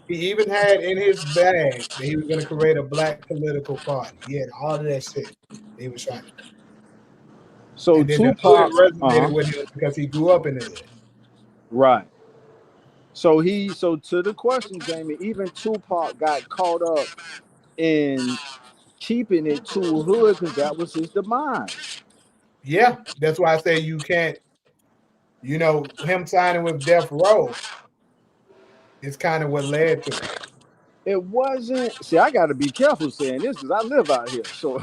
Speaker 1: He even had in his bag that he was going to create a black political party. He had all of that shit he was trying to do.
Speaker 2: So
Speaker 1: And then the hood
Speaker 2: Tupac,
Speaker 1: resonated with him because he grew up in the hood.
Speaker 2: right. So to the question, Jamie, even Tupac got caught up in keeping it too hood because that was his demise.
Speaker 1: Yeah, that's why I say you can't, him signing with Death Row is kind of what led to it.
Speaker 2: It wasn't. See, I got to be careful saying this because I live out here. So,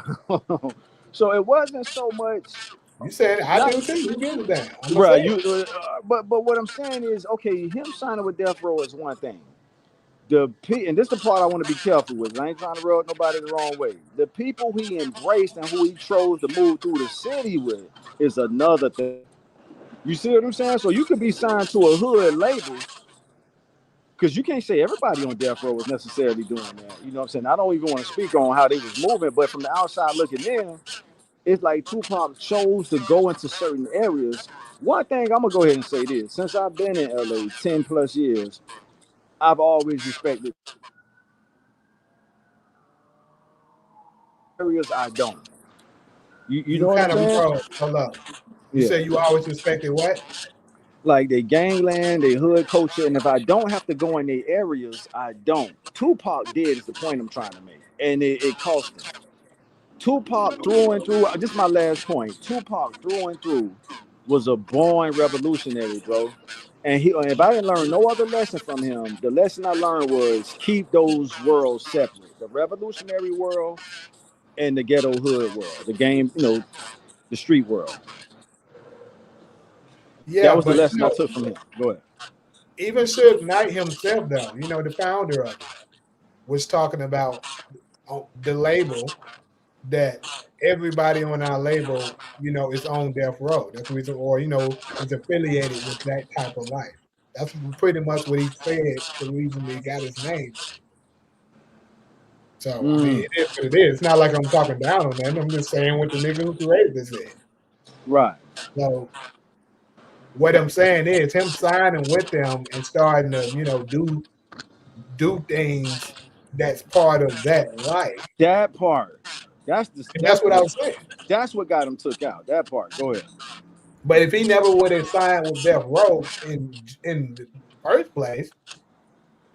Speaker 2: so it wasn't so much.
Speaker 1: You said I
Speaker 2: Not
Speaker 1: do too. You get it down. I'm gonna
Speaker 2: right.
Speaker 1: say it.
Speaker 2: You, but what I'm saying is, okay, him signing with Death Row is one thing. And this is the part I want to be careful with. I ain't trying to rub nobody the wrong way. The people he embraced and who he chose to move through the city with is another thing. You see what I'm saying? So you could be signed to a hood label because you can't say everybody on Death Row was necessarily doing that. You know what I'm saying? I don't even want to speak on how they was moving, but from the outside looking in, it's like Tupac chose to go into certain areas. One thing I'm gonna go ahead and say this: since I've been in LA 10 plus years, I've always respected areas I don't. You
Speaker 1: You
Speaker 2: know what I'm
Speaker 1: kind of
Speaker 2: saying?
Speaker 1: hold up. You
Speaker 2: Yeah.
Speaker 1: said you always respected what?
Speaker 2: Like they gangland, they hood culture, and if I don't have to go in their areas, I don't. Tupac did is the point I'm trying to make, and it cost him. Tupac through and through. This is my last point. Tupac through and through was a born revolutionary, bro. And if I didn't learn no other lesson from him, the lesson I learned was keep those worlds separate: the revolutionary world and the ghetto hood world, the game, the street world. That
Speaker 1: Yeah,
Speaker 2: was the
Speaker 1: but
Speaker 2: lesson I took from him. Go ahead.
Speaker 1: even Suge Knight himself, though, the founder of it, was talking about the label that everybody on our label, is on Death Row. That's the reason, or is affiliated with that type of life. That's pretty much what he said. The reason he got his name. So I mean,
Speaker 2: Mm,
Speaker 1: it is what it is. It's not like I'm talking down on that. I'm just saying what the nigga who created this said.
Speaker 2: right.
Speaker 1: So what I'm saying is him signing with them and starting to, do things that's part of that life.
Speaker 2: That part. That's the
Speaker 1: And
Speaker 2: that's
Speaker 1: that's what I
Speaker 2: the
Speaker 1: was saying.
Speaker 2: that's what got him took out. That part. Go ahead.
Speaker 1: But if he never would have signed with Death Row in the first place,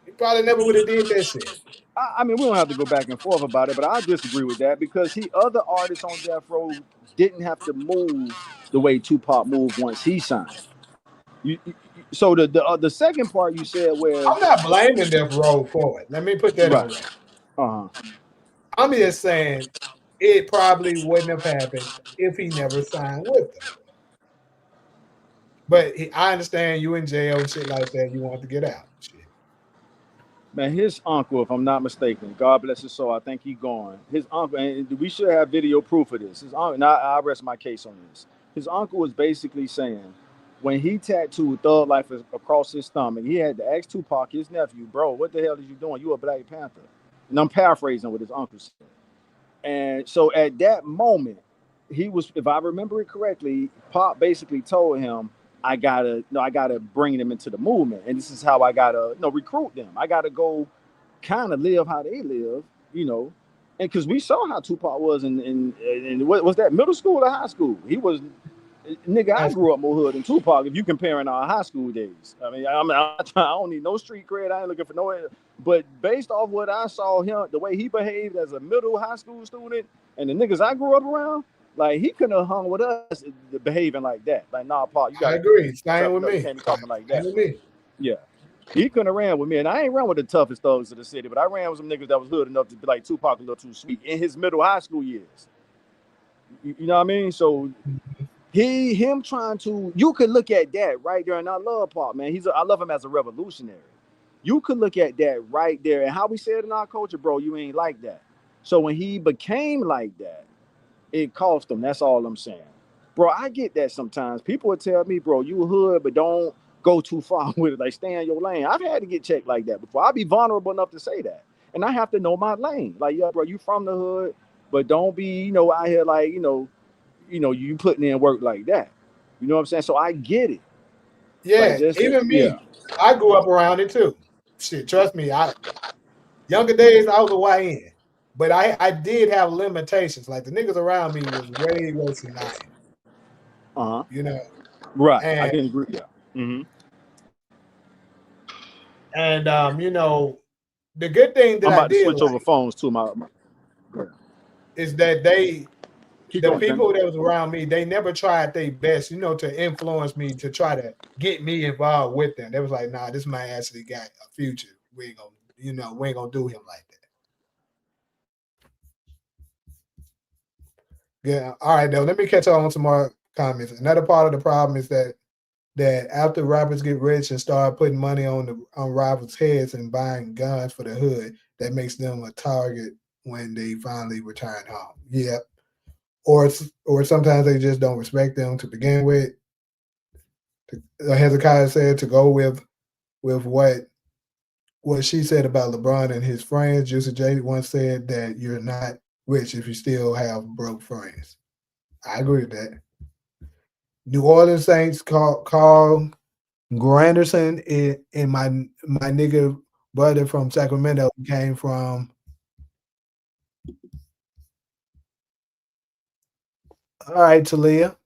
Speaker 1: he probably never would have did that shit.
Speaker 2: I mean, we don't have to go back and forth about it, but I disagree with that because other artists on Death Row didn't have to move the way Tupac moved once he signed. So the second part you said where
Speaker 1: I'm not blaming Death Row for it. Let me put that on
Speaker 2: right.
Speaker 1: record.
Speaker 2: Uh-huh.
Speaker 1: I'm just saying it probably wouldn't have happened if he never signed with them. But I understand you in jail and shit like that. You want to get out. Shit.
Speaker 2: Man, his uncle, if I'm not mistaken, God bless his soul, I think he gone. His uncle, and we should have video proof of this. His uncle, and I rest my case on this. His uncle was basically saying when he tattooed Thug Life across his stomach, he had to ask Tupac, his nephew, bro, what the hell is you doing? You a Black Panther. And I'm paraphrasing what his uncle said. And so at that moment, he was, if I remember it correctly, Pop basically told him, I gotta bring them into the movement. And this is how I gotta, recruit them. I gotta go kind of live how they live, And because we saw how Tupac was in what was that, middle school or high school? He was, nigga, I grew up more hood than Tupac if you comparing our high school days. I mean, I don't need no street cred. I ain't looking for no. But based off what I saw him, the way he behaved as a middle high school student, and the niggas I grew up around, like he couldn't have hung with us behaving like that. Like, nah, Paul, you
Speaker 1: I
Speaker 2: gotta
Speaker 1: agree. Same
Speaker 2: toughen
Speaker 1: with
Speaker 2: up. You
Speaker 1: me.
Speaker 2: can't be talking like
Speaker 1: Same
Speaker 2: that.
Speaker 1: with me.
Speaker 2: Yeah. He couldn't have ran with me, and I ain't ran with the toughest thugs of the city, but I ran with some niggas that was hood enough to be like Tupac a little too sweet in his middle high school years. You know what I mean? So him trying to, you could look at that right there, and I love Pac, man. I love him as a revolutionary. You could look at that right there, and how we said in our culture, bro, you ain't like that. So when he became like that, it cost him. That's all I'm saying. Bro, I get that sometimes. People would tell me, bro, you a hood, but don't go too far with it. Like, stay in your lane. I've had to get checked like that before. I'll be vulnerable enough to say that. And I have to know my lane. Like, yeah, bro, you from the hood, but don't be, out here like, you putting in work like that. You know what I'm saying? So I get it. Like,
Speaker 1: Yeah,
Speaker 2: just,
Speaker 1: even
Speaker 2: yeah.
Speaker 1: me, I grew up around it too. Shit, trust me, younger days I was a YN, but I did have limitations. Like the niggas around me was way worse than I
Speaker 2: Uh-huh.
Speaker 1: am.
Speaker 2: Right. I
Speaker 1: And
Speaker 2: can agree. Yeah. Mm-hmm.
Speaker 1: the good thing that
Speaker 2: I'm
Speaker 1: I
Speaker 2: about to
Speaker 1: did
Speaker 2: switch over
Speaker 1: like
Speaker 2: phones to my yeah.
Speaker 1: is that
Speaker 2: Keep
Speaker 1: the
Speaker 2: going, Jimmy.
Speaker 1: people that was around me, they never tried their best, to influence me to try to get me involved with them. They was like, nah, this man actually got a future. We ain't gonna do him like that. Yeah. All right, though. Let me catch on some more comments. Another part of the problem is that after rappers get rich and start putting money on rivals' heads and buying guns for the hood, that makes them a target when they finally return home. Yeah. Or sometimes they just don't respect them to begin with. Hezekiah said to go with what she said about LeBron and his friends. Juicy J once said that you're not rich if you still have broke friends. I agree with that. New Orleans Saints Carl Granderson and my nigga brother from Sacramento came from. All right, Talia.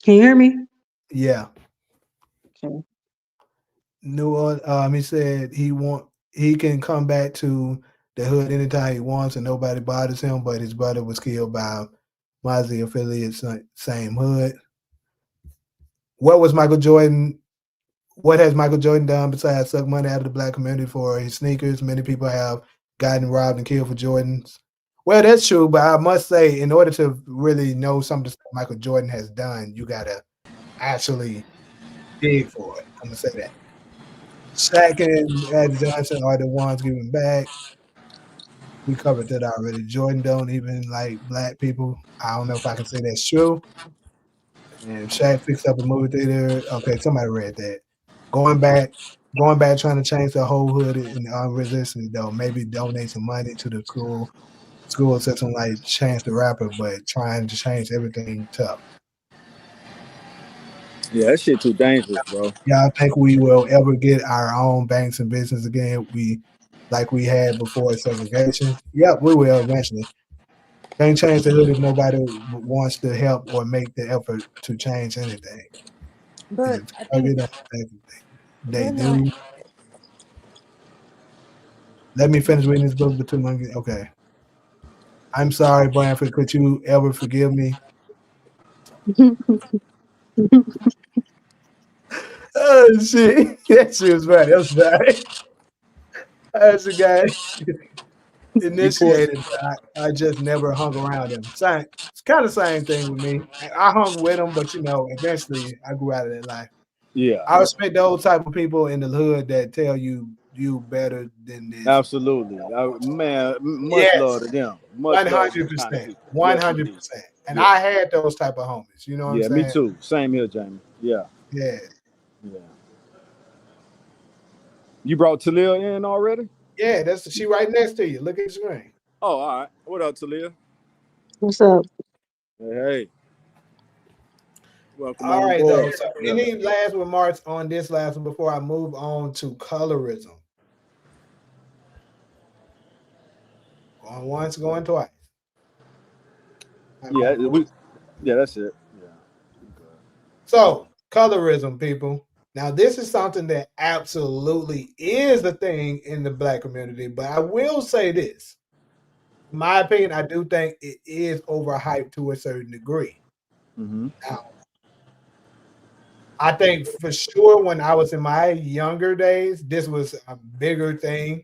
Speaker 4: Can you hear me?
Speaker 1: Yeah.
Speaker 4: Okay.
Speaker 1: New Orleans. He said he can come back to the hood anytime he wants and nobody bothers him. But his brother was killed by Mozzie affiliates, same hood. What was Michael Jordan? What has Michael Jordan done besides suck money out of the black community for his sneakers? Many people have gotten robbed and killed for Jordans. Well, that's true, but I must say, in order to really know some of the stuff Michael Jordan has done, you gotta actually dig for it. I'm gonna say that. Shaq and Ed Johnson are the ones giving back. We covered that already. Jordan don't even like black people. I don't know if I can say that's true. And Shaq fixed up a movie theater. Okay, somebody read that. Going back, trying to change the whole hood in unrealistic though. Maybe donate some money to the school. School system like Chance the Rapper, but trying to change everything tough.
Speaker 2: Yeah, that shit too dangerous, bro.
Speaker 1: Y'all think we will ever get our own banks and business again? Like we had before segregation? Yep, we will eventually. Can't change the hood if nobody wants to help or make the effort to change anything.
Speaker 3: But
Speaker 1: If
Speaker 3: I think
Speaker 1: target they
Speaker 3: they're not.
Speaker 1: do. Let me finish reading this book between my okay. I'm sorry, Branford. Could you ever forgive me? Oh shit. That shit was right. I'm sorry. That's the guy
Speaker 2: You pulled.
Speaker 1: initiated. I just never hung around him. It's kind of the same thing with me. I hung with him, but eventually I grew out of that life.
Speaker 2: Yeah,
Speaker 1: I respect those type of people in the hood that tell you better than this.
Speaker 2: absolutely. Man, much love
Speaker 1: Yes,
Speaker 2: to them. Much
Speaker 1: one
Speaker 2: love to
Speaker 1: hundred
Speaker 2: them kind of
Speaker 1: percent,
Speaker 2: people.
Speaker 1: one
Speaker 2: Yes,
Speaker 1: hundred
Speaker 2: indeed.
Speaker 1: percent. And
Speaker 2: Yeah,
Speaker 1: I had those type of homies. You know what I'm
Speaker 2: yeah, me
Speaker 1: saying?
Speaker 2: too. Same here, Jamie. Yeah,
Speaker 1: Yeah,
Speaker 2: yeah. You brought Talia in already?
Speaker 1: yeah. That's she right next to you. Look at the screen.
Speaker 2: Oh, all right. What up, Talia?
Speaker 4: What's up?
Speaker 2: Hey, welcome
Speaker 1: All
Speaker 2: on
Speaker 1: right, though.
Speaker 2: board.
Speaker 1: So,
Speaker 2: Yeah.
Speaker 1: any last remarks on this last one before I move on to colorism? Going once, going twice.
Speaker 2: Yeah, yeah, that's it. Yeah.
Speaker 1: So, colorism, people. Now, this is something that absolutely is a thing in the black community, but I will say this. In my opinion, I do think it is overhyped to a certain degree.
Speaker 2: Mm-hmm.
Speaker 1: Now, I think for sure when I was in my younger days, this was a bigger thing.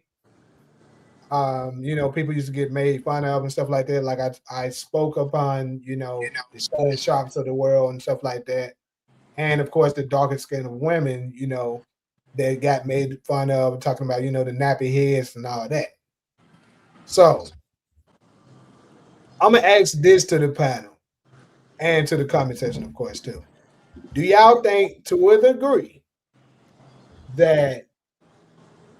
Speaker 1: People used to get made fun of and stuff like that. Like I spoke upon, the Shannon Sharps of the world and stuff like that. And of course the darker skin of women, that got made fun of, talking about, the nappy heads and all that. So I'm gonna ask this to the panel and to the comment section, of course, too. Do y'all think to a degree that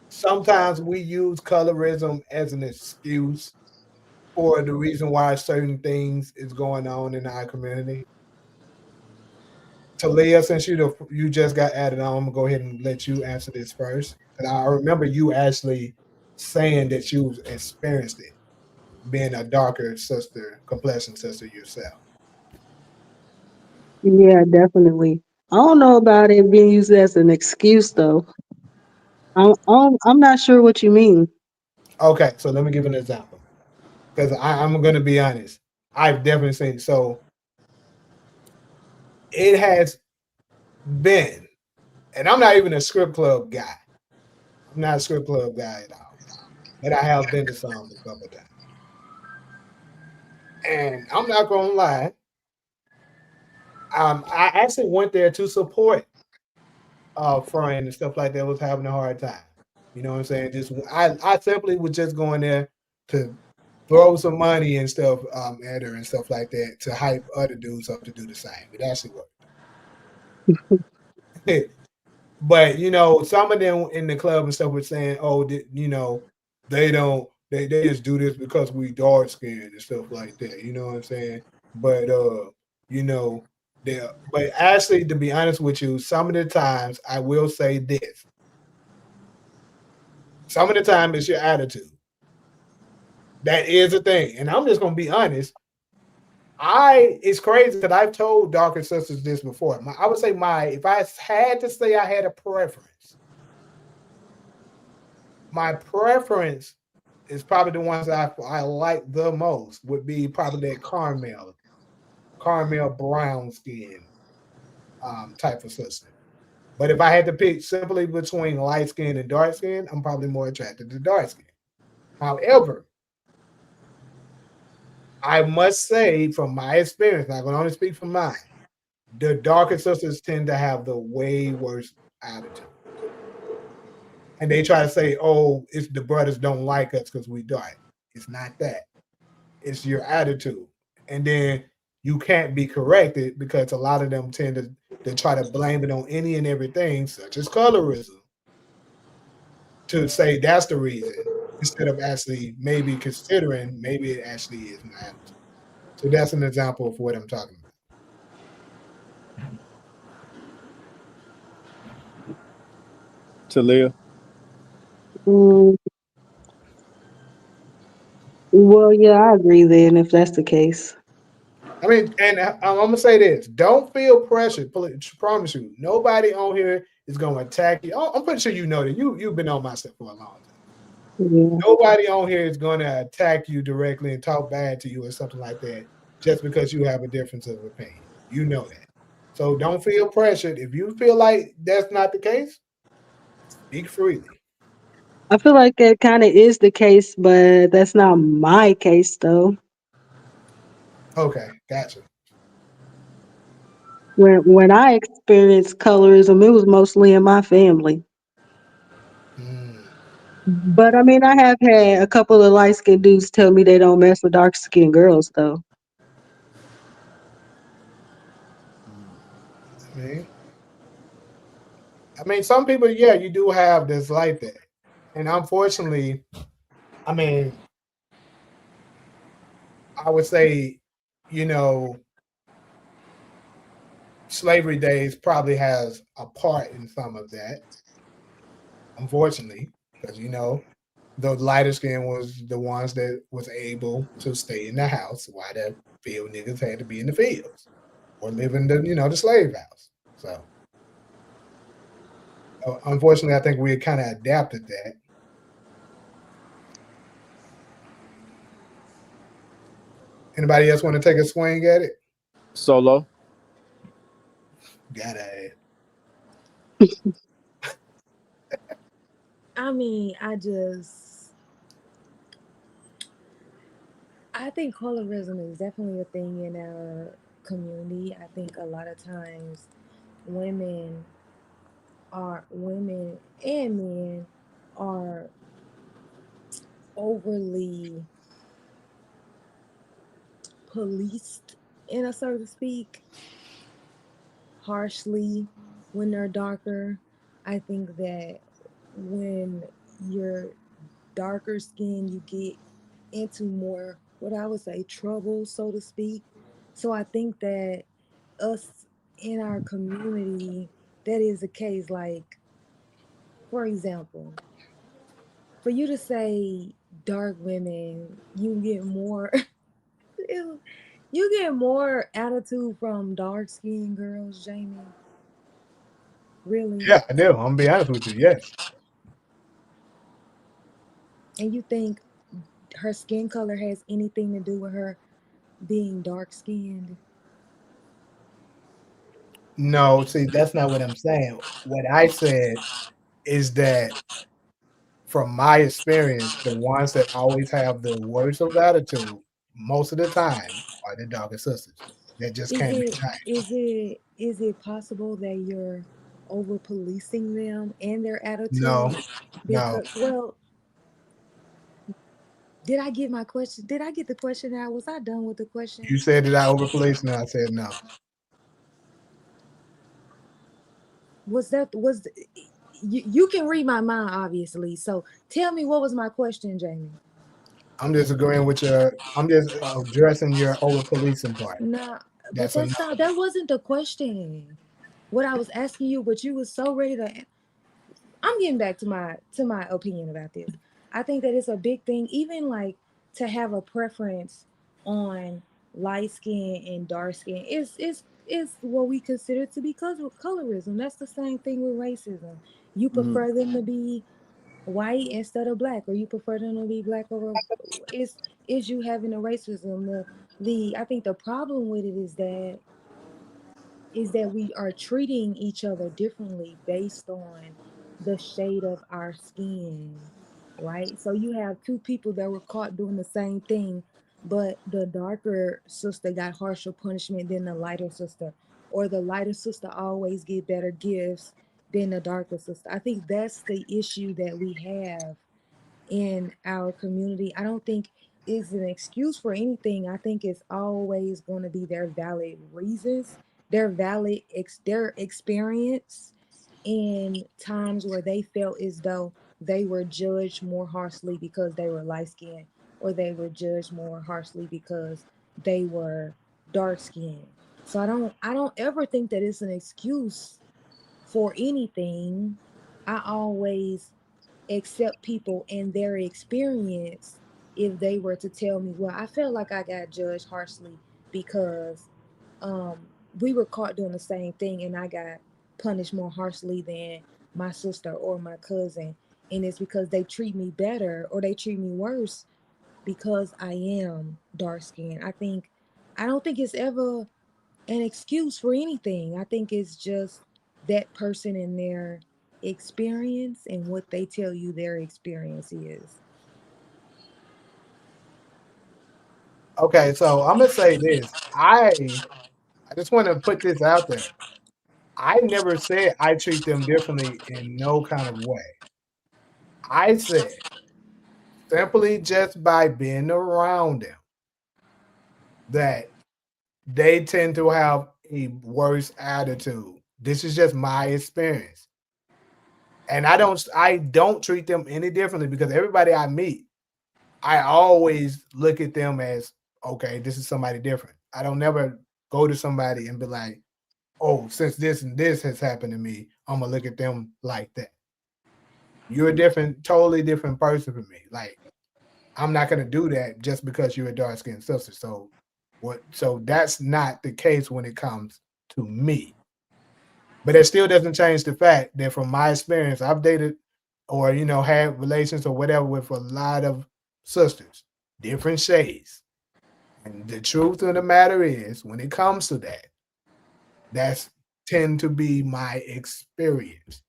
Speaker 1: sometimes we use colorism as an excuse for the reason why certain things is going on in our community? Talia, since you just got added on, I'm gonna go ahead and let you answer this first. And I remember you actually saying that you experienced it, being a darker sister, complexion sister yourself.
Speaker 4: Yeah, definitely. I don't know about it being used as an excuse though. I'm not sure what you mean.
Speaker 1: Okay, so let me give an example because I'm gonna be honest. I've definitely seen so it has been, and I'm not even a script club guy. I'm not a script club guy at all, but I have been to some a couple of times. And I'm not gonna lie, I actually went there to support a friend and stuff like that was having a hard time. You know what I'm saying? Just I simply was just going there to throw some money and stuff at her and stuff like that to hype other dudes up to do the same. It actually worked. But some of them in the club and stuff were saying, "Oh, they don't. They just do this because we dark skinned and stuff like that." You know what I'm saying? But you know, but actually, to be honest with you, some of the times I will say this: some of the time it's your attitude. That is a thing, and I'm just gonna be honest. It's crazy because I've told darker sisters this before. I would say if I had to say I had a preference, my preference is probably the ones I like the most would be probably that caramel brown skin type of sister. But if I had to pick simply between light skin and dark skin, I'm probably more attracted to dark skin. However, I must say from my experience, I can only speak from mine, the darker sisters tend to have the way worse attitude. And they try to say, oh, it's the brothers don't like us because we dark. It's not that. It's your attitude. And then you can't be corrected because a lot of them tend to try to blame it on any and everything, such as colorism, to say that's the reason, instead of actually maybe considering maybe it actually is my attitude. So that's an example of what I'm talking about.
Speaker 2: Talia.
Speaker 4: Mm, well, yeah, I agree then if that's the case.
Speaker 1: I mean, and I'm gonna say this: don't feel pressured. Promise you, nobody on here is gonna attack you. I'm pretty sure you know that you've been on my stuff for a long time.
Speaker 4: Yeah.
Speaker 1: Nobody on here is gonna attack you directly and talk bad to you or something like that just because you have a difference of opinion. You know that. So don't feel pressured. If you feel like that's not the case, speak freely.
Speaker 4: I feel like that kind of is the case, but that's not my case though.
Speaker 1: Okay, gotcha.
Speaker 4: When I experienced colorism, it was mostly in my family.
Speaker 1: Mm,
Speaker 4: But I mean, I have had a couple of light skinned dudes tell me they don't mess with dark skinned girls though.
Speaker 1: I mean, some people, yeah, you do have this like that, and unfortunately, I mean, I would say, you know, slavery days probably has a part in some of that, unfortunately, because the lighter skin was the ones that was able to stay in the house while the field niggas had to be in the fields or live in the slave house. So unfortunately, I think we kind of adapted that. Anybody else want to take a swing at it?
Speaker 2: Solo.
Speaker 1: Gotta.
Speaker 3: I mean, I think colorism is definitely a thing in our community. I think a lot of times women women and men are overly policed, in a so to speak, harshly when they're darker. I think that when you're darker skin, you get into more what I would say trouble, so to speak. So I think that us in our community, that is the case. Like, for example, for you to say dark women, you get more you get more attitude from dark skinned girls, Jamie. Really?
Speaker 1: Yeah, I do. I'm gonna be honest with you. Yes.
Speaker 3: And you think her skin color has anything to do with her being dark skinned?
Speaker 1: No, see, that's not what I'm saying. What I said is that from my experience, the ones that always have the worst of attitude most of the time are the darker sisters. That just
Speaker 3: Is
Speaker 1: can't be
Speaker 3: it
Speaker 1: changed.
Speaker 3: is it possible that you're over policing them and their
Speaker 1: No,
Speaker 3: attitude?
Speaker 1: no.
Speaker 3: Because, well, did I get my question? Did I get the question out? Was I done with the question?
Speaker 1: You said that I over police, and I said no.
Speaker 3: Was you can read my mind, obviously. So tell me, what was my question, Jamie?
Speaker 1: I'm just agreeing with your. I'm just addressing your over policing part.
Speaker 3: Nah, but
Speaker 1: That's a no.
Speaker 3: that wasn't the question. What I was asking you, but you was so ready to. I'm getting back to my opinion about this. I think that it's a big thing, even like to have a preference on light skin and dark skin. Is what we consider to be colorism. That's the same thing with racism. You
Speaker 2: Mm.
Speaker 3: prefer them to be white instead of black, or you prefer them to be black over. Is you having a racism? The I think the problem with it is that we are treating each other differently based on the shade of our skin, right? So you have two people that were caught doing the same thing, but the darker sister got harsher punishment than the lighter sister, or the lighter sister always get better gifts than the darker sister. I think that's the issue that we have in our community. I don't think is an excuse for anything. I think it's always going to be their valid reasons, their their experience in times where they felt as though they were judged more harshly because they were light skinned, or they were judged more harshly because they were dark skinned. So I don't ever think that it's an excuse for anything. I always accept people and their experience if they were to tell me, well, I felt like I got judged harshly because um, we were caught doing the same thing and I got punished more harshly than my sister or my cousin. And it's because they treat me better or they treat me worse because I am dark skinned. I don't think it's ever an excuse for anything. I think it's just that person and their experience and what they tell you their experience is.
Speaker 1: Okay, so I'm gonna say this. I just want to put this out there. I never said I treat them differently in no kind of way. I said simply just by being around them that they tend to have a worse attitude. This is just my experience. And I don't treat them any differently because everybody I meet, I always look at them as okay, this is somebody different. I don't never go to somebody and be like, oh, since this and this has happened to me, I'm gonna look at them like that. You're a different, totally different person from me. Like I'm not gonna do that just because you're a dark skinned sister. So what? So that's not the case when it comes to me. But it still doesn't change the fact that from my experience, I've dated or had relations or whatever with a lot of sisters, different shades. And the truth of the matter is, when it comes to that, that's tend to be my experience.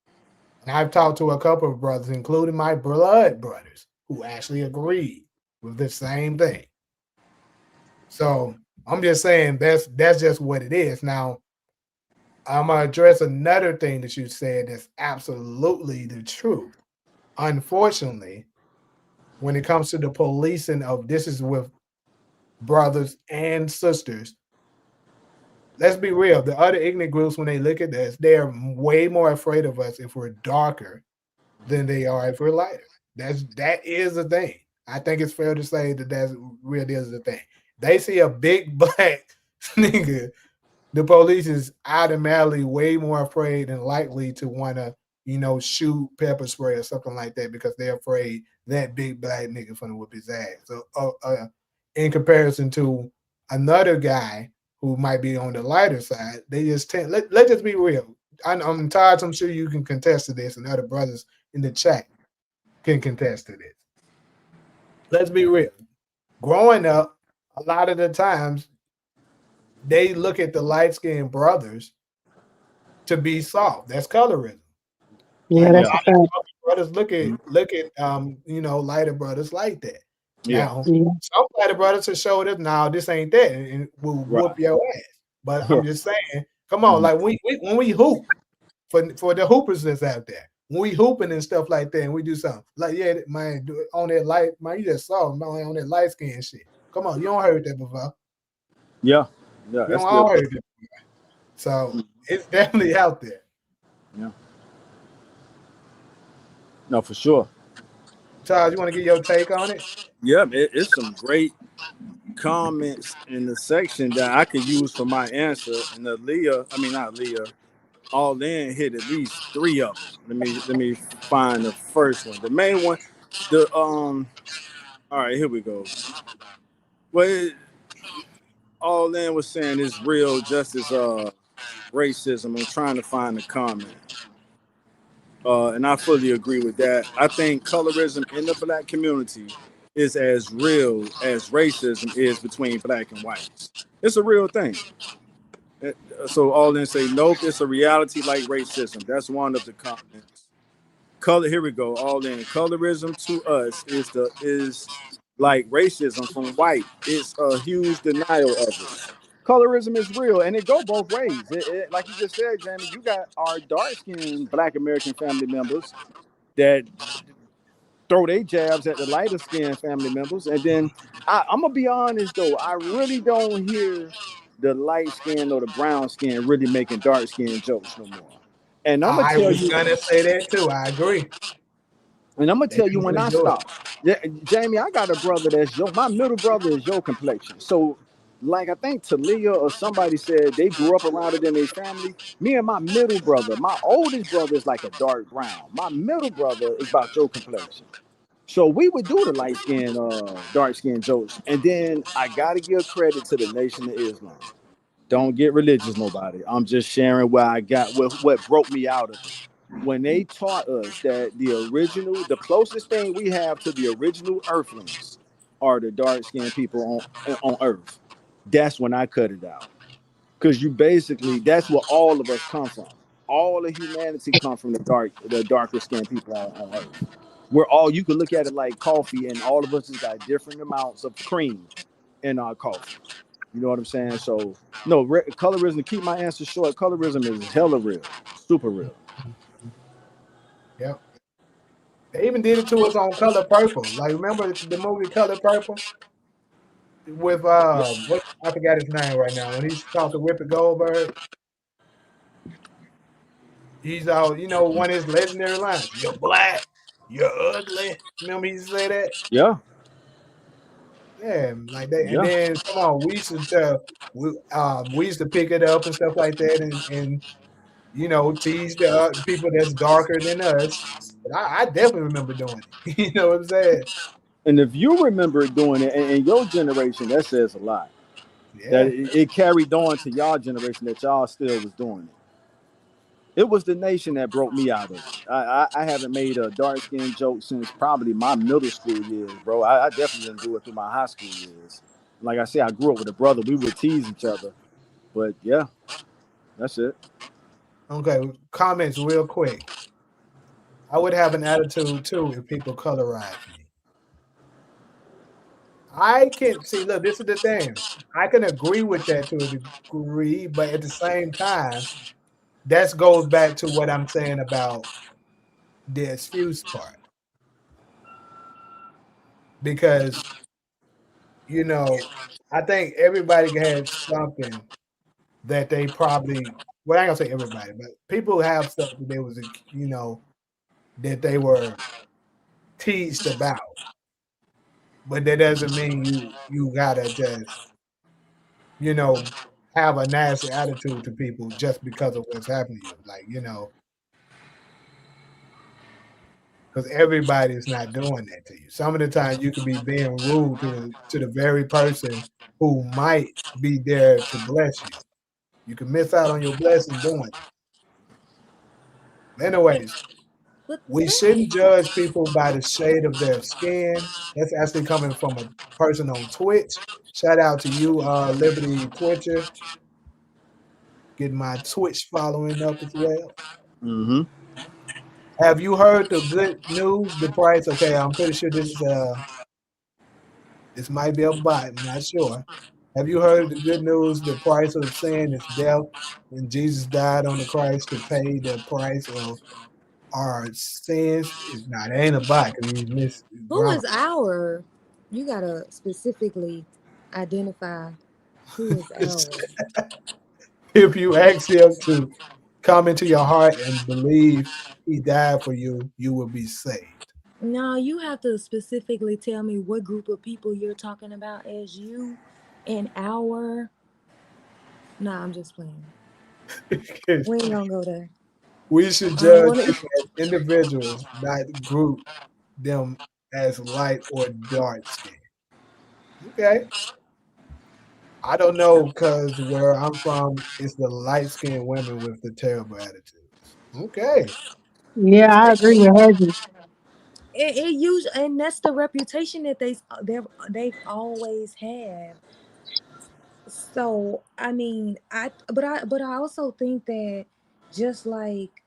Speaker 1: And I've talked to a couple of brothers, including my blood brothers, who actually agreed with the same thing. So I'm just saying that's just what it is. Now I'm gonna address another thing that you said that's absolutely the truth. Unfortunately, when it comes to the policing of this is with brothers and sisters. Let's be real. The other ignorant groups, when they look at this, they are way more afraid of us if we're darker than they are if we're lighter. That is the thing. I think it's fair to say that that's really is the thing. They see a big black nigga, the police is automatically way more afraid and likely to want to, shoot pepper spray or something like that because they're afraid that big black nigga finna whip his ass. So, in comparison to another guy who might be on the lighter side, they just tend. Let's just be real. I'm tired. I'm sure you can contest to this, and other brothers in the chat can contest to this. Let's be real. Growing up, a lot of the times they look at the light skinned brothers to be soft. That's colorism.
Speaker 4: Yeah,
Speaker 1: Like a
Speaker 4: that's
Speaker 1: lot
Speaker 4: a
Speaker 1: of
Speaker 4: fact.
Speaker 1: brothers look at lighter brothers like that.
Speaker 2: Yeah.
Speaker 1: Now,
Speaker 4: Yeah.
Speaker 1: some lighter brothers will show that now this ain't that and will
Speaker 2: Right.
Speaker 1: whoop your ass. But I'm
Speaker 2: Right.
Speaker 1: just saying, come on, like when we hoop for the hoopers that's out there, when we hooping and stuff like that, and we do something like man, do it on that light, man, you just saw man on that light skin shit. Come on, you don't heard that before.
Speaker 2: Yeah. Yeah.
Speaker 1: You
Speaker 2: That's
Speaker 1: don't
Speaker 2: good.
Speaker 1: all heard that before. So it's definitely out there.
Speaker 2: Yeah. No, for sure.
Speaker 1: Charles, you want to get your take on it?
Speaker 2: Yeah, it's some great comments in the section that I could use for my answer. And not Leah, all in hit at least three of them. Let me find the first one. The main one, all right, here we go. Well, all in was saying is real just as racism. I'm trying to find the comment. And I fully agree with that. I think colorism in the black community is as real as racism is between black and whites. It's a real thing. So all in say, nope, it's a reality like racism. That's one of the comments. Color, here we go. All in colorism to us is like racism from white. It's a huge denial of it. Colorism is real, and it go both ways. Like you just said, Jamie, you got our dark skinned Black American family members that throw their jabs at the lighter skinned family members, and then I'm gonna be honest though, I really don't hear the light skin or the brown skin really making dark skin jokes no more. And I'm gonna
Speaker 1: I
Speaker 2: tell
Speaker 1: was
Speaker 2: you,
Speaker 1: gonna say that too. I agree.
Speaker 2: and I'm gonna
Speaker 1: They
Speaker 2: tell you
Speaker 1: don't
Speaker 2: when
Speaker 1: really
Speaker 2: I
Speaker 1: do it.
Speaker 2: stop. Yeah, Jamie, I got a brother my middle brother is your complexion. So, like I think Talia or somebody said they grew up around it in their family. Me and my middle brother, my oldest brother is like a dark brown. My middle brother is about your complexion. So we would do the light skin, dark skin jokes. And then I gotta give credit to the Nation of Islam. Don't get religious, nobody. I'm just sharing what I got, what broke me out of it. When they taught us that the closest thing we have to the original Earthlings are the dark skinned people on Earth. That's when I cut it out. Because that's where all of us come from. All of humanity come from the darker skinned people on Earth. We're all, you can look at it like coffee, and all of us has got different amounts of cream in our coffee. You know what I'm saying? So no, colorism. To keep my answer short, colorism is hella real, super real.
Speaker 1: Yep. They even did it to us on Color Purple. Like remember the movie Color Purple with what I forgot his name right now. When he's talking to Ripper Goldberg, he's all one of his legendary lines. You're black, you're ugly. Remember he used to say that?
Speaker 2: Yeah,
Speaker 1: Yeah, like that. And
Speaker 2: yeah.
Speaker 1: then come on, we used to pick it up and stuff like that, and tease the people that's darker than us. But I definitely remember doing it. You know what I'm saying?
Speaker 2: And if you remember doing it in your generation, that says a lot. That
Speaker 1: Yeah.
Speaker 2: it carried on to y'all generation that y'all still was doing it. It was the Nation that broke me out of it. I haven't made a dark skin joke since probably my middle school years, bro. I definitely didn't do it through my high school years. Like I said, I grew up with a brother. We would tease each other. But yeah, that's it.
Speaker 1: Okay. Comments real quick. I would have an attitude too if people colorize me. I can see. Look, this is the thing. I can agree with that to a degree, but at the same time, that goes back to what I'm saying about the excuse part. because you know, I think everybody had something that they probably well, I ain't gonna say everybody, but people have stuff that they was that they were teased about. But that doesn't mean you gotta just, you know, have a nasty attitude to people just because of what's happening to you. Like, because everybody's not doing that to you. Some of the time you could be being rude to the very person who might be there to bless you. You can miss out on your blessing doing it.
Speaker 3: But
Speaker 1: Anyways,
Speaker 3: but
Speaker 1: we
Speaker 3: right.
Speaker 1: shouldn't judge people by the shade of their skin. That's actually coming from a person on Twitch. Shout out to you, Liberty Twitcher. Get my Twitch following up as well.
Speaker 2: Mm-hmm.
Speaker 1: Have you heard the good news? The price? Okay, I'm pretty sure this might be a bot. I'm not sure. Have you heard the good news? The price of sin is death, and Jesus died on the Christ to pay the price of our sins. It's not. It ain't a bot because you missed
Speaker 3: Who
Speaker 1: grammar.
Speaker 3: is our? You gotta specifically identify who is our.
Speaker 1: If you ask Him to come into your heart and believe He died for you, you will be saved.
Speaker 3: No, you have to specifically tell me what group of people you're talking about as you and our. Nah, I'm just playing. We ain't gonna go there.
Speaker 1: We should
Speaker 3: I don't
Speaker 1: judge
Speaker 3: want to.
Speaker 1: people as individuals, not group them as light or dark skin. Okay. I don't know because where I'm from, it's the light skinned women with the terrible attitudes. Okay.
Speaker 4: Yeah, I agree with Hezzy.
Speaker 3: It usually, and that's the reputation that they've always had. So I mean, I also think that just like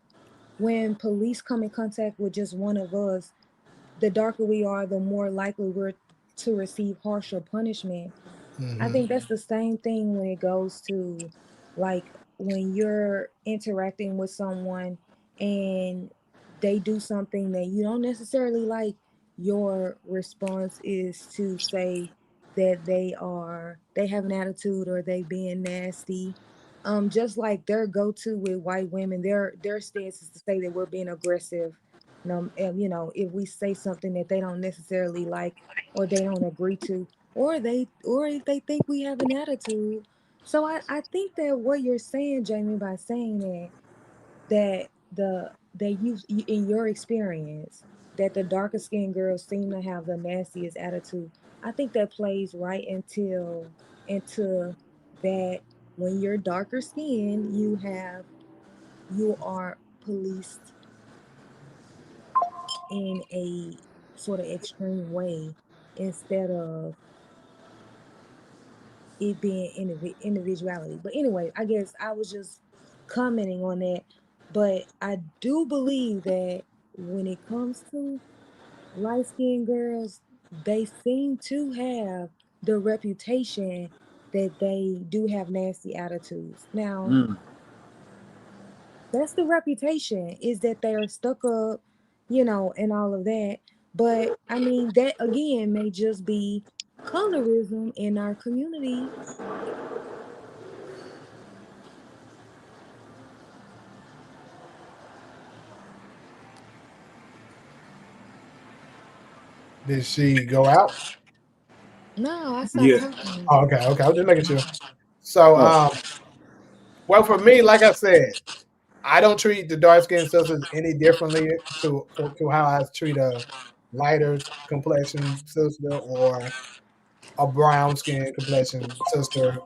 Speaker 3: when police come in contact with just one of us, the darker we are, the more likely we're to receive harsher punishment. I
Speaker 1: Hmm.
Speaker 3: think that's the same thing when it goes to like when you're interacting with someone and they do something that you don't necessarily like, your response is to say that they have an attitude or they being nasty. Just like their go-to with white women, their stance is to say that we're being aggressive. And, if we say something that they don't necessarily like or they don't agree to, or if they think we have an attitude. So I think that what you're saying, Jamie, by saying that in your experience that the darker skinned girls seem to have the nastiest attitude, I think that plays right into that when you're darker skinned, you are policed in a sort of extreme way instead of it being individuality. But anyway, I guess I was just commenting on that. But I do believe that when it comes to light skinned girls, they seem to have the reputation that they do have nasty attitudes. Now,
Speaker 2: Mm.
Speaker 3: that's the reputation, is that they are stuck up, and all of that. But I mean, that again may just be colorism in our community.
Speaker 1: Did she go out?
Speaker 3: No, I stopped
Speaker 2: Yeah.
Speaker 3: talking.
Speaker 1: Oh, okay, okay. I was just making sure. So,
Speaker 2: Oh.
Speaker 1: well, for me, like I said, I don't treat the dark skinned sisters any differently to how I treat a lighter complexion sister or a brown skin complexion sister.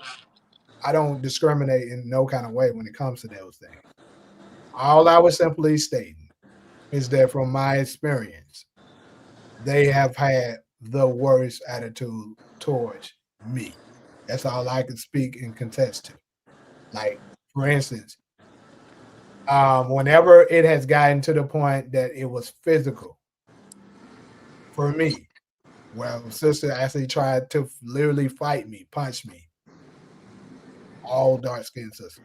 Speaker 1: I don't discriminate in no kind of way when it comes to those things. All I was simply stating is that from my experience, they have had the worst attitude towards me. That's all I can speak and contest to. Like, for instance, whenever it has gotten to the point that it was physical for me, well, sister actually tried to literally fight me, punch me, all dark skinned sisters.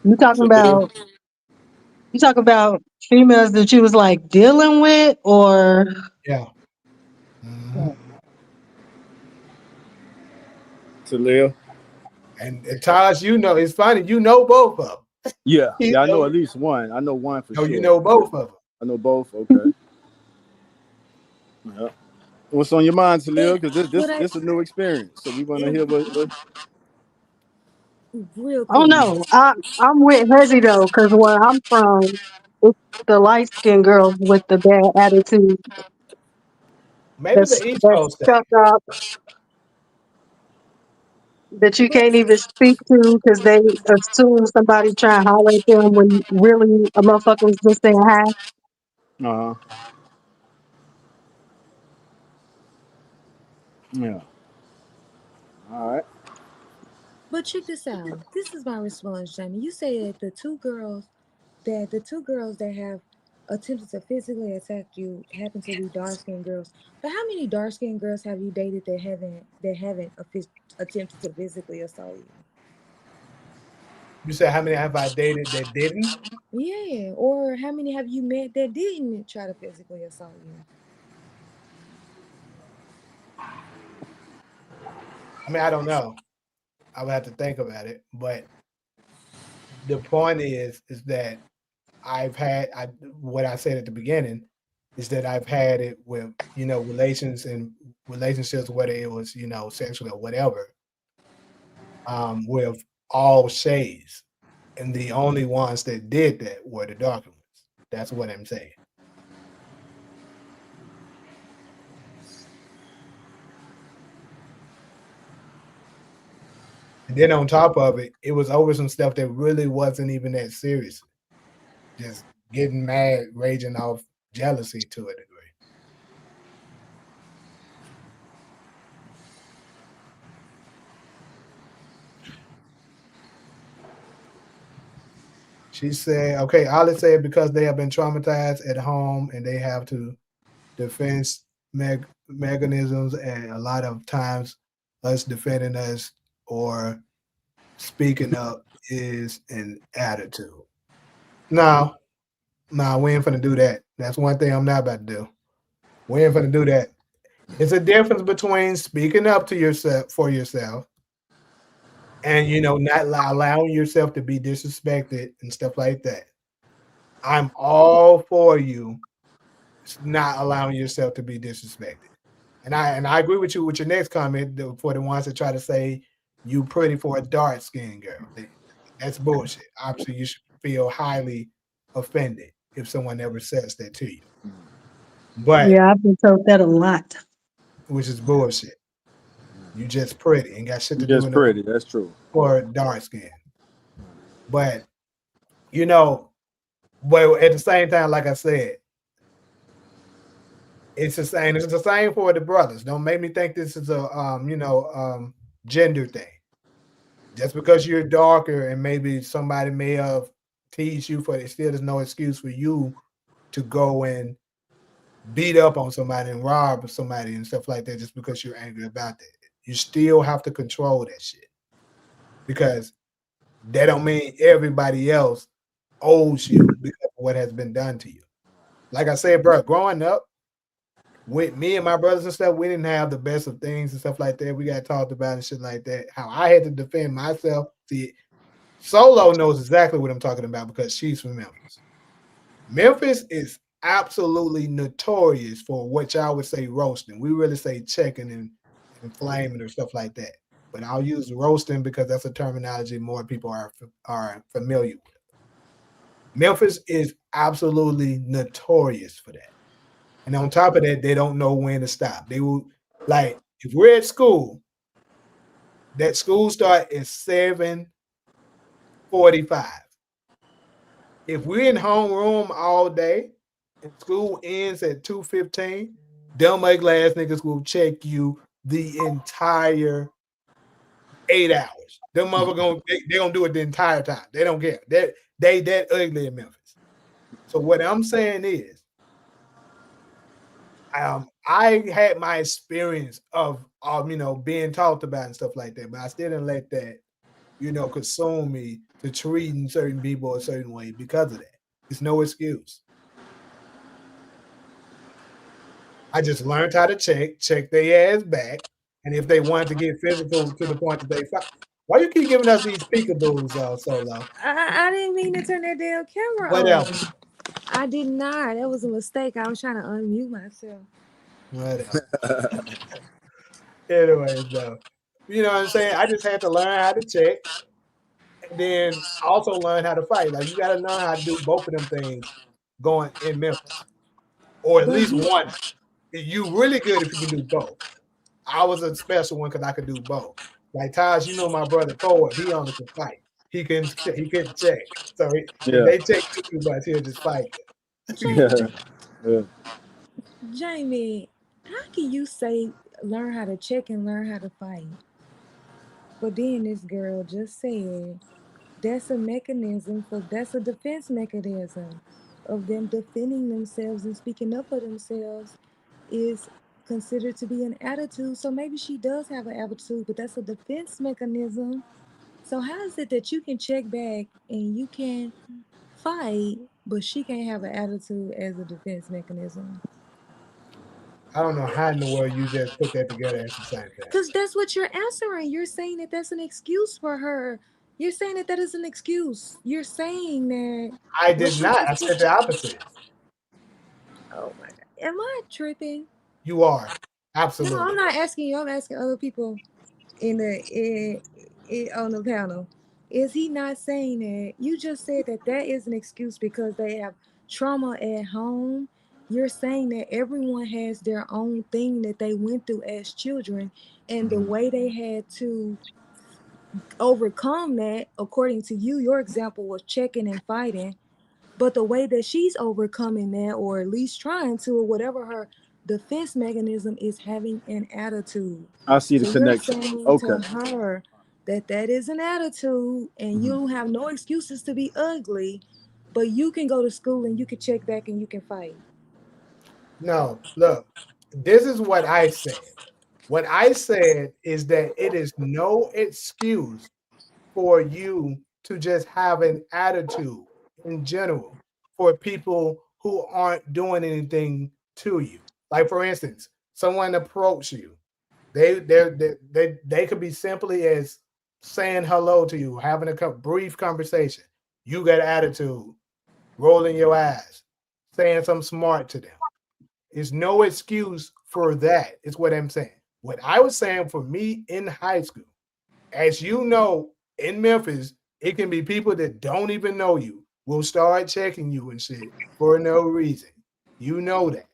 Speaker 4: You talking
Speaker 2: So then,
Speaker 4: about You talk about females that you was like dealing with, or
Speaker 1: Yeah. Mm-hmm.
Speaker 2: Talia?
Speaker 1: And Taj, you know, it's funny. You know both of them.
Speaker 2: Yeah,
Speaker 1: You
Speaker 2: yeah, I know
Speaker 1: know,
Speaker 2: at least one. I know one for
Speaker 1: no, you
Speaker 2: sure.
Speaker 1: know both of them.
Speaker 2: I know both. Okay. Yeah. What's on your mind, Talia?
Speaker 3: And
Speaker 2: Because this
Speaker 3: what
Speaker 2: this this is a new experience, so we want to
Speaker 3: it,
Speaker 2: hear what.
Speaker 3: real
Speaker 4: oh
Speaker 3: quickly.
Speaker 4: no, I'm with Hezzy though, because where I'm from, it's the light skinned girls with the bad attitude
Speaker 1: Maybe the East
Speaker 4: that's
Speaker 1: Coast thing.
Speaker 4: stuck up that you
Speaker 3: But
Speaker 4: can't even speak to because they assume somebody trying to holler at them when really a motherfucker was just saying hi.
Speaker 2: Uh huh. Yeah. All right.
Speaker 3: but check this out. This is my response, Jamie. You said the two girls that have attempted to physically attack you happen to be dark skinned girls. But how many dark skinned girls have you dated that haven't attempted to physically assault you?
Speaker 1: You said how many have I dated that didn't?
Speaker 3: Yeah. Or how many have you met that didn't try to physically assault you?
Speaker 1: I mean, I don't know. I would have to think about it. But the point is that what I said at the beginning is that I've had it with, relationships, whether it was, sexual or whatever, with all shades. And the only ones that did that were the darker ones. That's what I'm saying. And then on top of it, it was over some stuff that really wasn't even that serious. Just getting mad, raging off jealousy to a degree. She said, okay, Alice said because they have been traumatized at home and they have to defense mechanisms, and a lot of times us defending us or speaking up is an attitude. No, no, we ain't finna do that. That's one thing I'm not about to do. We ain't finna do that. It's a difference between speaking up to yourself for yourself and not allowing yourself to be disrespected and stuff like that. I'm all for you not allowing yourself to be disrespected. And I agree with you with your next comment for the ones that try to say you pretty for a dark skinned girl. That's bullshit. Obviously, you should feel highly offended if someone ever says that to you. But
Speaker 4: Yeah, I've been told that a lot.
Speaker 1: which is bullshit. You just pretty and got shit
Speaker 2: You
Speaker 1: to do
Speaker 2: just
Speaker 1: in the
Speaker 2: pretty. That's true.
Speaker 1: for dark skin. But you know, but at the same time, like I said, it's the same. It's the same for the brothers. Don't make me think this is a gender thing. Just because you're darker and maybe somebody may have teased you for it, still there's no excuse for you to go and beat up on somebody and rob somebody and stuff like that just because you're angry about that. You still have to control that shit because that don't mean everybody else owes you because of what has been done to you. Like I said, bro, growing up with me and my brothers and stuff, we didn't have the best of things and stuff like that. We got talked about and shit like that. How I had to defend myself. See, Solo knows exactly what I'm talking about because she's from Memphis. Memphis is absolutely notorious for what y'all would say roasting. We really say checking and flaming or stuff like that. But I'll use roasting because that's a terminology more people are familiar with. Memphis is absolutely notorious for that. And on top of that, they don't know when to stop. They will like if we're at school, that school start at 7:45. If we're in homeroom all day and school ends at 2:15, dumb ugly ass niggas will check you the entire 8 hours. Them mother they gonna do it the entire time. They don't care. They that ugly in Memphis. So what I'm saying is, I had my experience of being talked about and stuff like that, but I still didn't let that consume me to treating certain people a certain way because of that. It's no excuse. I just learned how to check their ass back, and if they wanted to get physical to the point that they fight. Why you keep giving us these peekaboos, Solo?
Speaker 3: I didn't mean to turn that damn camera
Speaker 1: Whatever,
Speaker 3: on. I did not. That was a mistake. I was trying to unmute myself.
Speaker 1: whatever. Anyways, though, you know what I'm saying? I just had to learn how to check, and then also learn how to fight. Like you got to learn how to do both of them things going in Memphis, or at
Speaker 3: But
Speaker 1: least
Speaker 3: you,
Speaker 1: one. You really good if you can do both. I was a special one because I could do both. Like Taj, you know my brother Thor, he only could fight. He couldn't check. So if
Speaker 2: Yeah.
Speaker 1: they check too much, he'll just fight
Speaker 3: Jamie,
Speaker 2: Yeah.
Speaker 3: Jamie, how can you say learn how to check and learn how to fight? But then this girl just said that's a defense mechanism of them defending themselves and speaking up for themselves is considered to be an attitude. So maybe she does have an attitude, but that's a defense mechanism. So how is it that you can check back and you can fight, but she can't have an attitude as a defense mechanism?
Speaker 1: I don't know how in the world you just put that together as the same thing.
Speaker 3: Because that's what you're answering. You're saying that that's an excuse for her. You're saying that that is an excuse. You're saying that
Speaker 1: I
Speaker 3: what
Speaker 1: did
Speaker 3: she
Speaker 1: not. I
Speaker 3: just
Speaker 1: said
Speaker 3: said.
Speaker 1: the opposite.
Speaker 3: Oh my God. Am I tripping?
Speaker 1: You are.
Speaker 3: No, I'm
Speaker 1: Absolutely.
Speaker 3: not asking you. I'm asking other people on the panel. Is he not saying that? You just said that that is an excuse because they have trauma at home. You're saying that everyone has their own thing that they went through as children, and the way they had to overcome that, according to you, your example was checking and fighting. But the way that she's overcoming that, or at least trying to, or whatever her defense mechanism is, having an attitude.
Speaker 2: I see the
Speaker 3: So you're
Speaker 2: connection.
Speaker 3: saying
Speaker 2: Okay.
Speaker 3: to her that that is an attitude, and you don't have no excuses to be ugly, but you can go to school and you can check back and you can fight.
Speaker 1: No, look, this is what I said. What I said is that it is no excuse for you to just have an attitude in general for people who aren't doing anything to you. Like for instance, someone approach you. They could be simply as saying hello to you, having a brief conversation. You got attitude, rolling your eyes, saying something smart to them. There's no excuse for that, is what I'm saying. What I was saying for me in high school, as you know, in Memphis, it can be people that don't even know you will start checking you and shit for no reason. You know that.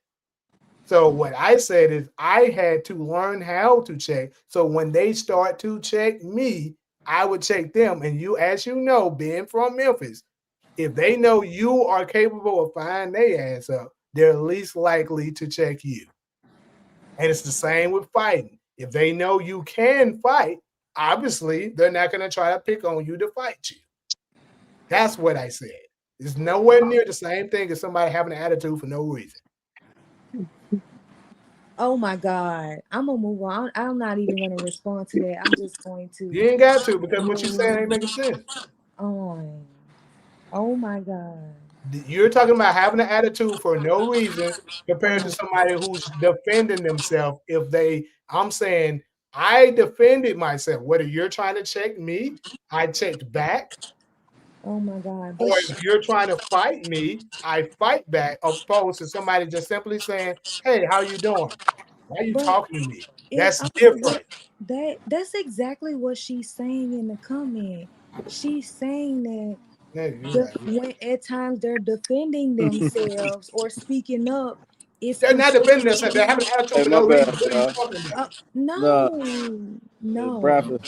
Speaker 1: So what I said is I had to learn how to check. So when they start to check me, I would check them. And you, as you know, being from Memphis, if they know you are capable of finding their ass up, they're least likely to check you. And it's the same with fighting. If they know you can fight, obviously they're not going to try to pick on you to fight you. That's what I said. It's nowhere near the same thing as somebody having an attitude for no reason.
Speaker 3: Oh my God. I'm gonna move on. I'm not even gonna respond to that. I'm just going to
Speaker 1: You ain't got to because what you're saying ain't
Speaker 3: move
Speaker 1: making sense.
Speaker 3: on. Oh my God.
Speaker 1: You're talking about having an attitude for no reason compared to
Speaker 3: Oh,
Speaker 1: somebody who's defending themselves. I'm saying I defended myself. Whether you're trying to check me, I checked back.
Speaker 3: oh my God.
Speaker 1: Or if you're trying to fight me, I fight back, opposed to somebody just simply saying, "Hey, how you doing? Why are you
Speaker 3: but
Speaker 1: talking to me?"
Speaker 3: it
Speaker 1: That's
Speaker 3: what
Speaker 1: different.
Speaker 3: that's exactly what she's saying in the comment. She's saying that
Speaker 1: Yeah, you're right.
Speaker 3: when at times they're defending themselves or speaking up, it's
Speaker 1: They're not defending
Speaker 3: considered to
Speaker 1: themselves. They're
Speaker 3: be
Speaker 1: having an attitude
Speaker 2: Hey,
Speaker 1: for
Speaker 2: my
Speaker 1: no reason.
Speaker 2: bad,
Speaker 1: What are you
Speaker 2: y'all.
Speaker 1: talking about?
Speaker 2: Nah,
Speaker 3: no.
Speaker 2: Bradford.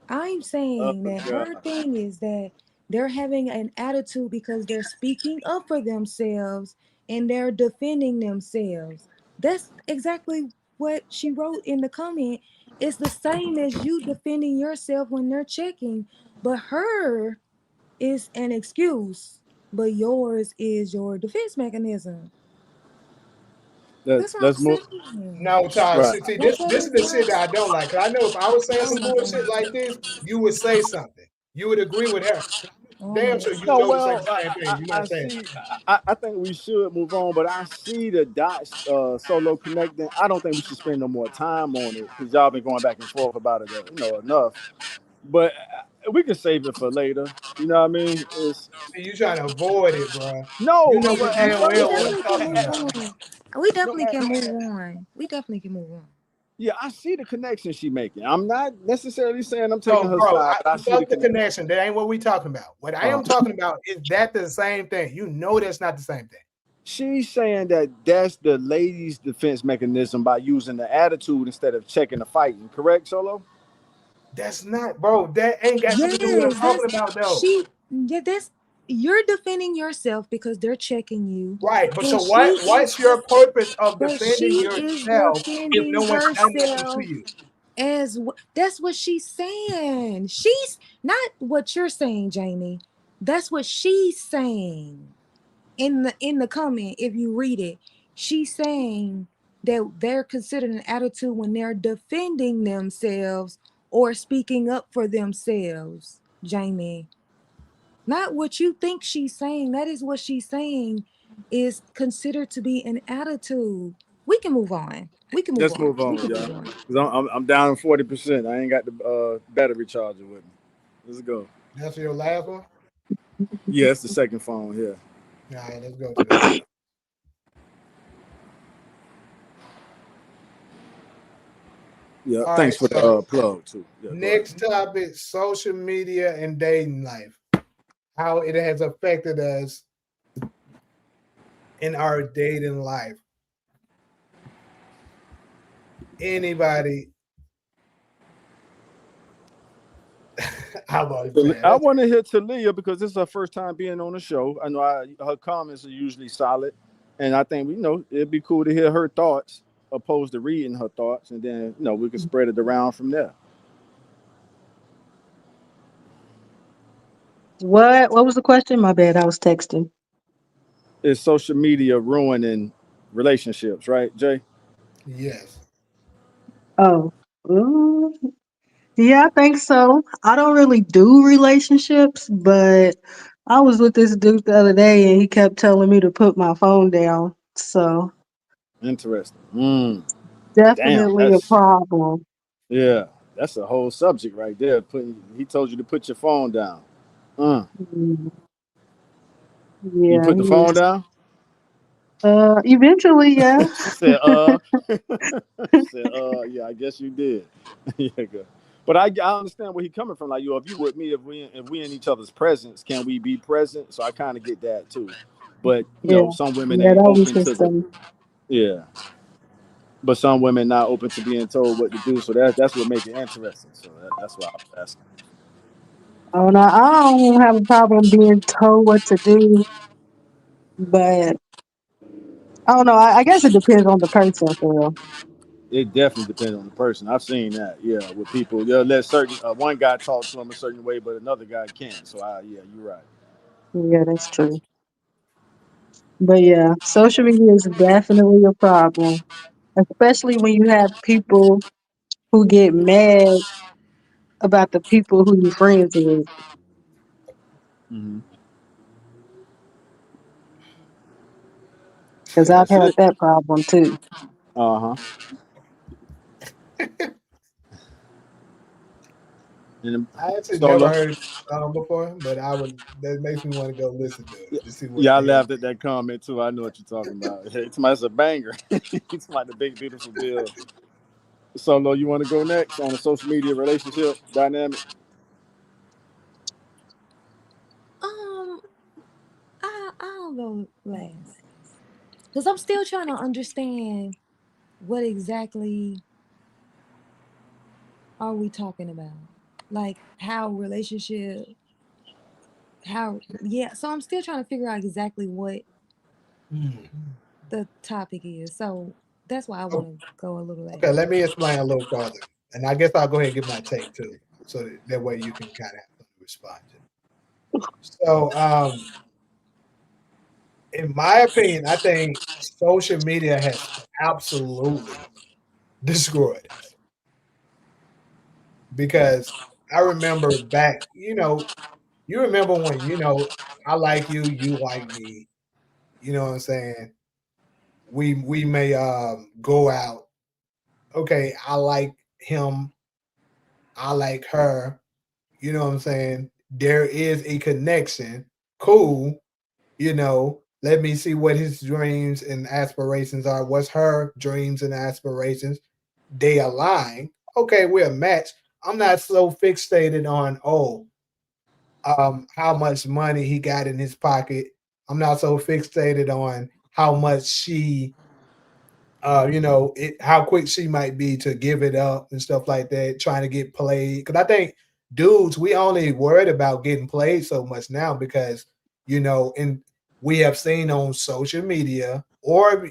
Speaker 3: I'm
Speaker 2: Oh
Speaker 3: saying that
Speaker 2: God.
Speaker 3: her thing is that they're having an attitude because they're speaking up for themselves and they're defending themselves. That's exactly what she wrote in the comment. It's the same as you defending yourself when they're checking, but her is an excuse, but yours is your defense mechanism. That's what I'm
Speaker 2: Let's move.
Speaker 3: saying.
Speaker 1: No, Todd.
Speaker 2: Right.
Speaker 1: See,
Speaker 3: That's
Speaker 1: this
Speaker 3: what
Speaker 1: this is
Speaker 3: it
Speaker 1: the shit that I
Speaker 3: was.
Speaker 1: don't like. Cause I know if I was saying
Speaker 3: Oh
Speaker 1: some
Speaker 3: my
Speaker 1: bullshit
Speaker 3: God.
Speaker 1: like this, you would say something. You would agree with her. damn sure you
Speaker 2: No,
Speaker 1: know this ain't
Speaker 2: well,
Speaker 1: the same thing. You're not
Speaker 2: I
Speaker 1: saying
Speaker 2: see. I think we should move on, but I see the dots solo connecting. I don't think we should spend no more time on it because y'all been going back and forth about it, enough. But we can save it for later. You know what I mean? It's
Speaker 1: see you trying to avoid it, bro. You
Speaker 2: no,
Speaker 1: know good
Speaker 2: but
Speaker 1: damn
Speaker 3: We
Speaker 1: well what I'm
Speaker 3: definitely can
Speaker 1: talking
Speaker 3: move
Speaker 1: about.
Speaker 3: on. We
Speaker 2: no,
Speaker 3: definitely can move on. We definitely can move on.
Speaker 2: yeah, I see the connection she making. I'm not necessarily saying I'm taking
Speaker 1: So,
Speaker 2: her
Speaker 1: bro,
Speaker 2: side, but I see the
Speaker 1: fuck the
Speaker 2: connection.
Speaker 1: connection. That ain't what we talking about. What I
Speaker 2: Uh,
Speaker 1: am talking about is that the same thing. You know that's not the same thing.
Speaker 2: she's saying that that's the lady's defense mechanism by using the attitude instead of checking the fighting. Correct, Solo?
Speaker 1: That's not, bro. That ain't got nothing to do with what I'm
Speaker 3: Yes,
Speaker 1: talking about, though.
Speaker 3: that's you're defending yourself because they're checking you.
Speaker 1: Right. But so
Speaker 3: And
Speaker 1: what? What's your purpose of defending
Speaker 3: she is
Speaker 1: yourself if no
Speaker 3: defending
Speaker 1: one's done nothing to
Speaker 3: herself
Speaker 1: you?
Speaker 3: that's what she's saying. She's not what you're saying, Jamie. That's what she's saying in the comment. If you read it, she's saying that they're considered an attitude when they're defending themselves or speaking up for themselves, Jamie. Not what you think she's saying. That is what she's saying is considered to be an attitude. We can move on. We can move
Speaker 2: Let's
Speaker 3: on.
Speaker 2: move on,
Speaker 3: We can
Speaker 2: y'all.
Speaker 3: move on.
Speaker 2: 'Cause I'm down 40%. I ain't got the battery charger with me. Let's go.
Speaker 1: That's your last one.
Speaker 2: Yeah, it's the second phone here.
Speaker 1: All right, let's go to that.
Speaker 2: Yeah,
Speaker 1: All right.
Speaker 2: thanks for the
Speaker 1: So
Speaker 2: plug too. Yeah, go ahead.
Speaker 1: next topic: social media and dating life. How it has affected us in our dating life. Anybody? How about it, man?
Speaker 2: I want to hear Talia because this is her first time being on the show. I know her comments are usually solid, and I think it'd be cool to hear her thoughts opposed to reading her thoughts, and then we can spread it around from there.
Speaker 4: What was the question? My bad, I was texting.
Speaker 2: Is social media ruining relationships, right, Jay?
Speaker 1: Yes.
Speaker 4: Oh. mm, Yeah, I think so. I don't really do relationships, but I was with this dude the other day and he kept telling me to put my phone down. So
Speaker 2: Interesting. Damn,
Speaker 4: definitely a
Speaker 2: that's
Speaker 4: problem.
Speaker 2: yeah, that's a whole subject right there. He told you to put your phone down. Mm.
Speaker 4: Mm,
Speaker 2: You
Speaker 4: Yeah,
Speaker 2: put the
Speaker 4: he
Speaker 2: phone
Speaker 4: was.
Speaker 2: down?
Speaker 4: Eventually, yeah.
Speaker 2: She said, she said, yeah, I guess you did. Yeah, good. But I understand where he coming from. Like, if you with me, if we in each other's presence, can we be present? So I kind of get that too. But
Speaker 4: Yeah,
Speaker 2: some women
Speaker 4: yeah,
Speaker 2: ain't
Speaker 4: that was
Speaker 2: open to
Speaker 4: his
Speaker 2: the
Speaker 4: thing.
Speaker 2: yeah. But some women not open to being told what to do. So that's what make it interesting. So that's why I was asking.
Speaker 4: Oh, no, I don't have a problem being told what to do, but I don't know. I guess it depends on the person for real.
Speaker 2: It definitely depends on the person. I've seen that. Yeah, with people, they'll let certain one guy talk to them a certain way, but another guy can't. So yeah, you're right.
Speaker 4: Yeah, that's true. But yeah, social media is definitely a problem, especially when you have people who get mad about the people who you're friends with.
Speaker 2: Mm-hmm.
Speaker 4: Because I've
Speaker 2: That's
Speaker 4: had
Speaker 2: it.
Speaker 4: that problem too.
Speaker 2: Uh huh. And
Speaker 1: I actually never
Speaker 2: solo.
Speaker 1: heard it before, but I would. That makes me want to go listen to it to see what
Speaker 2: Yeah, I
Speaker 1: the hell.
Speaker 2: laughed at that comment too. I know what you're talking about. Hey, it's a banger. It's like the big beautiful bill. Solo, you want to go next on a social media relationship dynamic?
Speaker 3: Um, I'll go last because I'm still trying to understand what exactly are we talking about, like how relationship, how yeah. So I'm still trying to figure out exactly what
Speaker 1: Hmm.
Speaker 3: the topic is. So that's why I want
Speaker 1: Oh,
Speaker 3: to go a little
Speaker 1: okay,
Speaker 3: last.
Speaker 1: let me explain a little further, and I guess I'll go ahead and give my take too, so that way you can kind of have something to respond to. So, in my opinion, I think social media has absolutely destroyed us because I remember back, You remember when, I like you, you like me. You know what I'm saying? We may go out. Okay, I like him, I like her. You know what I'm saying? There is a connection. Cool. Let me see what his dreams and aspirations are. What's her dreams and aspirations? They align. Okay, we're a match. I'm not so fixated on, how much money he got in his pocket. I'm not so fixated on how much she how quick she might be to give it up and stuff like that, trying to get played. Because I think dudes, we only worried about getting played so much now because and we have seen on social media or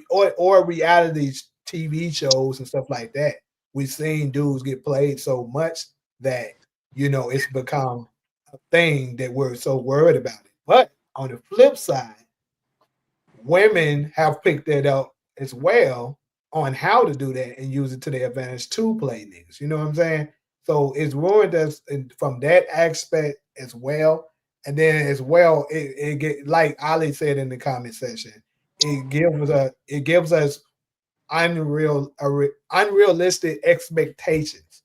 Speaker 1: reality TV shows and stuff like that. We've seen dudes get played so much that it's become a thing that we're so worried about it. But on the flip side, women have picked that up as well on how to do that and use it to their advantage to play niggas. You know what I'm saying? So it's ruined us from that aspect as well. And then as well, it get like Ali said in the comment section, it gives us unrealistic expectations.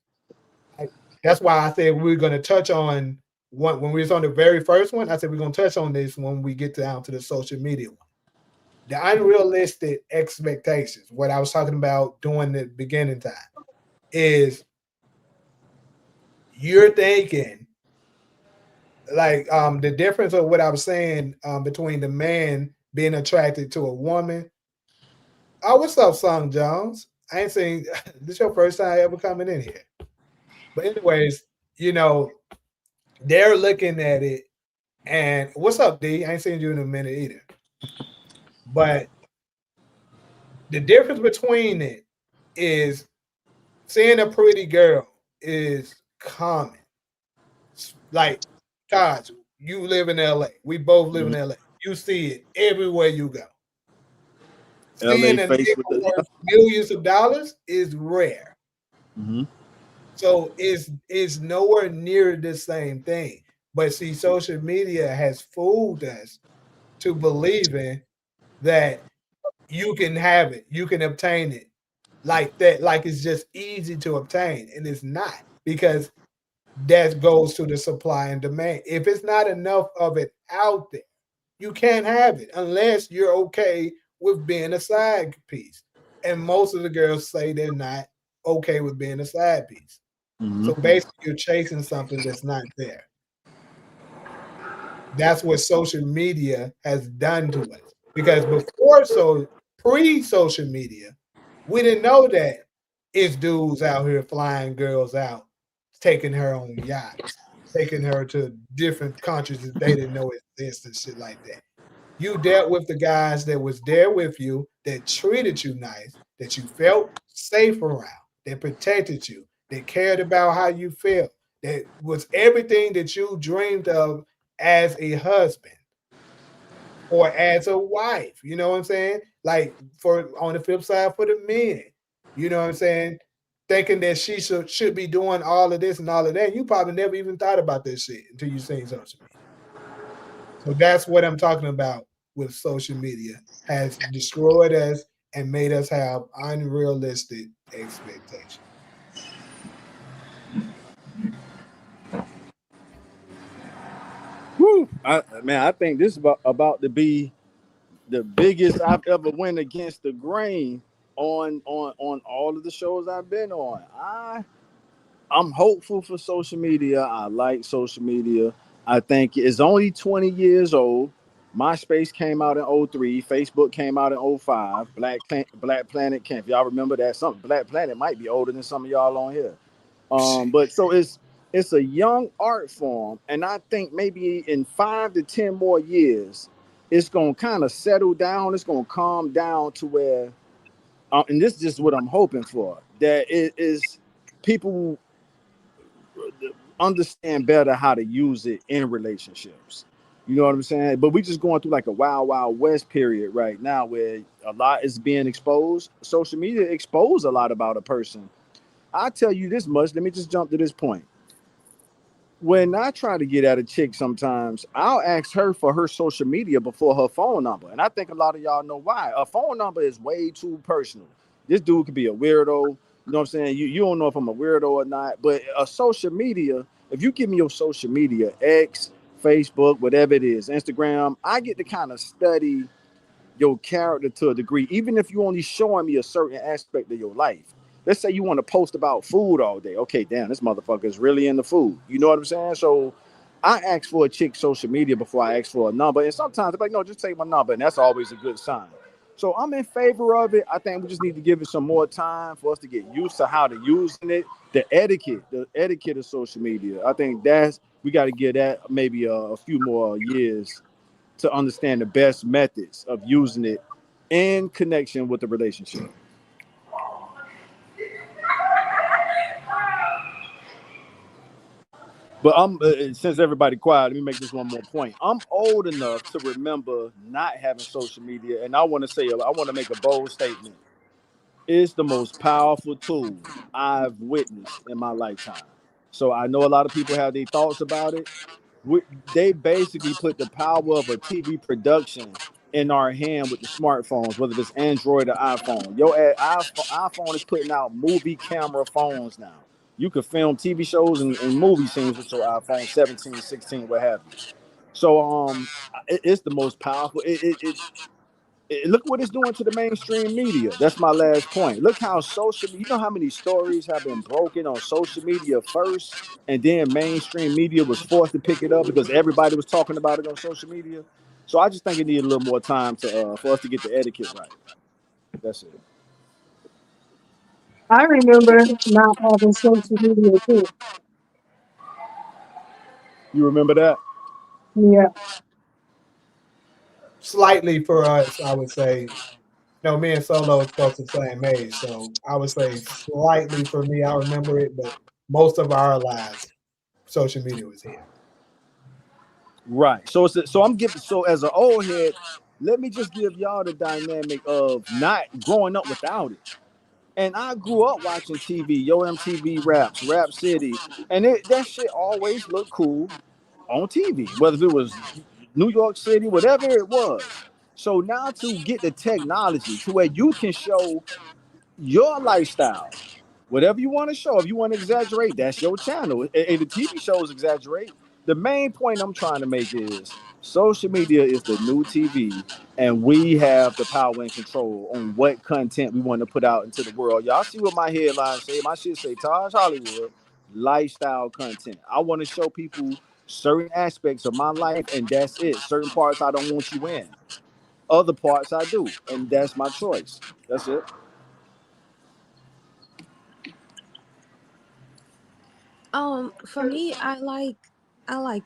Speaker 1: Like, that's why I said we're going to touch on one when we was on the very first one. I said we're going to touch on this when we get down to the social media one, the unrealistic expectations, what I was talking about during the beginning time, is you're thinking like the difference of what I was saying between the man being attracted to a woman. Oh, what's up, Song Jones? I ain't seen this your first time ever coming in here. But anyways, you know, they're looking at it and what's up, D? I ain't seen you in a minute either. But the difference between it is seeing a pretty girl is common. Like, Taj, you live in LA. We both live in LA. You see it everywhere you go.
Speaker 2: LA
Speaker 1: Seeing a
Speaker 2: face
Speaker 1: nigga
Speaker 2: with the
Speaker 1: worth millions of dollars is rare.
Speaker 2: mm-hmm.
Speaker 1: So it's nowhere near the same thing. But see, social media has fooled us to believing that you can have it, you can obtain it like that, like it's just easy to obtain. And it's not, because that goes to the supply and demand. If it's not enough of it out there, you can't have it unless you're okay with being a side piece. And most of the girls say they're not okay with being a side piece.
Speaker 2: Mm-hmm.
Speaker 1: So basically, you're chasing something that's not there. That's what social media has done to us. Because before, so pre-social media, we didn't know that it's dudes out here flying girls out, taking her on yachts, taking her to different countries that they didn't know existed, shit like that. You dealt with the guys that was there with you, that treated you nice, that you felt safe around, that protected you, that cared about how you felt, that was everything that you dreamed of as a husband or as a wife. You know what I'm saying? Like, for on the flip side, for the men, you know what I'm saying? Thinking that she should be doing all of this and all of that. You probably never even thought about this shit until you seen social media. So that's what I'm talking about with social media. Has destroyed us and made us have unrealistic expectations.
Speaker 2: Whew. I think this is about to be the biggest I've ever went against the grain on all of the shows I've been on. I'm hopeful for social media. I like social media. I think it's only 20 years old. MySpace came out in '03. Facebook came out in '05. Black Planet came. If y'all remember that, some Black Planet might be older than some of y'all on here. But so it's a young art form, and I think maybe in 5 to 10 more years, it's gonna kind of settle down. It's gonna calm down to where, and this is just what I'm hoping for. That it is people understand better how to use it in relationships. You know what I'm saying? But we just going through like a wild west period right now where a lot is being exposed. Social media expose a lot about a person. I tell you this much. Let me just jump to this point. when I try to get at a chick, sometimes I'll ask her for her social media before her phone number. And I think a lot of y'all know why. A phone number is way too personal. This dude could be a weirdo. You know what I'm saying? You don't know if I'm a weirdo or not. But a social media, if you give me your social media, X, Facebook, whatever it is, Instagram, I get to kind of study your character to a degree, even if you only showing me a certain aspect of your life. Let's say you want to post about food all day. Okay, damn, this motherfucker is really into food. You know what I'm saying? So I ask for a chick's social media before I ask for a number. And sometimes I'm like, no, just take my number. And that's always a good sign. So I'm in favor of it. I think we just need to give it some more time for us to get used to how to using it. The etiquette of social media. I think we got to give that maybe a few more years to understand the best methods of using it in connection with the relationship. But since everybody quiet, let me make this one more point. I'm old enough to remember not having social media, and I want to say, I want to make a bold statement. It's the most powerful tool I've witnessed in my lifetime. So I know a lot of people have their thoughts about it. They basically put the power of a TV production in our hand with the smartphones, whether it's Android or iPhone. iPhone is putting out movie camera phones now. You could film TV shows and movie scenes with your iPhone 17, 16, what have you. So it's the most powerful. Look what it's doing to the mainstream media. That's my last point. Look how social media, you know how many stories have been broken on social media first, and then mainstream media was forced to pick it up because everybody was talking about it on social media. So I just think it needed a little more time to for us to get the etiquette right. That's it.
Speaker 4: I remember not having social media too.
Speaker 2: You remember that?
Speaker 4: Yeah,
Speaker 1: Slightly for us, I would say. No, me and Solo is close to the same age, so I would say slightly for me. I remember it, but most of our lives, social media was here.
Speaker 2: Right. So I'm giving so as an old head, let me just give y'all the dynamic of not growing up without it. And I grew up watching TV, Yo MTV Raps, Rap City, and that shit always looked cool on TV, whether it was New York City, whatever it was. So now to get the technology to where you can show your lifestyle, whatever you want to show. If you want to exaggerate, that's your channel. The TV shows exaggerate. The main point I'm trying to make is social media is the new TV, and we have the power and control on what content we want to put out into the world. Y'all see what my headline say? My shit say Taj Hollywood lifestyle content. I want to show people certain aspects of my life, and that's it. Certain parts I don't want you in. Other parts I do, and that's my choice. That's it.
Speaker 3: For me, I like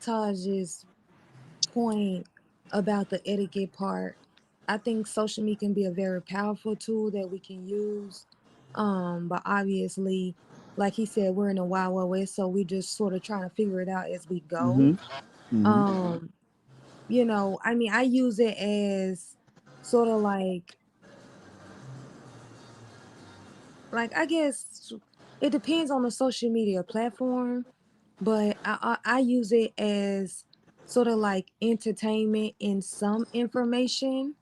Speaker 3: Taj's point about the etiquette part. I think social media can be a very powerful tool that we can use. But obviously, like he said, we're in a wild, wild west, so we just sort of trying to figure it out as we go.
Speaker 2: Mm-hmm. Mm-hmm.
Speaker 3: Um, I mean, I use it as sort of like I guess it depends on the social media platform, but I use it as sort of like entertainment and some information.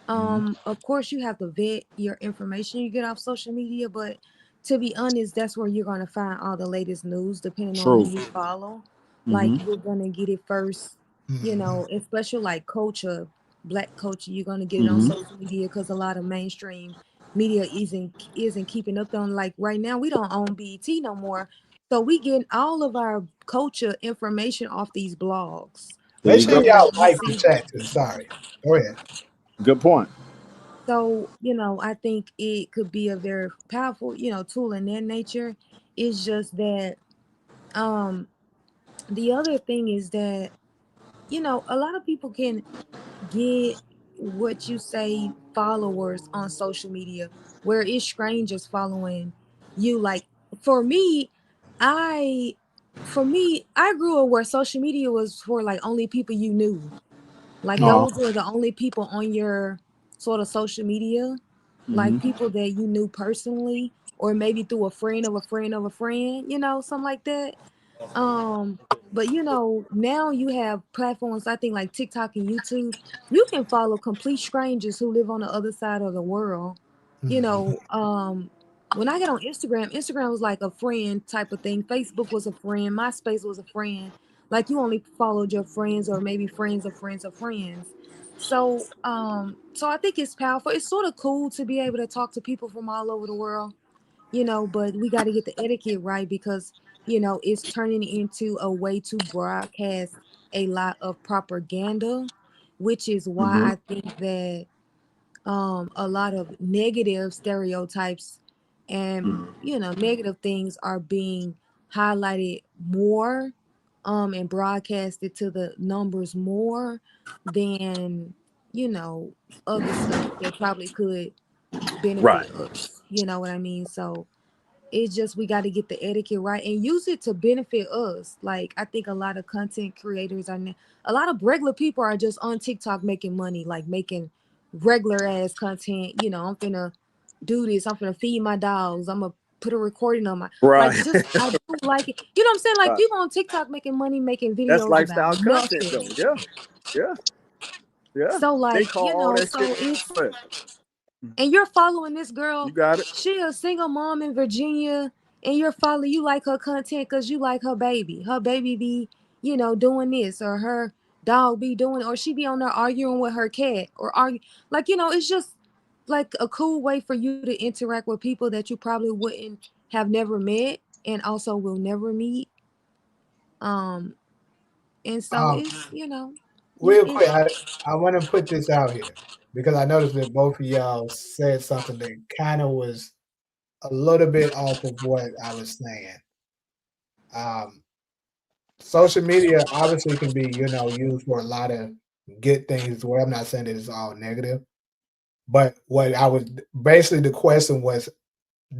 Speaker 2: Mm-hmm.
Speaker 3: Of course, you have to vet your information you get off social media, but to be honest, that's where you're gonna find all the latest news, depending on who
Speaker 2: True.
Speaker 3: you follow. Like
Speaker 2: Mm-hmm.
Speaker 3: you're gonna get it first,
Speaker 1: Mhm.
Speaker 3: especially like culture, black culture. You're gonna get it on
Speaker 2: Mm-hmm.
Speaker 3: social media because a lot of mainstream media isn't keeping up on. Like right now, we don't own BET no more, so we get all of our culture information off these blogs.
Speaker 2: There
Speaker 1: Make
Speaker 2: you
Speaker 1: sure
Speaker 2: go.
Speaker 1: y'all
Speaker 3: You
Speaker 1: like the
Speaker 3: see.
Speaker 1: chat too. Sorry. Go ahead.
Speaker 2: Good point.
Speaker 3: So, I think it could be a very powerful, tool in that nature. It's just that um the other thing is that, a lot of people can get what you say followers on social media where it's strangers following you. Like for me, I I grew up where social media was for like only people you knew. Like
Speaker 2: Uh,
Speaker 3: those were the only people on your sort of social media, like
Speaker 2: mm-hmm.
Speaker 3: people that you knew personally, or maybe through a friend of a friend of a friend, something like that. Um, But now you have platforms, I think, like TikTok and YouTube. You can follow complete strangers who live on the other side of the world. You know, when I get on Instagram, Instagram was like a friend type of thing. Facebook was a friend. MySpace was a friend. Like you only followed your friends or maybe friends of friends of friends. So I think it's powerful. It's sort of cool to be able to talk to people from all over the world, but we got to get the etiquette right because, it's turning into a way to broadcast a lot of propaganda, which is why
Speaker 2: Mm-hmm.
Speaker 3: I think that a lot of negative stereotypes and, negative things are being highlighted more and broadcasted to the numbers more than, you know, other stuff that probably could
Speaker 2: Right.
Speaker 3: benefit us. You know what I mean? So it's just we got to get the etiquette right and use it to benefit us. Like I think a lot of content creators a lot of regular people are just on TikTok making money, like making regular ass content. I'm finna do this. I'm finna feed my dogs. I'm gonna put a recording on my like.
Speaker 2: Right.
Speaker 3: Just I do like it. You know what I'm saying? Like
Speaker 2: Right.
Speaker 3: people on TikTok making money, making
Speaker 2: That's
Speaker 3: videos about
Speaker 2: lifestyle content,
Speaker 3: nothing.
Speaker 2: though. Yeah. Yeah. Yeah.
Speaker 3: So
Speaker 2: They
Speaker 3: like
Speaker 2: call all that shit.
Speaker 3: so it's
Speaker 2: But
Speaker 3: and you're following this
Speaker 2: you
Speaker 3: girl.
Speaker 2: got it.
Speaker 3: She a single mom in Virginia, and you're following. You like her content because you like her baby. Her baby be, doing this, or her dog be doing, or she be on there arguing with her cat, or argue. Like it's just like a cool way for you to interact with people that you probably wouldn't have never met, and also will never meet. Um, and so
Speaker 1: Um,
Speaker 3: it's
Speaker 1: real
Speaker 3: it's
Speaker 1: quick, I want to put this out here because I noticed that both of y'all said something that kind of was a little bit off of what I was saying. Um, Social media obviously can be, used for a lot of good things. Well, I'm not saying that it's all negative, but what I was basically the question was,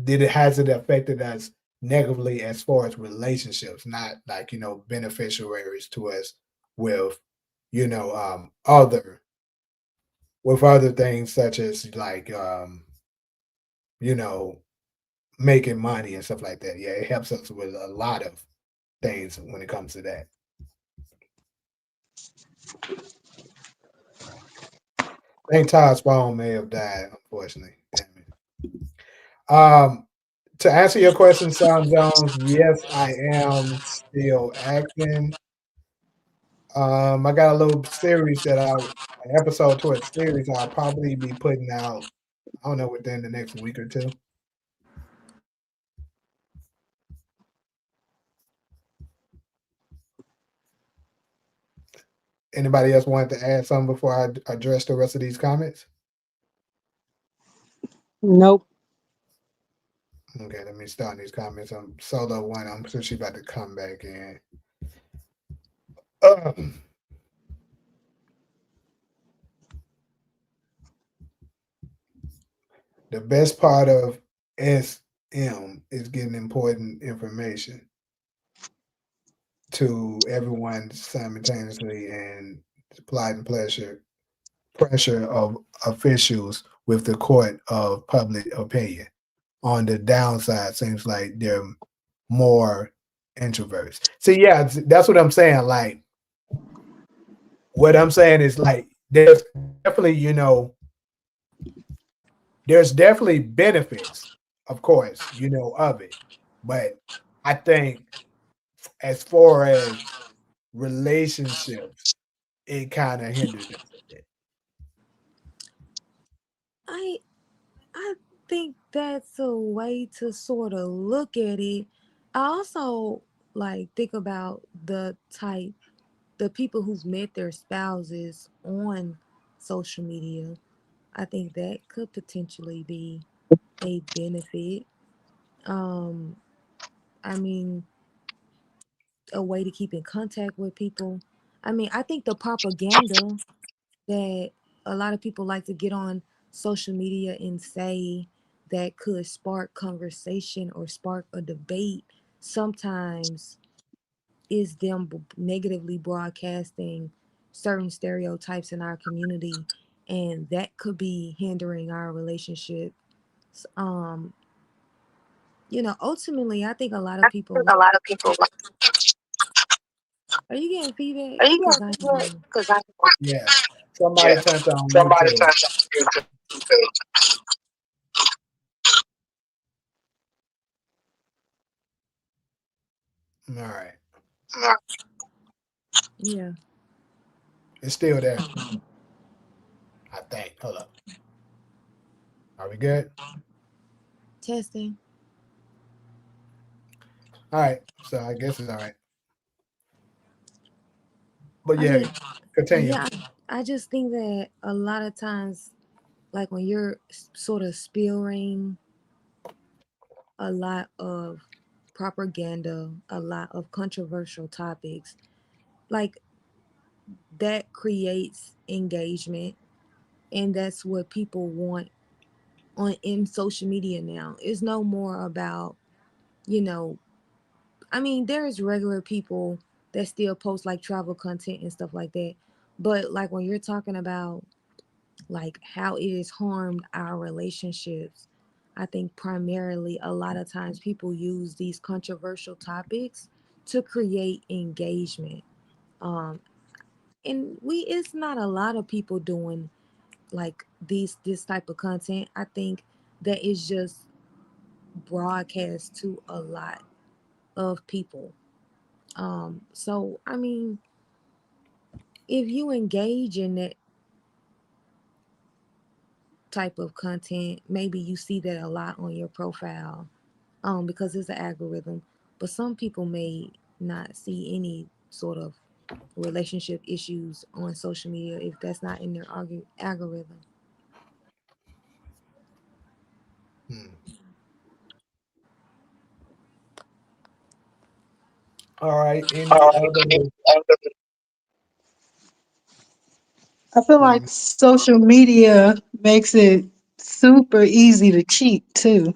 Speaker 1: has it affected us negatively as far as relationships, not like beneficiaries to us with other with other things such as like you know making money and stuff like that. Yeah, it helps us with a lot of things when it comes to that. I think Todd Spawn may have died, unfortunately. Damn it. To answer your question, Sam Jones, yes, I am still acting. I got a little series an episode to a series I'll probably be putting out. I don't know within the next week or two. Anybody else wanted to add something before I address the rest of these comments?
Speaker 4: Nope.
Speaker 1: Okay, let me start these comments. I'm solo one. I'm sure she's about to come back in. Um, the best part of SM is getting important information to everyone simultaneously and applying pressure of officials with the court of public opinion. On the downside, seems like they're more introverts. See, yeah, that's what I'm saying. Like, what I'm saying is like, there's definitely, there's definitely benefits, of course, of it. But I think as far as relationships, it kind of hinders us a bit.
Speaker 3: I I think that's a way to sort of look at it. I also like think about the people who've met their spouses on social media. I think that could potentially be a benefit. Um, I mean, a way to keep in contact with people. I mean, I think the propaganda that a lot of people like to get on social media and say that could spark conversation or spark a debate sometimes is them negatively broadcasting certain stereotypes in our community, and that could be hindering our relationship. um Ultimately I think a lot of
Speaker 4: I think
Speaker 3: people
Speaker 4: a lot of people
Speaker 3: Are you getting feedback?
Speaker 4: Are you
Speaker 3: Because
Speaker 4: going
Speaker 3: I
Speaker 4: to
Speaker 3: am.
Speaker 4: because I
Speaker 1: Yeah.
Speaker 4: yeah.
Speaker 1: Somebody turned on
Speaker 4: Somebody
Speaker 1: YouTube.
Speaker 4: touched on YouTube.
Speaker 1: All right.
Speaker 3: Yeah.
Speaker 1: It's still there, I think. Hold up. Are we good?
Speaker 3: Testing.
Speaker 1: All right. So I guess it's all right. But
Speaker 3: I
Speaker 1: yeah,
Speaker 3: mean,
Speaker 1: continue.
Speaker 3: yeah, I just think that a lot of times, like when you're sort of spewing a lot of propaganda, a lot of controversial topics, like that creates engagement, and that's what people want on in social media now. It's no more about, you know, I mean, there's regular people that still post like travel content and stuff like that. But like when you're talking about like how it has harmed our relationships, I think primarily a lot of times people use these controversial topics to create engagement. Um, and it's not a lot of people doing like this type of content. I think that is just broadcast to a lot of people. So I mean, if you engage in that type of content, maybe you see that a lot on your profile, because it's an algorithm. But some people may not see any sort of relationship issues on social media if that's not in their algorithm.
Speaker 1: Hmm. All right. Any other?
Speaker 4: I feel like social media makes it super easy to cheat too.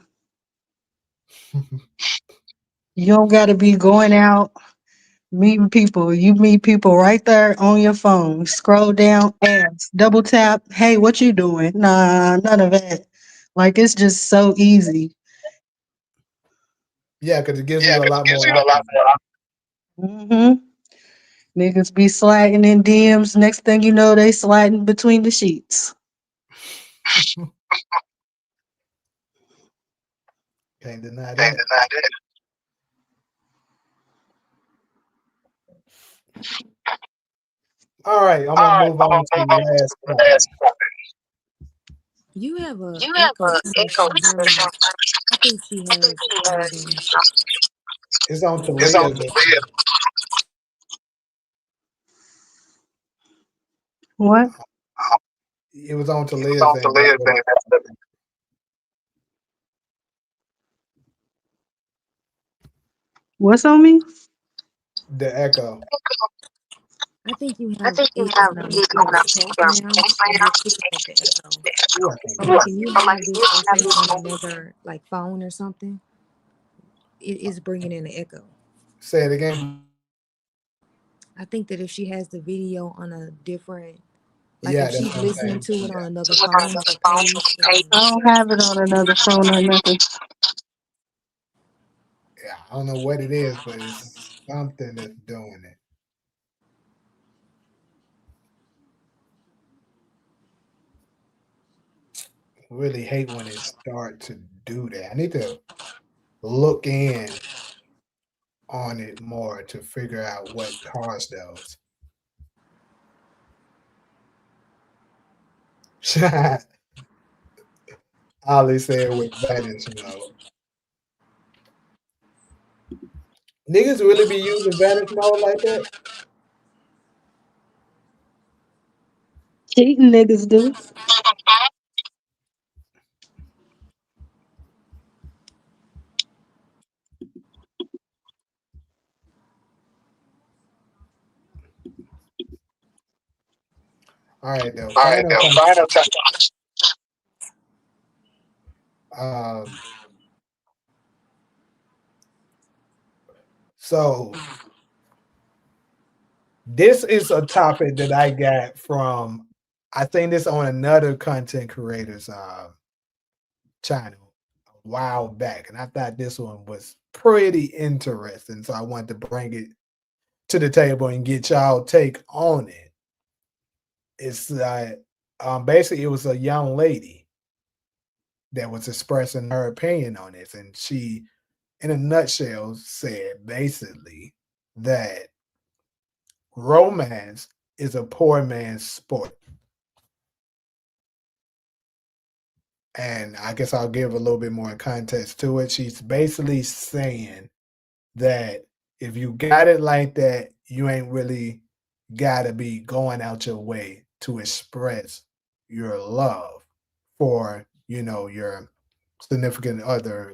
Speaker 4: You don't got to be going out meeting people. You meet people right there on your phone. Scroll down, ask, double tap. Hey, what you doing? Nah, none of that. Like it's just so easy.
Speaker 1: Yeah, because it gives
Speaker 4: Yeah,
Speaker 1: you a
Speaker 4: because it
Speaker 1: lot
Speaker 4: gives
Speaker 1: more
Speaker 4: you a lot
Speaker 1: options.
Speaker 4: more. Niggas be sliding in DMs. Next thing you know, they sliding between the sheets.
Speaker 1: Can't deny
Speaker 4: Can't
Speaker 1: that.
Speaker 4: deny that.
Speaker 1: All right. I'm
Speaker 4: All
Speaker 1: gonna
Speaker 4: right,
Speaker 1: move
Speaker 4: I'm
Speaker 1: on
Speaker 4: gonna
Speaker 1: to
Speaker 4: move
Speaker 1: the
Speaker 4: on to
Speaker 1: last
Speaker 4: the
Speaker 1: topic.
Speaker 4: last topic.
Speaker 3: You have a
Speaker 4: You have
Speaker 3: echo
Speaker 4: an
Speaker 3: coming
Speaker 4: echo.
Speaker 3: from her. I think she
Speaker 4: I think
Speaker 3: has
Speaker 4: he
Speaker 3: something.
Speaker 4: has.
Speaker 1: It's on
Speaker 4: It's on
Speaker 1: Talia's.
Speaker 4: the lid. What?
Speaker 1: It was on
Speaker 4: It was
Speaker 1: Talia's
Speaker 4: on the
Speaker 1: thing. That's
Speaker 4: lid
Speaker 1: what
Speaker 4: thing. What's on me?
Speaker 1: the echo.
Speaker 3: I think you
Speaker 4: I
Speaker 3: have
Speaker 4: think you
Speaker 3: it
Speaker 4: have
Speaker 3: on a
Speaker 4: it on a
Speaker 3: program and you're picking up the echo.
Speaker 1: Ooh, I can't
Speaker 3: I'm
Speaker 1: hear
Speaker 3: like,
Speaker 4: What?
Speaker 3: can
Speaker 1: you.
Speaker 3: you
Speaker 4: I'm like,
Speaker 3: have this
Speaker 4: you have
Speaker 3: open
Speaker 4: this
Speaker 3: on
Speaker 4: on.
Speaker 3: another like phone or something? It is bringing in the echo.
Speaker 1: Say it again.
Speaker 3: I think that if she has the video on a different, like if
Speaker 1: Yeah, that's
Speaker 3: she's
Speaker 1: what I'm
Speaker 3: listening
Speaker 1: saying.
Speaker 3: to it on
Speaker 1: Yeah.
Speaker 3: another
Speaker 4: To it on
Speaker 3: phone
Speaker 4: another
Speaker 3: or
Speaker 4: phone
Speaker 3: page,
Speaker 4: or
Speaker 3: then
Speaker 4: page. I don't have it on another phone or nothing.
Speaker 1: Yeah. I don't know what it is, but it's something that's doing it. Really hate when it start to do that. I need to look in on it more to figure out what caused those. Ollie said with vanish mode. Niggas really be using vanish mode like that?
Speaker 4: Cheating niggas do.
Speaker 1: All right, though.
Speaker 4: All right,
Speaker 1: Final
Speaker 4: now
Speaker 1: time.
Speaker 4: final time.
Speaker 1: Um, so this is a topic that I got from, I think this on another content creator's channel a while back, and I thought this one was pretty interesting, so I wanted to bring it to the table and get y'all take on it. It's like basically it was a young lady that was expressing her opinion on this, and she, in a nutshell, said basically that romance is a poor man's sport. And I guess I'll give a little bit more context to it. She's basically saying that if you got it like that, you ain't really got to be going out your way to express your love for, your significant other,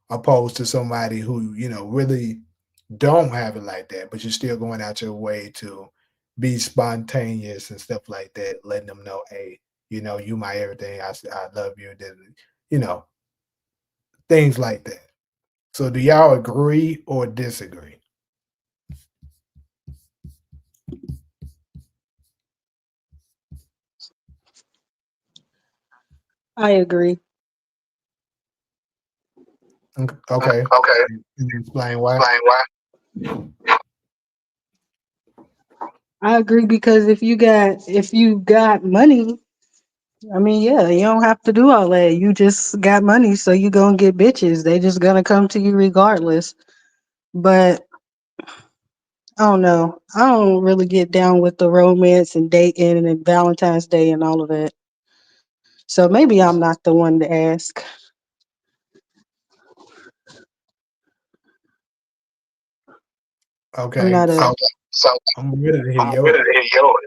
Speaker 1: opposed to somebody who, really don't have it like that, but you're still going out your way to be spontaneous and stuff like that, letting them know, hey, you my everything. I love you. You know, things like that. So, do y'all agree or disagree?
Speaker 4: I agree.
Speaker 1: Okay.
Speaker 2: Okay.
Speaker 1: Can you explain why?
Speaker 2: Explain why.
Speaker 4: I agree because if you got money, I mean, yeah, you don't have to do all that. You just got money, so you gonna get bitches. They just gonna come to you regardless. But I don't know. I don't really get down with the romance and dating and Valentine's Day and all of that. So maybe I'm not the one to ask. I'm
Speaker 1: Okay.
Speaker 4: not a.
Speaker 2: So
Speaker 1: I'm ready to hear
Speaker 2: I'm ready
Speaker 1: yours.
Speaker 2: to hear yours.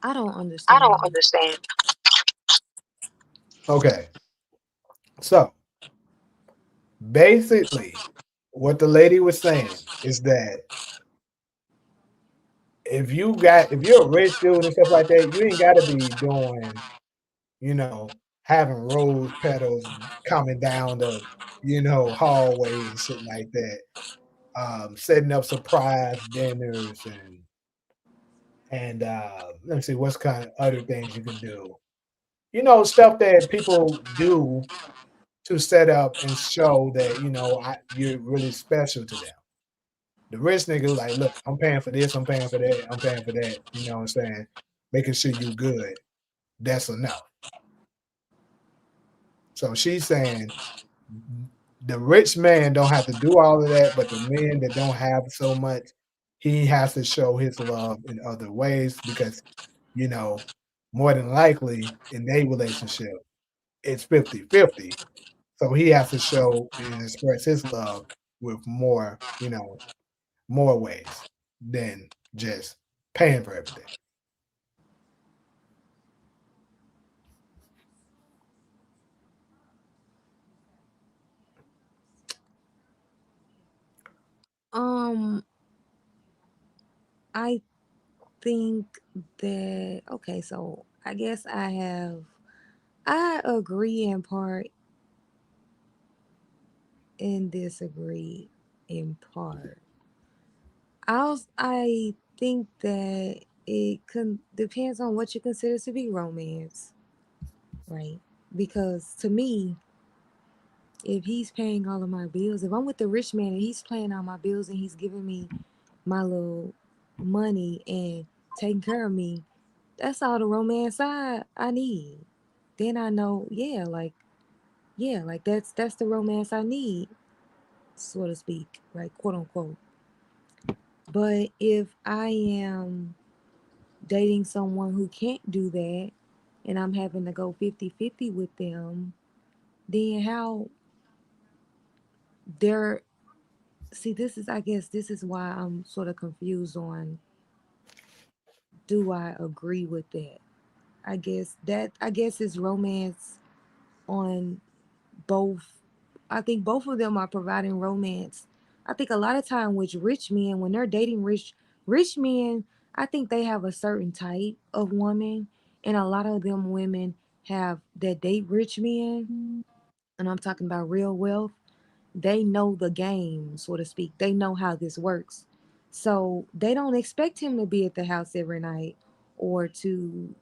Speaker 3: I don't
Speaker 2: I don't
Speaker 3: understand.
Speaker 2: understand.
Speaker 1: Okay. So, basically, what the lady was saying is that if you're a rich dude and stuff like that, you ain't got to be doing, you know, having rose petals coming down the, hallway and shit like that. Setting up surprise dinners and let me see what's kind of other things you can do. Stuff that people do to set up and show that you're really special to them. The rich nigga like, look, I'm paying for this, I'm paying for that, I'm paying for that. You know what I'm saying? Making sure you good. That's enough. So she's saying the rich man don't have to do all of that, but the man that don't have so much, he has to show his love in other ways because, you know, more than likely in their relationship, it's 50-50. So he has to show and express his love with more, more ways than just paying for everything.
Speaker 3: Um, I think that okay, so I guess I agree in part and disagree in part. I think that depends on what you consider to be romance, right? Because to me, if he's paying all of my bills, if I'm with the rich man and he's paying all my bills and he's giving me my little money and taking care of me, that's all the romance I need. Then I know, yeah, like that's the romance I need, so to speak, right? Quote unquote. But if I am dating someone who can't do that and I'm having to go 50-50 with them, then how they're see this is I guess this is why I'm sort of confused on do I agree with that? I guess it's romance on both. I think both of them are providing romance. I think a lot of time with rich men when they're dating rich men, I think they have a certain type of woman, and a lot of them women have that date rich men, and I'm talking about real wealth. They know the game, so to speak. They know how this works. So they don't expect him to be at the house every night or to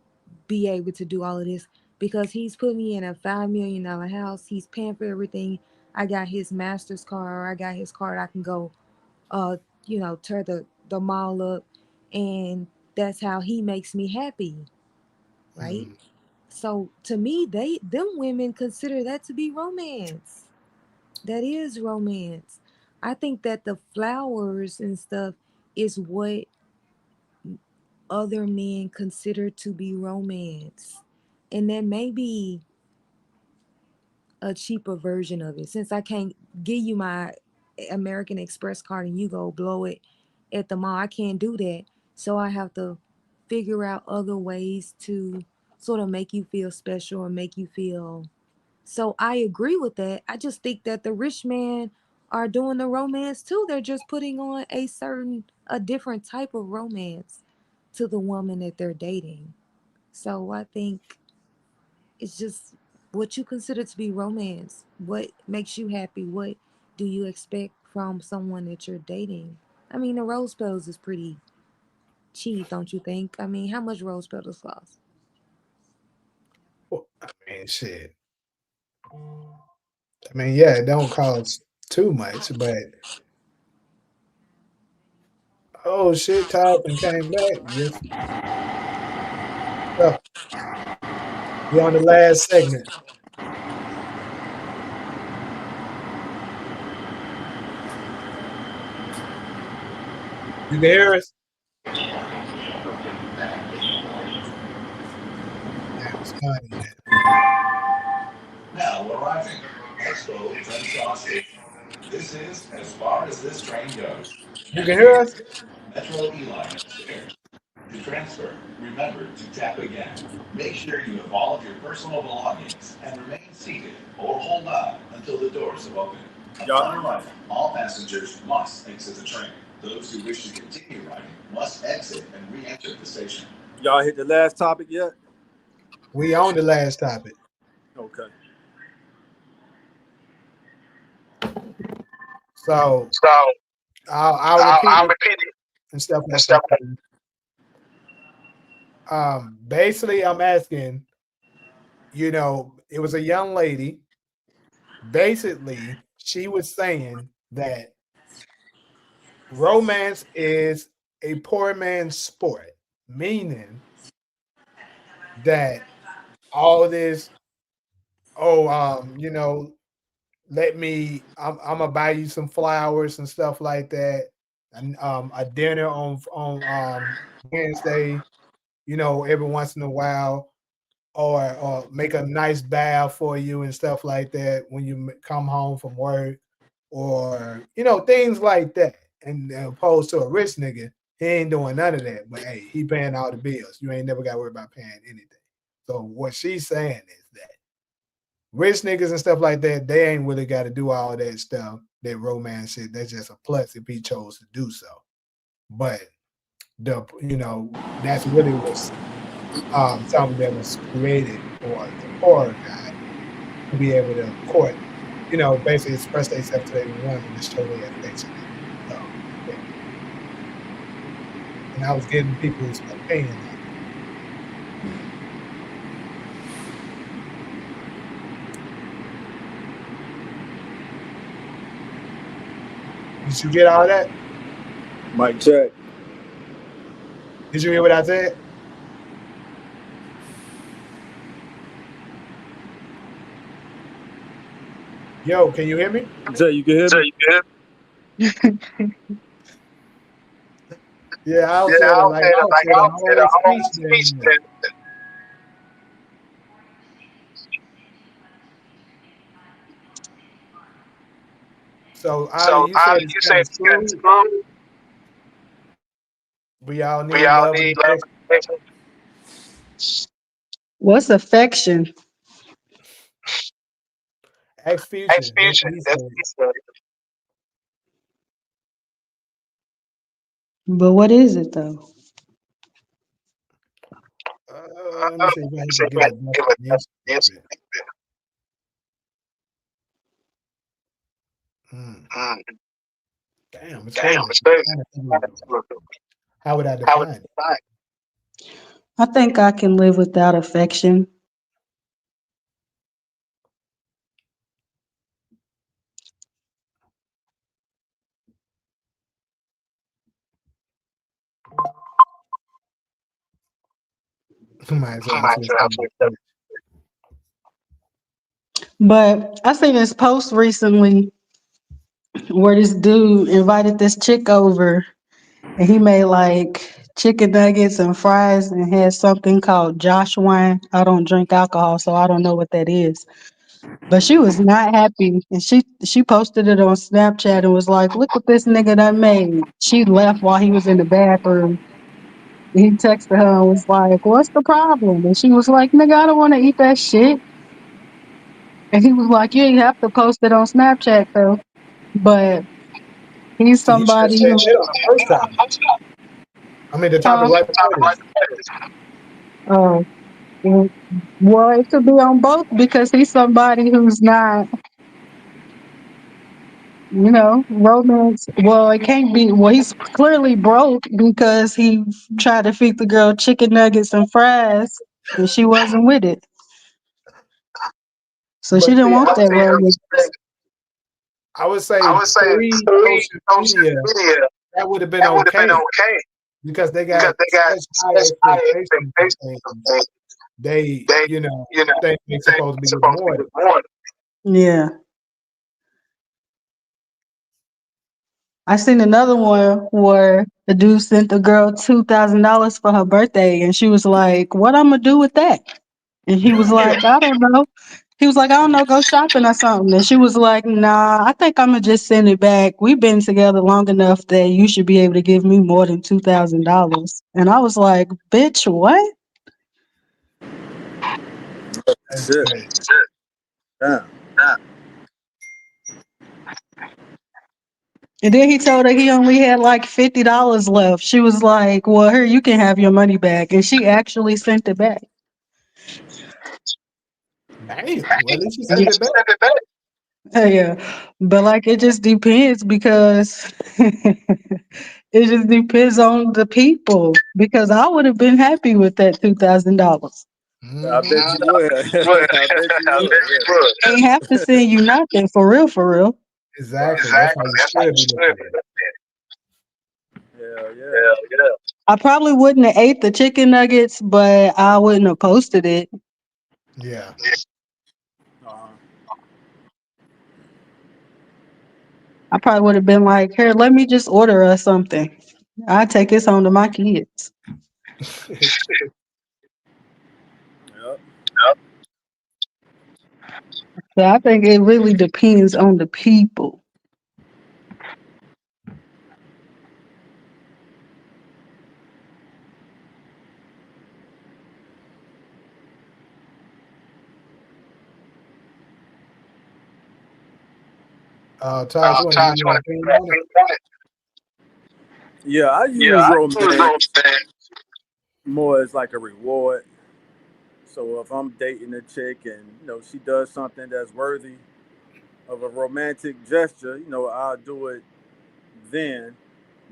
Speaker 3: be able to do all of this because he's put me in a $5 million house. He's paying for everything. I got his master's card, or I got his card, I can go tear the mall up, and that's how he makes me happy, right?
Speaker 1: Mm.
Speaker 3: So to me, them women consider that to be romance. That is romance. I think that the flowers and stuff is what other men consider to be romance. And that may be a cheaper version of it. Since I can't give you my American Express card and you go blow it at the mall, I can't do that. So I have to figure out other ways to sort of make you feel special or make you feel. So I agree with that. I just think that the rich men are doing the romance too. They're just putting on a different type of romance to the woman that they're dating. So I think it's just what you consider to be romance. What makes you happy? What do you expect from someone that you're dating? I mean, the rose petals is pretty cheap, don't you think? I mean, how much rose petals cost?
Speaker 1: Well, I mean, shit. I mean, yeah, it don't cost too much, but oh shit, top and came back. Yes. So we on the last segment. You can hear us? Damn, it's funny, man.
Speaker 5: Now arriving, Expo Crenshaw Station. This is as far as this train goes.
Speaker 1: You can hear us?
Speaker 5: Metro E line upstairs. To transfer, remember to tap again. Make sure you have all of your personal belongings and remain seated or hold on until the doors have opened. Upon arrival, all passengers must exit the train. Those who wish to continue riding must exit and re-enter the station.
Speaker 2: Y'all hit the last topic yet?
Speaker 1: We on the last topic.
Speaker 2: Okay.
Speaker 1: So
Speaker 5: So
Speaker 1: I'll repeat
Speaker 5: I'll
Speaker 1: it
Speaker 5: repeat it
Speaker 1: and stuff
Speaker 5: and
Speaker 1: like
Speaker 5: stuff like
Speaker 1: that. Basically, I'm asking, it was a young lady. Basically, she was saying that romance is a poor man's sport, meaning that all this, oh, I'm gonna buy you some flowers and stuff like that, and a dinner on Wednesday, every once in a while, or make a nice bath for you and stuff like that when you come home from work, or things like that. And opposed to a rich nigga, he ain't doing none of that. But hey, he paying all the bills. You ain't never got to worry about paying anything. So what she's saying is that rich niggas and stuff like that, they ain't really got to do all that stuff, that romance shit. That's just a plus if he chose to do so. But that's really what's something that was created for the poor guy to be able to court, basically express themselves to their woman to show their affection. So, yeah. And I was getting people's opinion on it. Did you get all that?
Speaker 2: Mic check.
Speaker 1: Did you hear what I said? Yo, can you hear me?
Speaker 2: Jay, you can hear
Speaker 5: so
Speaker 2: me?
Speaker 5: you good?
Speaker 1: Yeah, I'll
Speaker 5: Yeah,
Speaker 1: say it
Speaker 5: I'll
Speaker 1: like
Speaker 5: say it
Speaker 1: I'll
Speaker 5: like
Speaker 1: say the
Speaker 5: I'll say
Speaker 1: whole
Speaker 5: the whole
Speaker 1: speech
Speaker 5: speech
Speaker 1: then.
Speaker 5: then.
Speaker 1: So Ali,
Speaker 5: So
Speaker 1: you said it's
Speaker 5: you say
Speaker 1: kind of
Speaker 5: it's kind of
Speaker 1: screwed.
Speaker 5: screwed.
Speaker 1: We all
Speaker 5: We
Speaker 1: need
Speaker 5: all
Speaker 1: love and
Speaker 5: need love
Speaker 1: affection.
Speaker 5: and affection.
Speaker 4: What's affection?
Speaker 1: Ex Future. That's
Speaker 5: Execution.
Speaker 1: what he
Speaker 5: That's
Speaker 1: said.
Speaker 4: But what is it though?
Speaker 1: Let me see if I can give a
Speaker 5: give a
Speaker 1: definition
Speaker 5: yes.
Speaker 1: of it. Hmm.
Speaker 5: Mm,
Speaker 1: Damn, it's
Speaker 5: damn,
Speaker 1: crazy.
Speaker 5: it's crazy.
Speaker 1: I'm trying to figure it out. How would I
Speaker 5: How would
Speaker 1: define
Speaker 5: you
Speaker 1: it?
Speaker 5: define?
Speaker 4: I think I can live without affection.
Speaker 1: Might as well answer this.
Speaker 4: But I seen this post recently where this dude invited this chick over and he made like chicken nuggets and fries and had something called Josh wine. I don't drink alcohol, so I don't know what that is. But she was not happy and she posted it on Snapchat and was like, look what this nigga done made. She left while he was in the bathroom. He texted her and was like, what's the problem? And she was like, nigga, I don't want to eat that shit. And he was like, you ain't have to post it on Snapchat though. But he's
Speaker 1: See, you should have
Speaker 4: somebody
Speaker 1: said
Speaker 4: who
Speaker 1: that on the first time. I mean, the topic right before this.
Speaker 4: uh, well, it could be on both because he's somebody who's not, romance. Well, it can't be. Well, he's clearly broke because he tried to feed the girl chicken nuggets and fries and she wasn't with it. So she
Speaker 1: But
Speaker 4: didn't
Speaker 1: see,
Speaker 4: want that romance.
Speaker 1: I would say pre-social media, that would have been okay because they got such high expectations of things. They, think they're supposed to be rewarded.
Speaker 4: Yeah. I seen another one where the dude sent the girl $2,000 for her birthday, and she was like, "What I'm gonna do with that?" And he was like, "I don't know." He was like, "I don't know, go shopping or something." And she was like, "Nah, I think I'm gonna just send it back. We've been together long enough that you should be able to give me more than $2,000." And I was like, "Bitch, what?"
Speaker 1: That's
Speaker 2: Shit.
Speaker 1: crazy.
Speaker 2: Damn.
Speaker 4: And then he told her he only had like $50 left. She was like, "Well, here, you can have your money back," and she actually sent it back.
Speaker 1: Damn. Well, at least you sent it back.
Speaker 4: Yeah, but like it just depends because it just depends on the people. Because I would have been happy with that $2,000.
Speaker 2: I
Speaker 1: Mm-hmm.
Speaker 2: bet you would. I bet you would. Yeah.
Speaker 4: Ain't have to send you nothing for real, for real.
Speaker 1: Exactly. That's how you should be looking at it.
Speaker 2: Hell yeah.
Speaker 4: I probably wouldn't have ate the chicken nuggets, but I wouldn't have posted it.
Speaker 1: Yeah.
Speaker 2: Uh-huh.
Speaker 4: I probably would have been like, "Here, let me just order us something. I take this home to my kids."
Speaker 2: Yep.
Speaker 4: So I think it really depends on the people.
Speaker 1: Todd, you want to give your opinion on it?
Speaker 2: Yeah, I use romance more as like a reward. So if I'm dating a chick and she does something that's worthy of a romantic gesture, I'll do it then.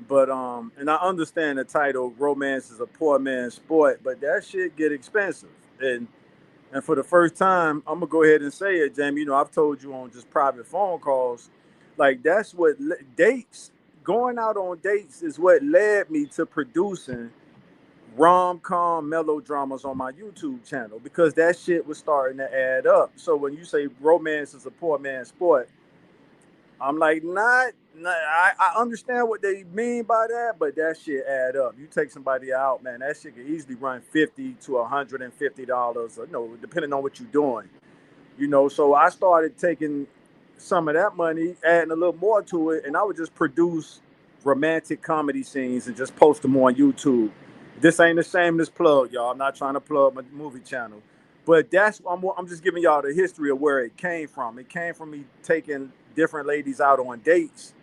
Speaker 2: But and I understand the title "Romance is a Poor Man's Sport," but that shit get expensive. And for the first time, I'm gonna go ahead and say it, Jamie. I've told you on just private phone calls, like that's what dates. Going out on dates is what led me to producing rom-com melodramas on my YouTube channel because that shit was starting to add up. So when you say romance is a poor man's sport, I'm like, not I understand what they mean by that, but that shit add up. You take somebody out, man, that shit can easily run $50 to $150, depending on what you're doing. So I started taking some of that money, adding a little more to it, and I would just produce romantic comedy scenes and just post them on YouTube. This ain't a shameless plug, y'all. I'm not trying to plug my movie channel, but I'm just giving y'all the history of where it came from. It came from me taking different ladies out on dates,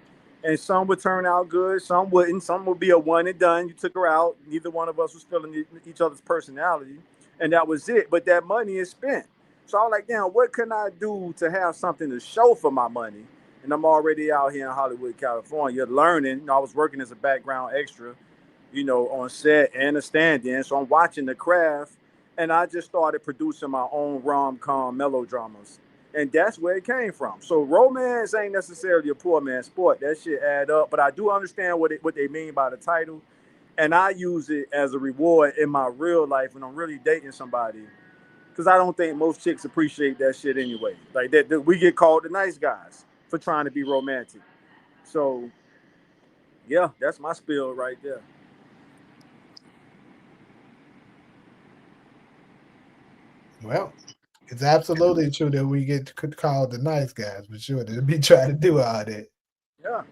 Speaker 2: and some would turn out good, some wouldn't. Some would be a one and done. You took her out, neither one of us was feeling each other's personality, and that was it. But that money is spent. So I was like, damn, what can I do to have something to show for my money? And I'm already out here in Hollywood, California, learning. I was working as a background extra, on set and a stand-in. So I'm watching the craft, and I just started producing my own rom-com melodramas. And that's where it came from. So romance ain't necessarily a poor man's sport. That shit add up. But I do understand what they mean by the title. and I use it as a reward in my real life when I'm really dating somebody. Because I don't think most chicks appreciate that shit anyway. Like that we get called the nice guys for trying to be romantic. So yeah, that's my spiel right there.
Speaker 1: Well, it's absolutely true that we get called the nice guys, but sure, they'll be trying to do all that.
Speaker 2: Yeah.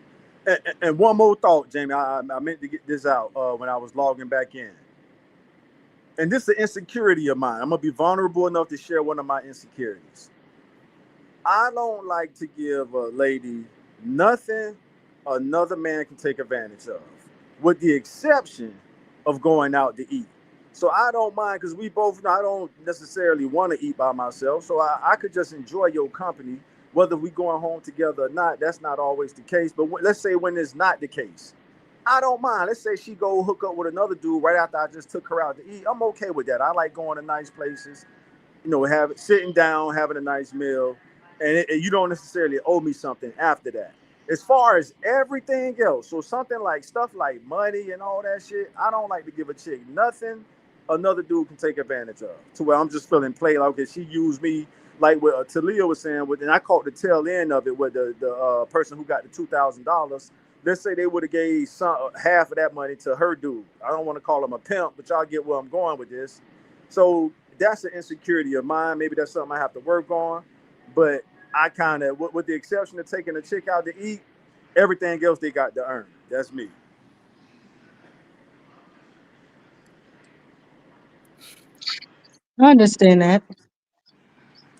Speaker 2: And one more thought, Jamie. I meant to get this out when I was logging back in. And this is an insecurity of mine. I'm gonna be vulnerable enough to share one of my insecurities. I don't like to give a lady nothing another man can take advantage of, with the exception of going out to eat. So I don't mind because we both know I don't necessarily want to eat by myself. So I could just enjoy your company, whether we going home together or not. That's not always the case. But let's say when it's not the case, I don't mind. Let's say she go hook up with another dude right after I just took her out to eat. I'm okay with that. I like going to nice places, sitting down, having a nice meal, and you don't necessarily owe me something after that. As far as everything else, so something like stuff like money and all that shit, I don't like to give a chick nothing another dude can take advantage of. To where I'm just feeling played like, okay, she used me like what Talia was saying, and I caught the tail end of it with the person who got the $2,000. Let's say they would have gave half of that money to her dude. I don't want to call him a pimp, but y'all get where I'm going with this. So that's an insecurity of mine. Maybe that's something I have to work on. But I kind of, with the exception of taking a chick out to eat, everything else they got to earn. That's me.
Speaker 4: I understand that.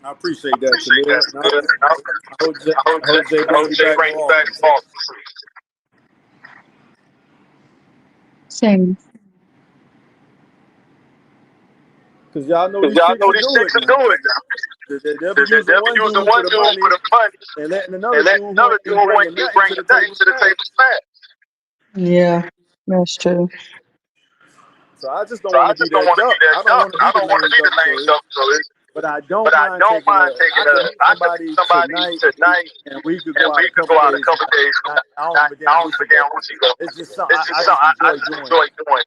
Speaker 2: I appreciate that, Talia. I hope Jay brings me back more often.
Speaker 4: Same.
Speaker 2: Because y'all know these chicks are doing it. They'll be using one dude for the money and letting another dude who ain't bringing nothing to the table back.
Speaker 4: Yeah, that's true.
Speaker 2: So I just don't want to be that duck. I don't want to be the lame duck. But I don't mind taking I can meet somebody tonight and we could go out a couple days. I don't give a damn who she go. It's just something I just enjoy doing.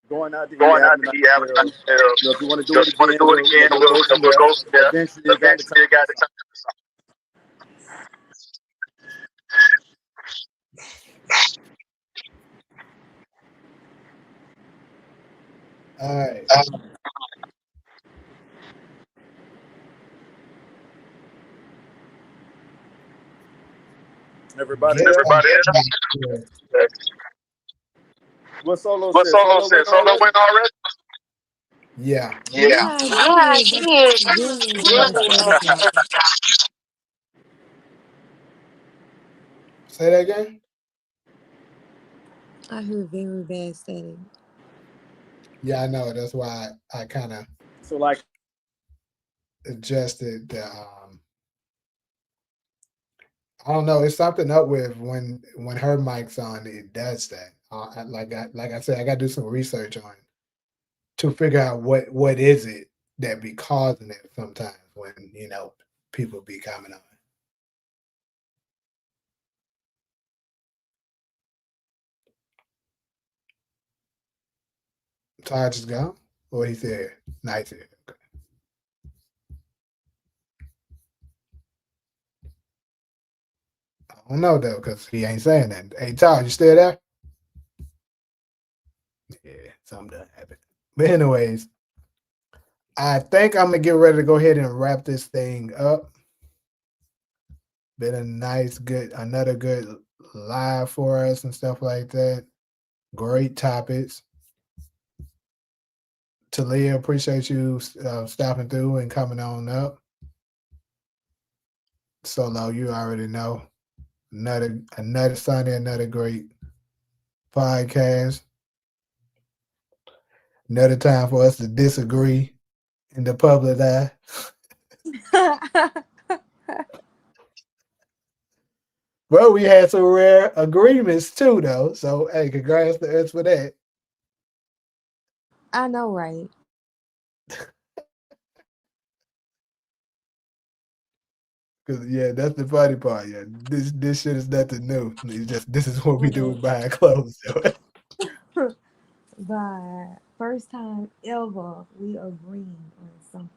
Speaker 2: Going out to eat, having a nice meal. If you want to do it again, we'll go from there. Eventually, you got the time.
Speaker 1: All right.
Speaker 2: Everybody
Speaker 1: Yeah.
Speaker 2: What Solo said? Solo went already?
Speaker 1: Yeah.
Speaker 3: Yeah, I did, but very unsatisfactory.
Speaker 1: Say that again?
Speaker 3: I heard very bad static.
Speaker 1: Yeah, I know. That's why I kind of
Speaker 2: So like
Speaker 1: adjusted the I don't know. It's something up with when her mic's on, it does that. Like I said, I got to do some research on to figure out what is it that be causing it sometimes when people be coming on. Todd just gone? Or he said nice here. Okay. I don't know though, because he ain't saying that. Hey Todd, you still there? Yeah, something done happened. But anyways, I think I'm gonna get ready to go ahead and wrap this thing up. Been a nice, another good live for us and stuff like that. Great topics. Talia, appreciate you stopping through and coming on up. Solo, you already know. Another Sunday, another great podcast. Another time for us to disagree in the public eye. Well, we had some rare agreements too, though. So, hey, congrats to us for that.
Speaker 3: I know, right?
Speaker 1: Cause yeah, that's the funny part. Yeah, this shit is nothing new. It's just this is what we do behind closed doors.
Speaker 3: God. First time ever we agreeing on something.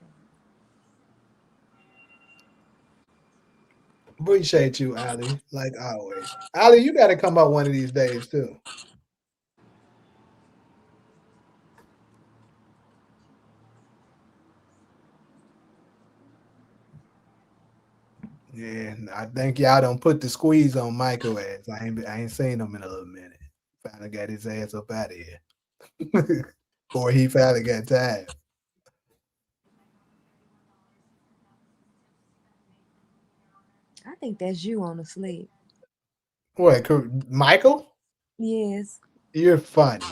Speaker 1: Appreciate you, Ali. Like always. Ali, you got to come out one of these days too. Yeah, I think y'all don't put the squeeze on Michael ass. I ain't seen him in a little minute. Finally got his ass up out of here. Or he finally got tired.
Speaker 3: I think that's you on the slip.
Speaker 1: What, Michael?
Speaker 3: Yes.
Speaker 1: You're funny.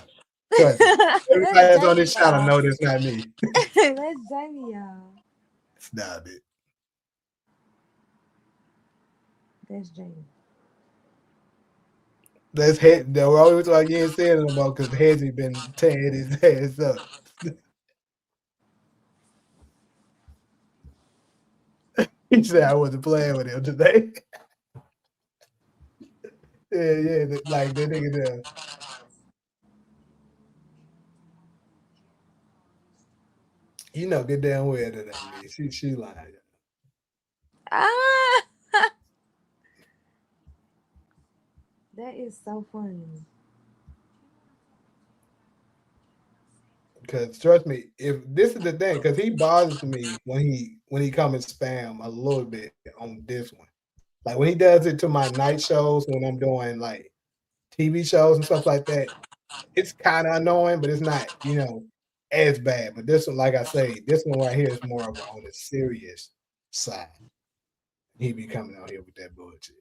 Speaker 1: Trust me. Everybody
Speaker 3: That's
Speaker 1: that's on
Speaker 3: Jamie,
Speaker 1: this channel
Speaker 3: y'all.
Speaker 1: know that's not me.
Speaker 3: That's Jamie, y'all.
Speaker 1: Stop it.
Speaker 3: That's Jamie.
Speaker 1: That's head. The only reason why you ain't saying it no more because Hezzy been tearing his ass up. He said I wasn't playing with him today. Yeah, like that nigga there. You know good damn well that ain't me. She lying.
Speaker 3: Ah, that is so funny.
Speaker 1: Because trust me, if this is the thing, because he bothers me when he come and spam a little bit on this one. Like when he does it to my night shows when I'm doing like TV shows and stuff like that, it's kind of annoying, but it's not, as bad. But this one, like I say, this one right here is more of on the serious side. He be coming out here with that bullshit.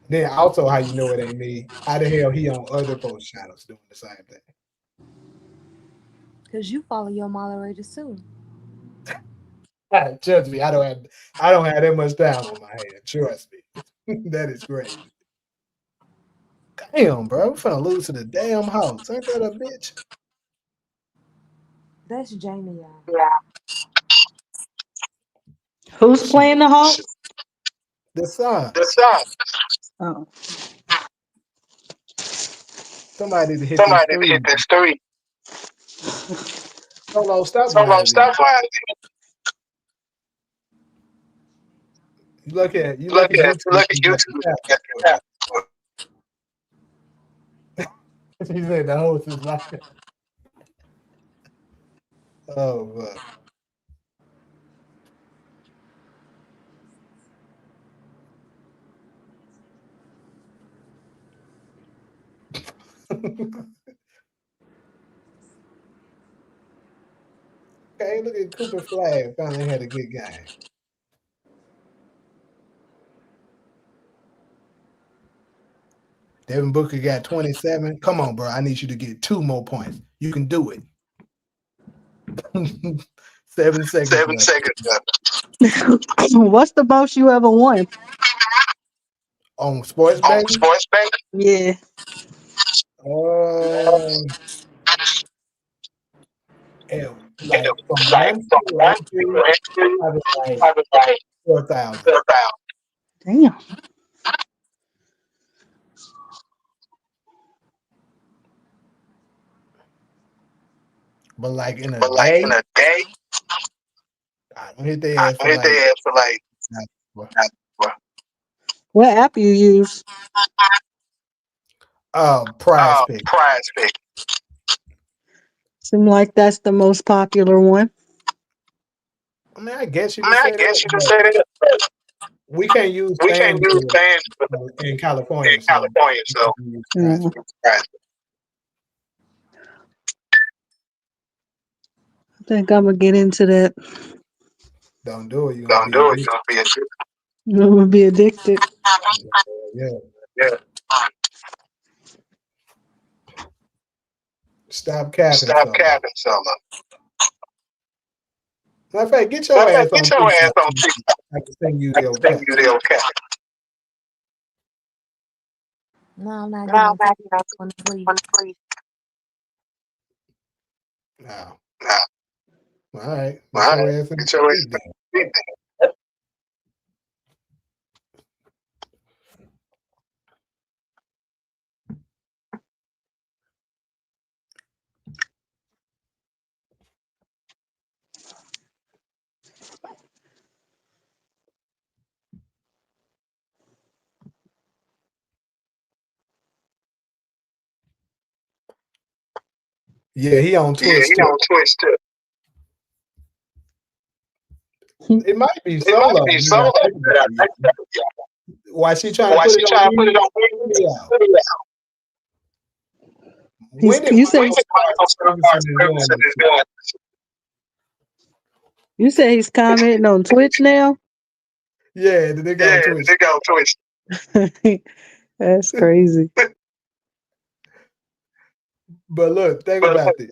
Speaker 1: Then also, how you know it ain't me? How the hell he on other post channels doing the same thing?
Speaker 3: Cause you follow your moderators too.
Speaker 1: Trust me, I don't have that much time on my hands. Trust me, that is great. Damn, bro, I'm finna lose to the damn house. Ain't that a bitch?
Speaker 3: That's Jamie, y'all.
Speaker 4: Who's
Speaker 1: Shit,
Speaker 4: playing the Hawks?
Speaker 1: the sun.
Speaker 4: Oh.
Speaker 1: Somebody need to hit this
Speaker 4: Somebody
Speaker 1: three.
Speaker 4: hit this three.
Speaker 1: Solo, stop
Speaker 4: Solo,
Speaker 1: lying.
Speaker 4: stop lying.
Speaker 1: You look at YouTube.
Speaker 4: Look at
Speaker 1: You got
Speaker 4: YouTube.
Speaker 1: the tab. He said the host is like, oh, fuck. Okay, look at Cooper Flag. Finally had a good game. Devin Booker got 27. Come on, bro. I need you to get 2 more points. You can do it. 7 seconds
Speaker 4: 7
Speaker 1: left.
Speaker 4: seconds left. What's the most you ever won?
Speaker 1: On sports
Speaker 4: On
Speaker 1: betting?
Speaker 4: sports betting? Yeah.
Speaker 1: Like from
Speaker 4: Like
Speaker 1: 1
Speaker 4: from
Speaker 1: to
Speaker 4: one
Speaker 1: entry,
Speaker 4: to entry,
Speaker 1: I was like
Speaker 4: I was like
Speaker 1: 4,000.
Speaker 4: 4,000. Damn.
Speaker 1: But like in a
Speaker 4: But like in
Speaker 1: day,
Speaker 4: a day,
Speaker 1: I don't hit their
Speaker 4: I
Speaker 1: ass for
Speaker 4: hit
Speaker 1: like
Speaker 4: their ass for like
Speaker 1: what?
Speaker 4: what app you use?
Speaker 1: Prize pick.
Speaker 4: Prize pick. Seem like that's the most popular one.
Speaker 1: I mean, I guess you
Speaker 4: I
Speaker 1: can
Speaker 4: mean, I
Speaker 1: say that,
Speaker 4: guess you can
Speaker 1: but
Speaker 4: say that. But
Speaker 1: we can't use
Speaker 4: we can't use
Speaker 1: FanDuel
Speaker 4: fans
Speaker 1: in
Speaker 4: in
Speaker 1: California, so
Speaker 4: California,
Speaker 1: we
Speaker 4: so
Speaker 1: can use Prize Pick.
Speaker 4: I think I'm gonna get into that.
Speaker 1: Don't do it. You're gonna
Speaker 4: Don't
Speaker 1: be
Speaker 4: do it.
Speaker 1: addicted.
Speaker 4: You'll be addicted. I'm gonna be addicted.
Speaker 1: Yeah.
Speaker 4: Yeah.
Speaker 1: Stop capping,
Speaker 4: Stop
Speaker 1: solo.
Speaker 4: capping, Solo.
Speaker 1: Matter of fact, get your
Speaker 4: Matter of
Speaker 1: ass
Speaker 4: fact,
Speaker 1: on
Speaker 4: get your ass
Speaker 1: TikTok.
Speaker 4: on TikTok.
Speaker 1: I can send you
Speaker 4: I
Speaker 1: the
Speaker 4: can send
Speaker 1: okay.
Speaker 4: you the okay.
Speaker 3: No, I'm not
Speaker 4: No,
Speaker 3: getting
Speaker 4: I'm
Speaker 3: on
Speaker 4: not
Speaker 3: TikTok, please.
Speaker 4: please.
Speaker 1: No.
Speaker 4: No.
Speaker 1: All right.
Speaker 4: All
Speaker 1: Get your
Speaker 4: right.
Speaker 1: ass in
Speaker 4: Get your ass
Speaker 1: the
Speaker 4: on.
Speaker 1: Yeah, he on Twitch too. It might be solo. Why she trying to put it on me?
Speaker 4: You said he's commenting on Twitch now?
Speaker 1: Yeah, the nigga on Twitch.
Speaker 4: That's crazy.
Speaker 1: But look, think about this.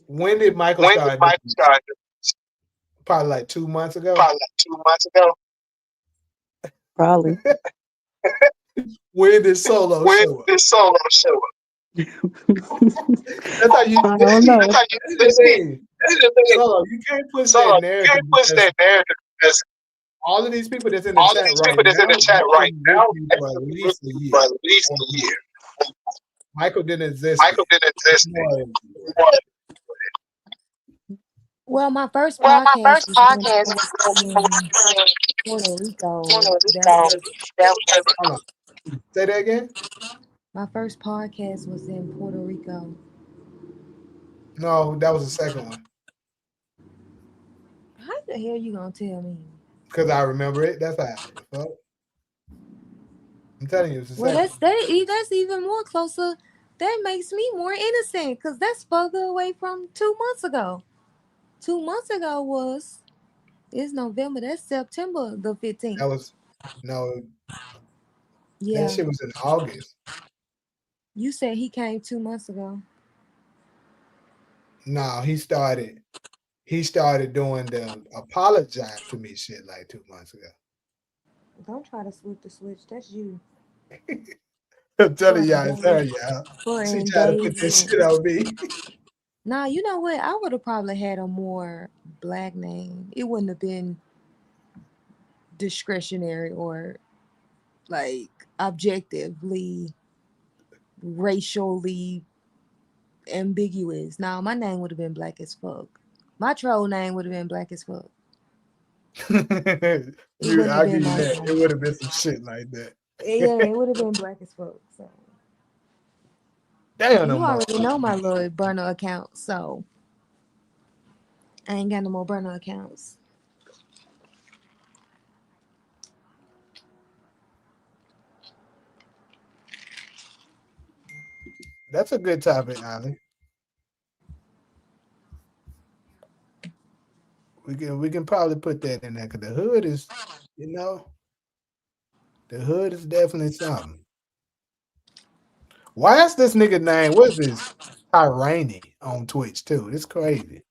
Speaker 1: When did Michael start? Probably like 2 months ago.
Speaker 4: Probably.
Speaker 1: When did Solo show up? That's how you.
Speaker 4: I don't know.
Speaker 1: Solo, you can't push that narrative. All of these people that's in the chat right now, for at least a year. Michael didn't exist.
Speaker 3: Well, my first podcast was in Puerto Rico.
Speaker 1: Hold on. Say that again.
Speaker 3: My first podcast was in Puerto Rico.
Speaker 1: No, that was the second one.
Speaker 3: How the hell you gonna tell me?
Speaker 1: Because I remember it. That's how. Fuck. I'm telling you, it's the
Speaker 3: Well,
Speaker 1: second.
Speaker 3: that's even more closer. That makes me more innocent because that's further away from 2 months ago. 2 months ago it's November. That's September the 15th.
Speaker 1: That was no.
Speaker 3: Yeah.
Speaker 1: That shit was in August.
Speaker 3: You said he came 2 months ago.
Speaker 1: No, he started doing the apologize to me shit like 2 months ago.
Speaker 3: Don't try to flip the switch. That's you.
Speaker 1: I'm telling y'all, it's her, y'all. She tried to put this shit on me.
Speaker 3: Nah, you know what? I would have probably had a more black name. It wouldn't have been discretionary or like objectively racially ambiguous. Now my name would have been Black as Fuck. My troll name would have been Black as Fuck.
Speaker 1: I'll give you that. It would have been some shit like that.
Speaker 3: Yeah, it would have been Black as Fuck. So
Speaker 1: damn,
Speaker 3: you already know my little burner account, so I ain't got no more burner accounts.
Speaker 1: That's a good topic, Ali. We can probably put that in there because the hood is, the hood is definitely something. Why is this nigga name? What's this? Tyranny on Twitch too. It's crazy.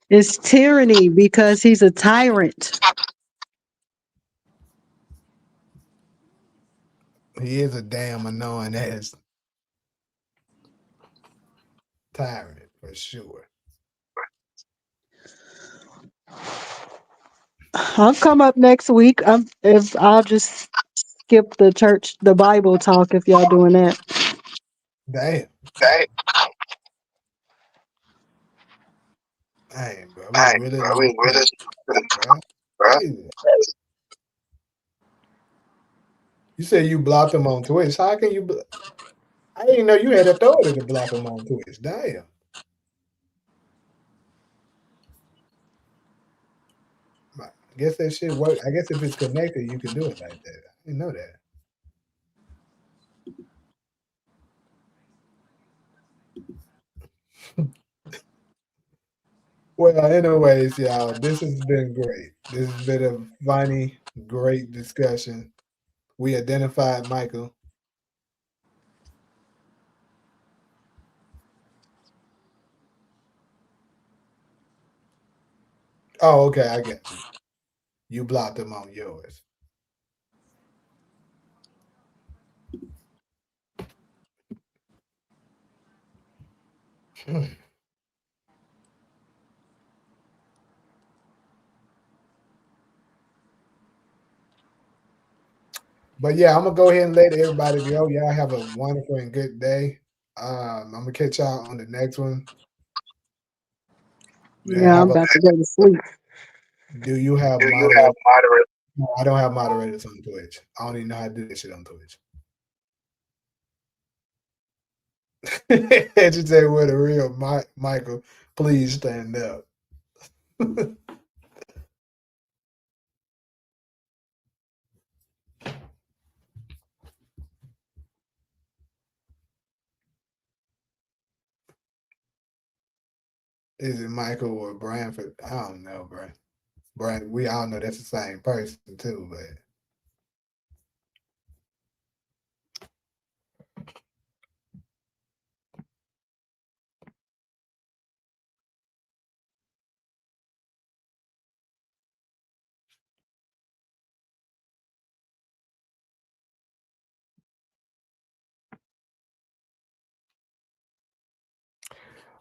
Speaker 4: It's tyranny because he's a tyrant.
Speaker 1: He is a damn annoying ass tyrant for sure.
Speaker 4: I'll come up next week. If I'll just skip the Bible talk if y'all doing that.
Speaker 1: Damn. Hey, bro, we really bro. You said you blocked him on Twitch. How can you? I didn't know you had authority to block him on Twitch. Damn. I guess that shit work. I guess if it's connected, you can do it like that. I didn't know that. Well, anyways, y'all, this has been great. This has been a funny, great discussion. We identified Michael. Oh, okay, I get you. You blocked him on yours. But yeah, I'm gonna go ahead and let everybody go. Y'all have a wonderful and good day. I'm gonna catch y'all on the next one.
Speaker 4: Yeah, I'm about to go to sleep.
Speaker 1: Do you have moderate? No, I don't have moderators on Twitch. I don't even know how to do that shit on Twitch. And you say, "What a real Michael? Please stand up." Is it Michael or Branford? I don't know, bro. Brand, we all know that's the same person too, but.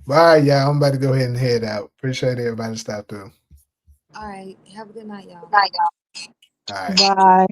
Speaker 1: All right, y'all. I'm about to go ahead and head out. Appreciate everybody stop through.
Speaker 3: All right. Have a good night, y'all.
Speaker 1: All right.
Speaker 4: Bye.